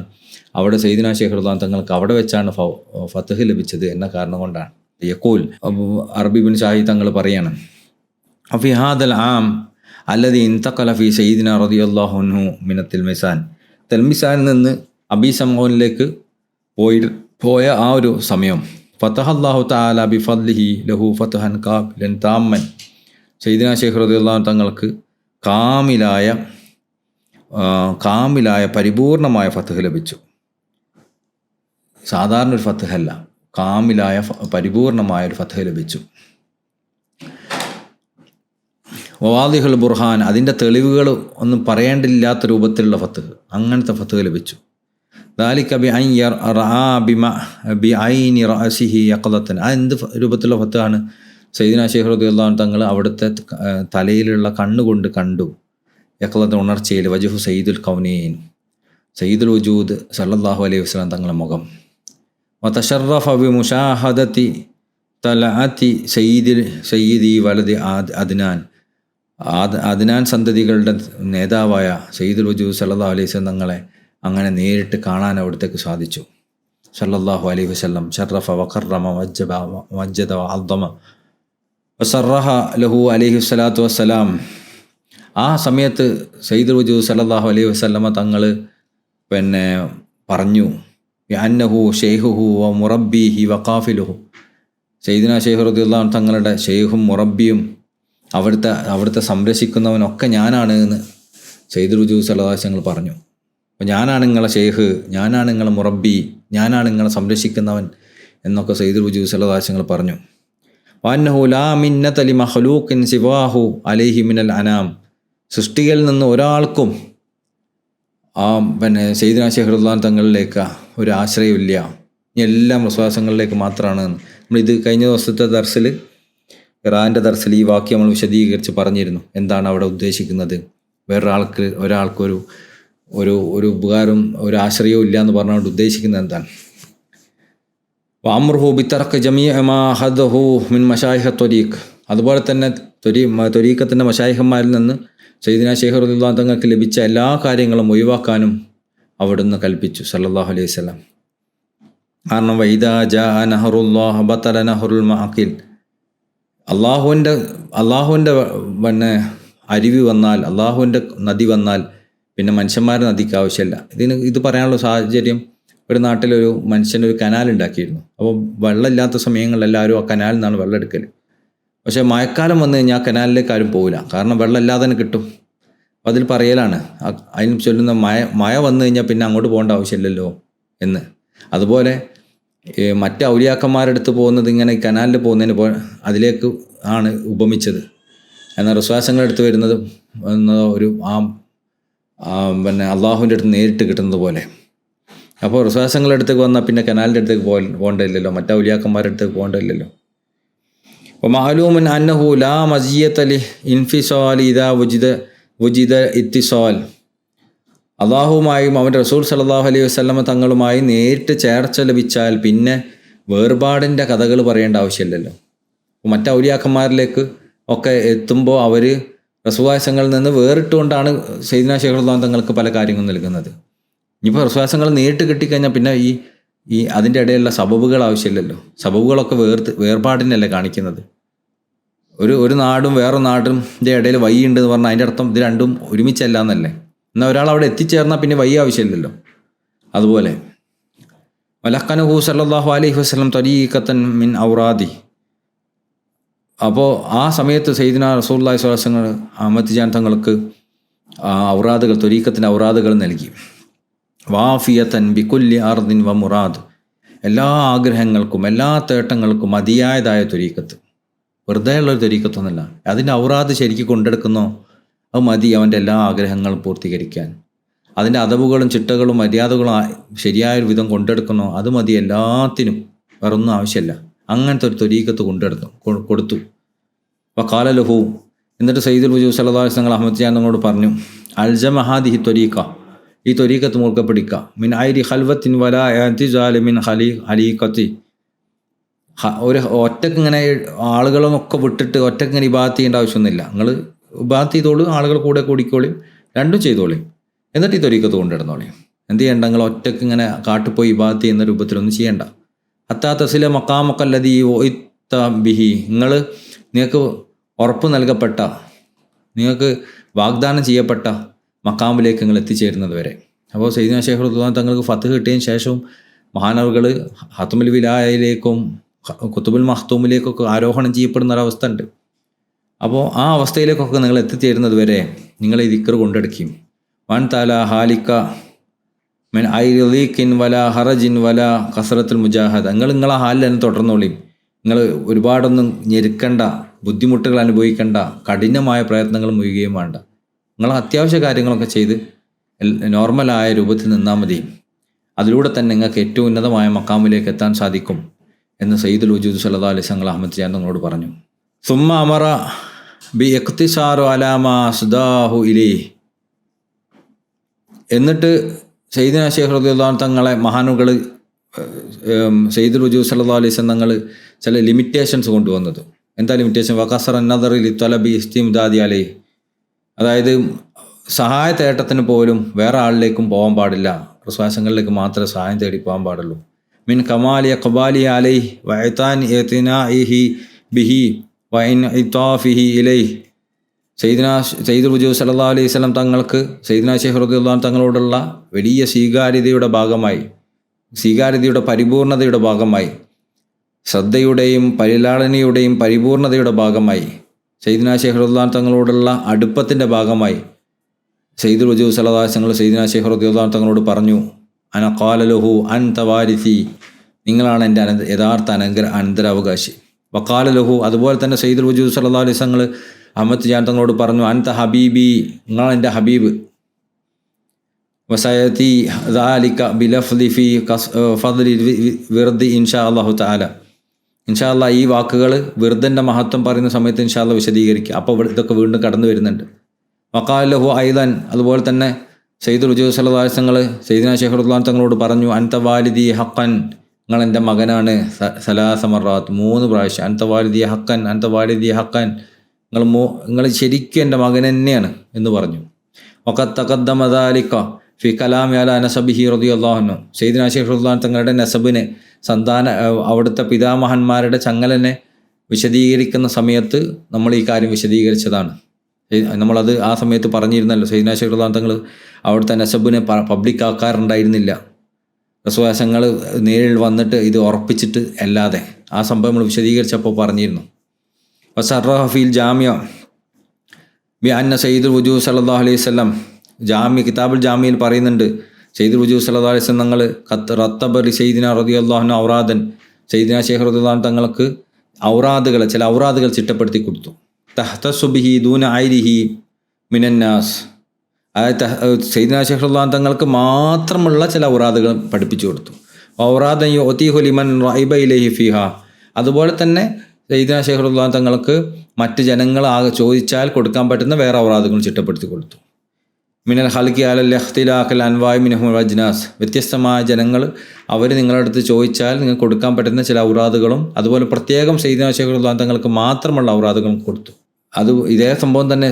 അവിടെ സയ്യിദുനാ ശൈഖ് റളിയല്ലാഹു തങ്ങൾക്ക് അവിടെ വെച്ചാണ് ഫതഹ് ലഭിച്ചത് എന്ന കാരണം കൊണ്ടാണ്. യഖൂൽ അറബി ബിൻ ഷാഹി തങ്ങൾ പറയാണ്, ഫി ഹാദൽ ആം അല്ലദീ ഇൻതഖല ഫീ സയ്യിദിനാ റളിയല്ലാഹു അൻഹു മിന തെൽമിസാനിൽ നിന്ന് അബീ സമൂനിലേക്ക് പോയ ആ ഒരു സമയം, ഫതഹല്ലാഹു തആല ബിഫദ്ലിഹി ലഹു ഫതഹൻ കാമിലൻ താമ്മൻ, സയ്യിദുനാ ശൈഖ് റളിയല്ലാഹു തങ്ങൾക്ക് കാമിലായ പരിപൂർണമായ ഫതഹ് ലഭിച്ചു. സാധാരണ ഒരു ഫത്ഹല്ല, കാമിലായ പരിപൂർണമായ ഒരു ഫത്ഹ ലഭിച്ചു. വവാദിഹുൽ ബുർഹാൻ, അതിൻ്റെ തെളിവുകൾ ഒന്നും പറയേണ്ടില്ലാത്ത രൂപത്തിലുള്ള ഫത്ഹ്, അങ്ങനത്തെ ഫത്ഹ് ലഭിച്ചു. ദാലിക ബിഐനി റഅസിഹി യഖദത്തൻ, ആ എന്ത് രൂപത്തിലുള്ള ഫത്ഹാണ്? സയ്യിദ്നാ ശൈഖ് റളിയല്ലാഹു അൻഹു തങ്ങൾ അവിടുത്തെ തലയിലുള്ള കണ്ണുകൊണ്ട് കണ്ടു. യഖദത്തൻ, ഉണർച്ചയിൽ. വജ്ഹു സയ്യിദുൽ കൗനൈൻ, സയ്യിദുൽ വജൂദ് സല്ലല്ലാഹു അലൈഹി വസല്ലം തങ്ങളുടെ മുഖം. വതശറഫ ബിമുശാഹദതി തലഅതി സയ്യിദി വലദി അദ്നാൻ, അദ്നാൻ സന്തതികളുടെ നേതാവായ സയ്യിദുൽ വജൂദ് സല്ലല്ലാഹു അലൈഹി വസല്ലം തങ്ങളെ അങ്ങനെ നേരിട്ട് കാണാൻ അവിടത്തേക്ക് സാധിച്ചു. സല്ലല്ലാഹു അലൈഹി വസല്ലം ശറഫ വകറമ വജ്ജദ വഅദ്ദമ വസറഹ ലഹു അലൈഹി സ്വലാത്തു വസ്സലാം. ആ സമയത്ത് സയ്യിദുൽ വജൂദ് സല്ലല്ലാഹു അലൈഹി വസല്ലമ തങ്ങൾ പറഞ്ഞു, അന്നഹു ഷെയ്ഖുഹു വ മുറബ്ബിഹി വഖാഫിലുഹു, സയ്യിദ്നാ ശൈഖ് റളിയല്ലാഹു അൻഹു തങ്ങളുടെ ഷെയ്ഖും മുറബ്ബിയും അവിടുത്തെ സംരക്ഷിക്കുന്നവനൊക്കെ ഞാനാണ് എന്ന് സയ്യിദുൽ വജൂദ് സല്ലല്ലാഹു അലൈഹി വസല്ലം പറഞ്ഞു. അപ്പോൾ ഞാനാണ് നിങ്ങളെ ഷെയ്ഖ്, ഞാനാണ് നിങ്ങളെ മുറബ്ബി, ഞാനാണ് നിങ്ങളെ സംരക്ഷിക്കുന്നവൻ എന്നൊക്കെ സയ്യിദുൽ വജൂദ് സല്ലല്ലാഹു അലൈഹി വസല്ലം പറഞ്ഞു. വഅന്നഹു ലാ മിന്നത ലി മഖ്ലൂഖിൻ സിവാഹു അലൈഹി മിനൽ അനാം, സൃഷ്ടികളിൽ നിന്ന് ഒരാൾക്കും സയ്യിദ്നാ ശൈഖ് റളിയല്ലാഹു അൻഹു തങ്ങളിലേക്ക് ഒരു ആശ്രയമില്ല, എല്ലാം വിശ്വാസങ്ങളിലേക്ക് മാത്രമാണ്. നമ്മളിത് കഴിഞ്ഞ ദിവസത്തെ ദർസിൽ, ഖുർആൻ്റെ ദർസിൽ ഈ വാക്യം നമ്മൾ വിശദീകരിച്ച് പറഞ്ഞിരുന്നു. എന്താണ് അവിടെ ഉദ്ദേശിക്കുന്നത്? ഒരാൾക്കൊരു ഒരു ഉപകാരം, ഒരു ആശ്രയവും ഇല്ല എന്ന് പറഞ്ഞുകൊണ്ട് ഉദ്ദേശിക്കുന്നത് എന്താണ്? വഅംറുഹു ബിതർക് ജമീഅ മാ ഹദഹു മിൻ മശായിഖ് ത്വരീഖ്, അതുപോലെ തന്നെ ത്വരീഖത്തിൻ്റെ മശായിഖന്മാരിൽ നിന്ന് സയ്യിദ്നാ ശൈഖ് റളിയല്ലാഹു അൻഹു തങ്ങൾക്ക് ലഭിച്ച എല്ലാ കാര്യങ്ങളും ഒഴിവാക്കാനും അവിടുന്ന് കൽപ്പിച്ചു സല്ലല്ലാഹു അലൈഹി വസല്ലം. കാരണം വൈദാ ജാഅ നഹറുല്ലാഹ് ബതല നഹറുൽ മഅഖിൽ, അള്ളാഹുവിൻ്റെ അരുവി വന്നാൽ, അള്ളാഹുവിൻ്റെ നദി വന്നാൽ പിന്നെ മനുഷ്യന്മാരുടെ നദിക്ക് ആവശ്യമില്ല. ഇത് പറയാനുള്ള സാഹചര്യം, ഒരു നാട്ടിലൊരു മനുഷ്യനൊരു കനാൽ ഉണ്ടാക്കിയിരുന്നു. അപ്പോൾ വെള്ളമില്ലാത്ത സമയങ്ങളിൽ എല്ലാവരും ആ കനാലിൽ നിന്നാണ് വെള്ളം എടുക്കൽ. പക്ഷേ മഴക്കാലം വന്നു കഴിഞ്ഞാൽ ആ കനാലിലേക്ക് ആരും പോകില്ല, കാരണം വെള്ളമില്ലാതെ തന്നെ കിട്ടും. അപ്പോൾ അതിൽ പറയലാണ്, അതിന് ചൊല്ലുന്ന മഴ വന്നു കഴിഞ്ഞാൽ പിന്നെ അങ്ങോട്ട് പോകേണ്ട ആവശ്യമില്ലല്ലോ എന്ന്. അതുപോലെ മറ്റ് ഔലിയാക്കന്മാരെടുത്ത് പോകുന്നത് ഇങ്ങനെ കനാലിൽ പോകുന്നതിന് അതിലേക്ക് ആണ് ഉപമിച്ചത്. എന്നാൽ വിശ്വാസങ്ങളെടുത്ത് വരുന്നത് ഒരു അള്ളാഹുവിൻ്റെ അടുത്ത് നേരിട്ട് കിട്ടുന്നത് പോലെ. അപ്പോൾ വിശ്വാസങ്ങളുടെ അടുത്തേക്ക് വന്നാൽ പിന്നെ കനാലിൻ്റെ അടുത്തേക്ക് പോകേണ്ടതില്ലല്ലോ, മറ്റ് ഔലിയാക്കന്മാരുടെ അടുത്തേക്ക് പോകേണ്ടതില്ലല്ലോ. അപ്പോൾ മാലൂമുൻ അന്നഹു ലാ മസിയത ലി ഇൻഫിസാലി ഇദാ വുജിദ ഇത്തിസാൽ, അള്ളാഹുവുമായും അവൻ്റെ റസൂൽ സല്ലല്ലാഹു അലൈഹി വസല്ലമ തങ്ങളുമായി നേരിട്ട് ചേർച്ച ലഭിച്ചാൽ പിന്നെ വേർപാടിൻ്റെ കഥകൾ പറയേണ്ട ആവശ്യമില്ലല്ലോ. മറ്റ് ഔലിയാക്കന്മാരിലേക്ക് ഒക്കെ എത്തുമ്പോൾ അവർ റസൂലുള്ളാഹിങ്ങളിൽ നിന്ന് വേറിട്ടുകൊണ്ടാണ് സയ്യിദ്നാ ശൈഖ് റളിയല്ലാഹു അൻഹു തങ്ങൾക്ക് പല കാര്യങ്ങളും നൽകുന്നത്. ഇനിയിപ്പോൾ റസൂലുള്ളാഹികൾ നേരിട്ട് കിട്ടിക്കഴിഞ്ഞാൽ പിന്നെ ഈ അതിൻ്റെ ഇടയിലുള്ള സബബുകൾ ആവശ്യമില്ലല്ലോ. സബബുകളൊക്കെ വേർപാടിനല്ലേ കാണിക്കുന്നത്. ഒരു നാടും വേറൊരു നാടിൻ്റെ ഇടയിൽ വഴി ഉണ്ട് എന്ന് പറഞ്ഞാൽ അതിൻ്റെ അർത്ഥം ഇത് രണ്ടും ഒരുമിച്ചല്ല എന്നല്ലേ. എന്നാൽ ഒരാൾ അവിടെ എത്തിച്ചേർന്നാൽ പിന്നെ വഴി ആവശ്യമില്ലല്ലോ. അതുപോലെ വലഖനഹു സല്ലല്ലാഹു അലൈഹി വസല്ലം ത്വരീഖത്തൻ മിൻ ഔറാദി, അപ്പോൾ ആ സമയത്ത് സയ്യിദ്നാ റസൂലുള്ളാഹി സ്വല്ലല്ലാഹു അലൈഹി വസല്ലം അഹ്മദ് തിജാനി തങ്ങൾക്ക് ഔറാദുകൾ, ത്വരീഖത്തിൻ്റെ ഔറാദുകൾ നൽകി. വാഫിയത്തൻ ബികുല്ലി അർദിൻ വ മുറാദ്, എല്ലാ ആഗ്രഹങ്ങൾക്കും എല്ലാ തേട്ടങ്ങൾക്കും മതിയായതായ ത്വരീഖത്ത്, വെറുതെ ഉള്ളൊരു ത്വരീഖത്തൊന്നുമല്ല. അതിൻ്റെ ഔറാദ് ശരിക്കും കൊണ്ടെടുക്കുന്നോ അത് മതി അവൻ്റെ എല്ലാ ആഗ്രഹങ്ങളും പൂർത്തീകരിക്കാൻ. അതിൻ്റെ അദബുകളും ചിട്ടകളും മര്യാദകളും ശരിയായൊരു വിധം കൊണ്ടെടുക്കുന്നോ അത് മതി എല്ലാത്തിനും, വേറൊന്നും ആവശ്യമില്ല. അങ്ങനത്തെ ഒരു ത്വരീഖത്ത് കൊടുത്തു. അപ്പോൾ കാലലഹു, എന്നിട്ട് സയ്യിദുൽ വജൂദ് സല്ലല്ലാഹു അലൈഹി വസല്ലം അഹ്മദ് തിജാനി തങ്ങളോട് പറഞ്ഞു, അൽജമ ഹാദിഹി ത്വരീഖ, ഈ ത്വരീഖത്ത് മുറുകെ പിടിക്കുക. മിൻ ഐരി ഖൽവത്തിൻ വലാ ഇഅ്തിസാലി മിൻ ഖലീഖത്തി, ഒരു ഒറ്റക്ക് ഇങ്ങനെ ആളുകളൊക്കെ വിട്ടിട്ട് ഒറ്റക്ക് ഇങ്ങനെ ഇബാദത്ത് ചെയ്യേണ്ട ആവശ്യമൊന്നുമില്ല. നിങ്ങൾ ഇബാദത്ത് ചെയ്തോളൂ, ആളുകൾ കൂടെ കൂടിക്കോളി, രണ്ടും ചെയ്തോളി. എന്നിട്ട് ഈ ത്വരീഖത്ത് കൊണ്ടിടുന്നോളി. എന്ത് ചെയ്യണ്ട, നിങ്ങൾ ഒറ്റക്ക് ഇങ്ങനെ കാട്ടിൽ പോയി ഇബാദത്ത് ചെയ്യുന്ന രൂപത്തിലൊന്നും ചെയ്യണ്ട. ഹത്താ തസില മഖാമക്കല്ലദീ ഉഇത്ത ബിഹി, നിങ്ങൾക്ക് ഉറപ്പ് നൽകപ്പെട്ട, നിങ്ങൾക്ക് വാഗ്ദാനം ചെയ്യപ്പെട്ട മക്കാമിലേക്ക് നിങ്ങൾ എത്തിച്ചേരുന്നത് വരെ. അപ്പോൾ സയ്യിദ്നാ ശൈഖ് റളിയല്ലാഹു അൻഹു തങ്ങൾക്ക് ഫത്ഹ് കിട്ടിയതിന് ശേഷവും മഹാനവറുകൾ ഹത്മുൽ വിലായയിലേക്കും കുത്തുബുൽ മഖ്തൂമിലേക്കൊക്കെ ആരോഹണം ചെയ്യപ്പെടുന്ന ഒരവസ്ഥ ഉണ്ട്. അപ്പോൾ ആ അവസ്ഥയിലേക്കൊക്കെ നിങ്ങൾ എത്തിച്ചേരുന്നത് വരെ നിങ്ങൾ ഈ ദിക്ർ കൊണ്ടെടുക്കുകയും വൻ തല ഹാലിക്ക മിൻ ഐറിഖിൻ വല ഹറജിൻ വല കസറത്തുൽ മുജാഹദ. നിങ്ങളെ ഹാലിൽ തന്നെ തുടർന്നോളിയും. നിങ്ങൾ ഒരുപാടൊന്നും ഞെരുക്കണ്ട, ബുദ്ധിമുട്ടുകൾ അനുഭവിക്കേണ്ട, കഠിനമായ പ്രയത്നങ്ങൾ മുഴുകുകയും വേണ്ട. നിങ്ങൾ അത്യാവശ്യ കാര്യങ്ങളൊക്കെ ചെയ്ത് നോർമലായ രൂപത്തിൽ നിന്നാൽ മതി. അതിലൂടെ തന്നെ നിങ്ങൾക്ക് ഏറ്റവും ഉന്നതമായ മക്കാമിലേക്ക് എത്താൻ സാധിക്കും എന്ന് സയ്യിദുൽ വജൂദ് സല്ലല്ലാഹു അലൈഹി വസല്ലം അഹ്മദ് ജിയാൻ തങ്ങളോട് പറഞ്ഞു. സുമ്മ അമറ ബി ഇഖ്തിസാറു അലാമ സുദാഹു ഇലൈഹി. എന്നിട്ട് സയ്യിദുനാ ശൈഖ് റളിയല്ലാഹു അൻഹു തങ്ങളെ മഹാനുകൾ സയ്യിദുൽ വജൂദ് സല്ലല്ലാഹു അലൈഹി വസല്ലം തങ്ങൾ ചില ലിമിറ്റേഷൻസ് കൊണ്ടുവന്നത്. എന്താ ലിമിറ്റേഷൻ? വഖസറ നദർ ലി തലബി ഇസ്തിംദാദി അലൈഹി. അതായത് സഹായ തേട്ടത്തിന് പോലും വേറെ ആളിലേക്കും പോകാൻ പാടില്ല, പ്രശ്വാസങ്ങളിലേക്ക് മാത്രമേ സഹായം തേടി പോകാൻ പാടുള്ളൂ. മിൻ കമാലി ഖബാലി അലൈഹി വഇതാൻ ഇത്നാഇഹി ബിഹി വഇൻ ഇതാഫിഹി ഇലൈഹി. സയ്യിദുൽ വജൂദ് സല്ലല്ലാഹു അലൈഹി വസല്ലം തങ്ങൾക്ക് സയ്യിദുനാ ശൈഖ് റളിയല്ലാഹു അൻഹു തങ്ങളോടുള്ള വലിയ സ്വീകാര്യതയുടെ ഭാഗമായി, സ്വീകാര്യതയുടെ പരിപൂർണതയുടെ ഭാഗമായി, ശ്രദ്ധയുടെയും പരിലാളനയുടെയും പരിപൂർണതയുടെ ഭാഗമായി, സയ്യിദുനാ ശൈഖ് റളിയല്ലാഹു അൻഹു തങ്ങളോടുള്ള അടുപ്പത്തിൻ്റെ ഭാഗമായി സയ്യിദുൽ വജൂദ് സല്ലല്ലാഹു അലൈഹി വസല്ലം സയ്യിദുനാ ശൈഖ് റളിയല്ലാഹു അൻഹു തങ്ങളോട് പറഞ്ഞു, അന ഖാല ലഹു അൻത വാരിസി, നിങ്ങളാണ് എൻ്റെ യഥാർത്ഥ അനന്തരാവകാശി. വഖാല ലഹു, അതുപോലെ തന്നെ സയ്യിദുൽ വജൂദ് സല്ലല്ലാഹു അലൈഹി വസല്ലം അഹ്മദ് ജിയാൻ തങ്ങളോട് പറഞ്ഞു, അൻത ഹബീബി, നിങ്ങളാണ് എൻ്റെ ഹബീബ്. വസയതി ദാലിക ബിലഫ്ദി ഫി ഫദ്ലി വിർദി ഇൻഷാ അല്ലാഹു തആല. ഇൻഷാ അല്ലാഹ് ഈ വാക്കുകൾ വിർദിൻ്റെ മഹത്വം പറയുന്ന സമയത്ത് ഇൻഷാ അല്ലാഹ് വിശദീകരിക്കുക. അപ്പോൾ ഇതൊക്കെ വീണ്ടും കടന്നു വരുന്നുണ്ട്. വഖാല ലഹു ഐദൻ, അതുപോലെ തന്നെ സയ്യിദുൽ വജൂദ് സല്ലല്ലാഹു അലൈഹി വസല്ലം സയ്യിദുനാ ശൈഖ് റളിയല്ലാഹു അൻഹു തങ്ങളോട് പറഞ്ഞു, അൻത വാലിദി ഹഖൻ, നിങ്ങൾ എൻ്റെ മകനാണ്. സലാസ മറാത്ത്, 3 പ്രാവശ്യം. അൻത വാലിദി ഹഖൻ, അൻത വാലിദി ഹഖൻ, നിങ്ങൾ ശരിക്കും എൻ്റെ മകൻ തന്നെയാണ് എന്ന് പറഞ്ഞു. വഖദ് തഖദ്ദമ ദാലിക ഫി കലാമി അലാ നസബിഹി റളിയല്ലാഹു അൻഹു. സയ്യിദുനാ ശൈഖ് റളിയല്ലാഹു അൻഹു തങ്ങളുടെ നസബിനെ, അവിടുത്തെ പിതാമഹന്മാരുടെ ചങ്ങലനെ വിശദീകരിക്കുന്ന സമയത്ത് നമ്മൾ ഈ കാര്യം വിശദീകരിച്ചതാണ്. നമ്മളത് ആ സമയത്ത് പറഞ്ഞിരുന്നല്ലോ. സയ്യിദുനാ ശൈഖ് റളിയല്ലാഹു അൻഹു തങ്ങൾ അവിടുത്തെ നസബിനെ പബ്ലിക് ആക്കാറുണ്ടായിരുന്നില്ല. പ്രസവാസങ്ങൾ നേരിൽ വന്നിട്ട് ഇത് ഉറപ്പിച്ചിട്ട് അല്ലാതെ ആ സംഭവം നമ്മൾ വിശദീകരിച്ചപ്പോൾ പറഞ്ഞിരുന്നു. വസറഹ ഫിൽ ജാമിഅ ബി അന്ന സയ്യിദുൽ വജൂദ് സല്ലല്ലാഹു അലൈഹി വസല്ലം, കിതാബുൽ ജാമിയിൽ പറയുന്നുണ്ട്, സയ്യിദുൽ വജൂദ് സല്ലല്ലാഹു അലൈഹി വസല്ലം തങ്ങൾ റത്തബറി സയ്യിദിനാ റളിയല്ലാഹു അൻഹു ഔറാദൻ, സയ്യിദിനാ ശൈഖ് റളിയല്ലാഹു അൻഹു തങ്ങൾക്ക് ചില ഔറാദുകൾ ചിട്ടപ്പെടുത്തി കൊടുത്തു. തഹ്തസു ബിഹി ദൂന ഐരിഹി മിനന്നാസ്. അതായത് സയ്യിദുനാ ശൈഖ് റളിയല്ലാഹു അൻഹു തങ്ങൾക്ക് മാത്രമുള്ള ചില ഔറാദുകൾ പഠിപ്പിച്ചു കൊടുത്തു. ഔറാദൻ യുഅതീഹു ലിമൻ റഇബ ഇലൈഹി ഫിഹാ. അതുപോലെ തന്നെ സയ്യിദുനാ ശൈഖ് റളിയല്ലാഹു അൻഹു തങ്ങൾക്ക് മറ്റ് ജനങ്ങൾ ചോദിച്ചാൽ കൊടുക്കാൻ പറ്റുന്ന വേറെ ഔറാദുകൾ ചിട്ടപ്പെടുത്തി കൊടുത്തു. മിനൽ ഹൽക്കി അലൽ ഇഖ്തിലാഖൽ അൻവായ് മിൻഹുൽ അജ്നാസ്. വ്യത്യസ്തമായ ജനങ്ങൾ അവർ നിങ്ങളുടെ അടുത്ത് ചോദിച്ചാൽ നിങ്ങൾക്ക് കൊടുക്കാൻ പറ്റുന്ന ചില ഔറാദുകളും അതുപോലെ പ്രത്യേകം സയ്യിദുനാ ശൈഖ് റളിയല്ലാഹു അൻഹു തങ്ങൾക്ക് മാത്രമുള്ള ഔറാദുകളും കൊടുത്തു. ഇതേ സംഭവം തന്നെ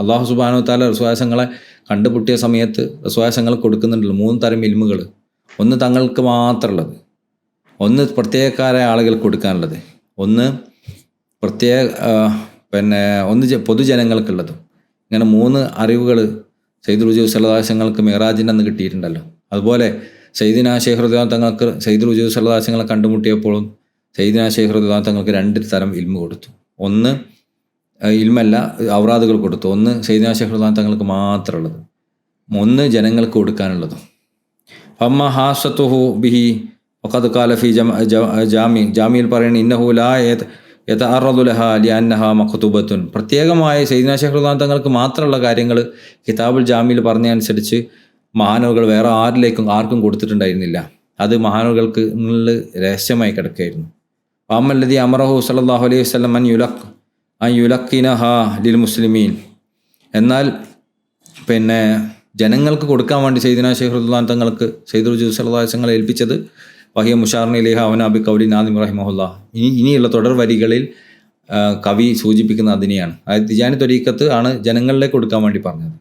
അല്ലാഹു സുബ്ഹാനഹു വ തആല റസൂലുള്ളാഹികളെ കണ്ടുമുട്ടിയ സമയത്ത് റസൂലുള്ളാഹികൾ കൊടുക്കുന്നുണ്ടല്ലോ 3 തരം ഇൽമുകൾ. ഒന്ന് തങ്ങൾക്ക് മാത്രമുള്ളത്, ഒന്ന് പ്രത്യേകക്കാരായ ആളുകൾ കൊടുക്കാനുള്ളത്, ഒന്ന് ഒന്ന് പൊതുജനങ്ങൾക്കുള്ളതും. ഇങ്ങനെ 3 അറിവുകൾ സയ്യിദുൽ വജൂദ് സല്ലല്ലാഹു അലൈഹി വസല്ലം മിഅ്റാജിൻ്റെ അന്ന് കിട്ടിയിട്ടുണ്ടല്ലോ. അതുപോലെ സയ്യിദുനാ ശൈഖ് റളിയല്ലാഹു അൻഹു തങ്ങൾക്ക് സയ്യിദുൽ വജൂദ് സല്ലല്ലാഹു അലൈഹി വസല്ലം കണ്ടുമുട്ടിയപ്പോഴും സയ്യിദുനാ ശൈഖ് റളിയല്ലാഹു അൻഹു തങ്ങൾക്ക് 2 തരം ഇൽമു കൊടുത്തു. ഒന്ന് ഇൽമല്ല, ഔറാദുകൾ കൊടുത്തു. ഒന്ന് സയ്യിദുനാ ശൈഖ് റളിയല്ലാഹു അൻഹു തങ്ങൾക്ക് മാത്രമുള്ളത്, ഒന്ന് ജനങ്ങൾക്ക് കൊടുക്കാനുള്ളതും. ഫമ്മ ഹാസത്തുഹു ബിഹി വഖദ് ഖാല ഫി ജാമിയിൽ പറയുന്നത്, ഇന്നഹു ലാ യതഅറദു ലഹാ ലിഅന്നഹാ മക്തുബത്തുൻ. പ്രത്യേകമായ സയ്യിദുനാ ശൈഖ് റളിയല്ലാഹു അൻഹു തങ്ങൾക്ക് മാത്രമുള്ള കാര്യങ്ങൾ കിതാബുൽ ജാമിയിൽ പറഞ്ഞതനുസരിച്ച് മഹാനുകൾ വേറെ ആർക്കും കൊടുത്തിട്ടുണ്ടായിരുന്നില്ല. അത് മഹാനുകൾക്ക് രഹസ്യമായി കിടക്കുകയായിരുന്നു. വഅമ്മല്ലദീ അമറഹു സല്ലല്ലാഹു അലൈഹി വസല്ലം അൻ യുലഖിനഹാ ലിൽ മുസ്ലിമീൻ. എന്നാൽ ജനങ്ങൾക്ക് കൊടുക്കാൻ വേണ്ടി സയ്യിദുനാ ശൈഖ് റളിയല്ലാഹു അൻഹു തങ്ങൾക്ക് സയ്യിദുൽ വജൂദ് സല്ലല്ലാഹു അലൈഹി വസല്ലം ഏൽപ്പിച്ചത് വഹിയ മുഷാറിൻ ഇലൈഹ അവന ബി ഖൗലി നാദിം റഹിമഹുല്ലാഹ്. ഇനിയുള്ള തുടർ വരികളിൽ കവി സൂചിപ്പിക്കുന്ന അതിനെയാണ്. അതായത് തിജാനി ത്വരീഖത്ത് ആണ് ജനങ്ങളിലേക്ക് കൊടുക്കാൻ വേണ്ടി പറഞ്ഞത്.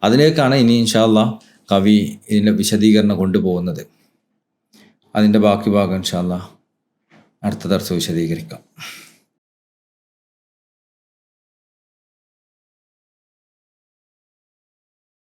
അതിലേക്കാണ് ഇനി ഇൻഷാ അല്ലാഹ് കവി ഇതിൻ്റെ വിശദീകരണം കൊണ്ടുപോകുന്നത്. അതിൻ്റെ ബാക്കി ഭാഗം ഇൻഷാ അല്ലാഹ് അടുത്ത ദർസ് വിശദീകരിക്കാം.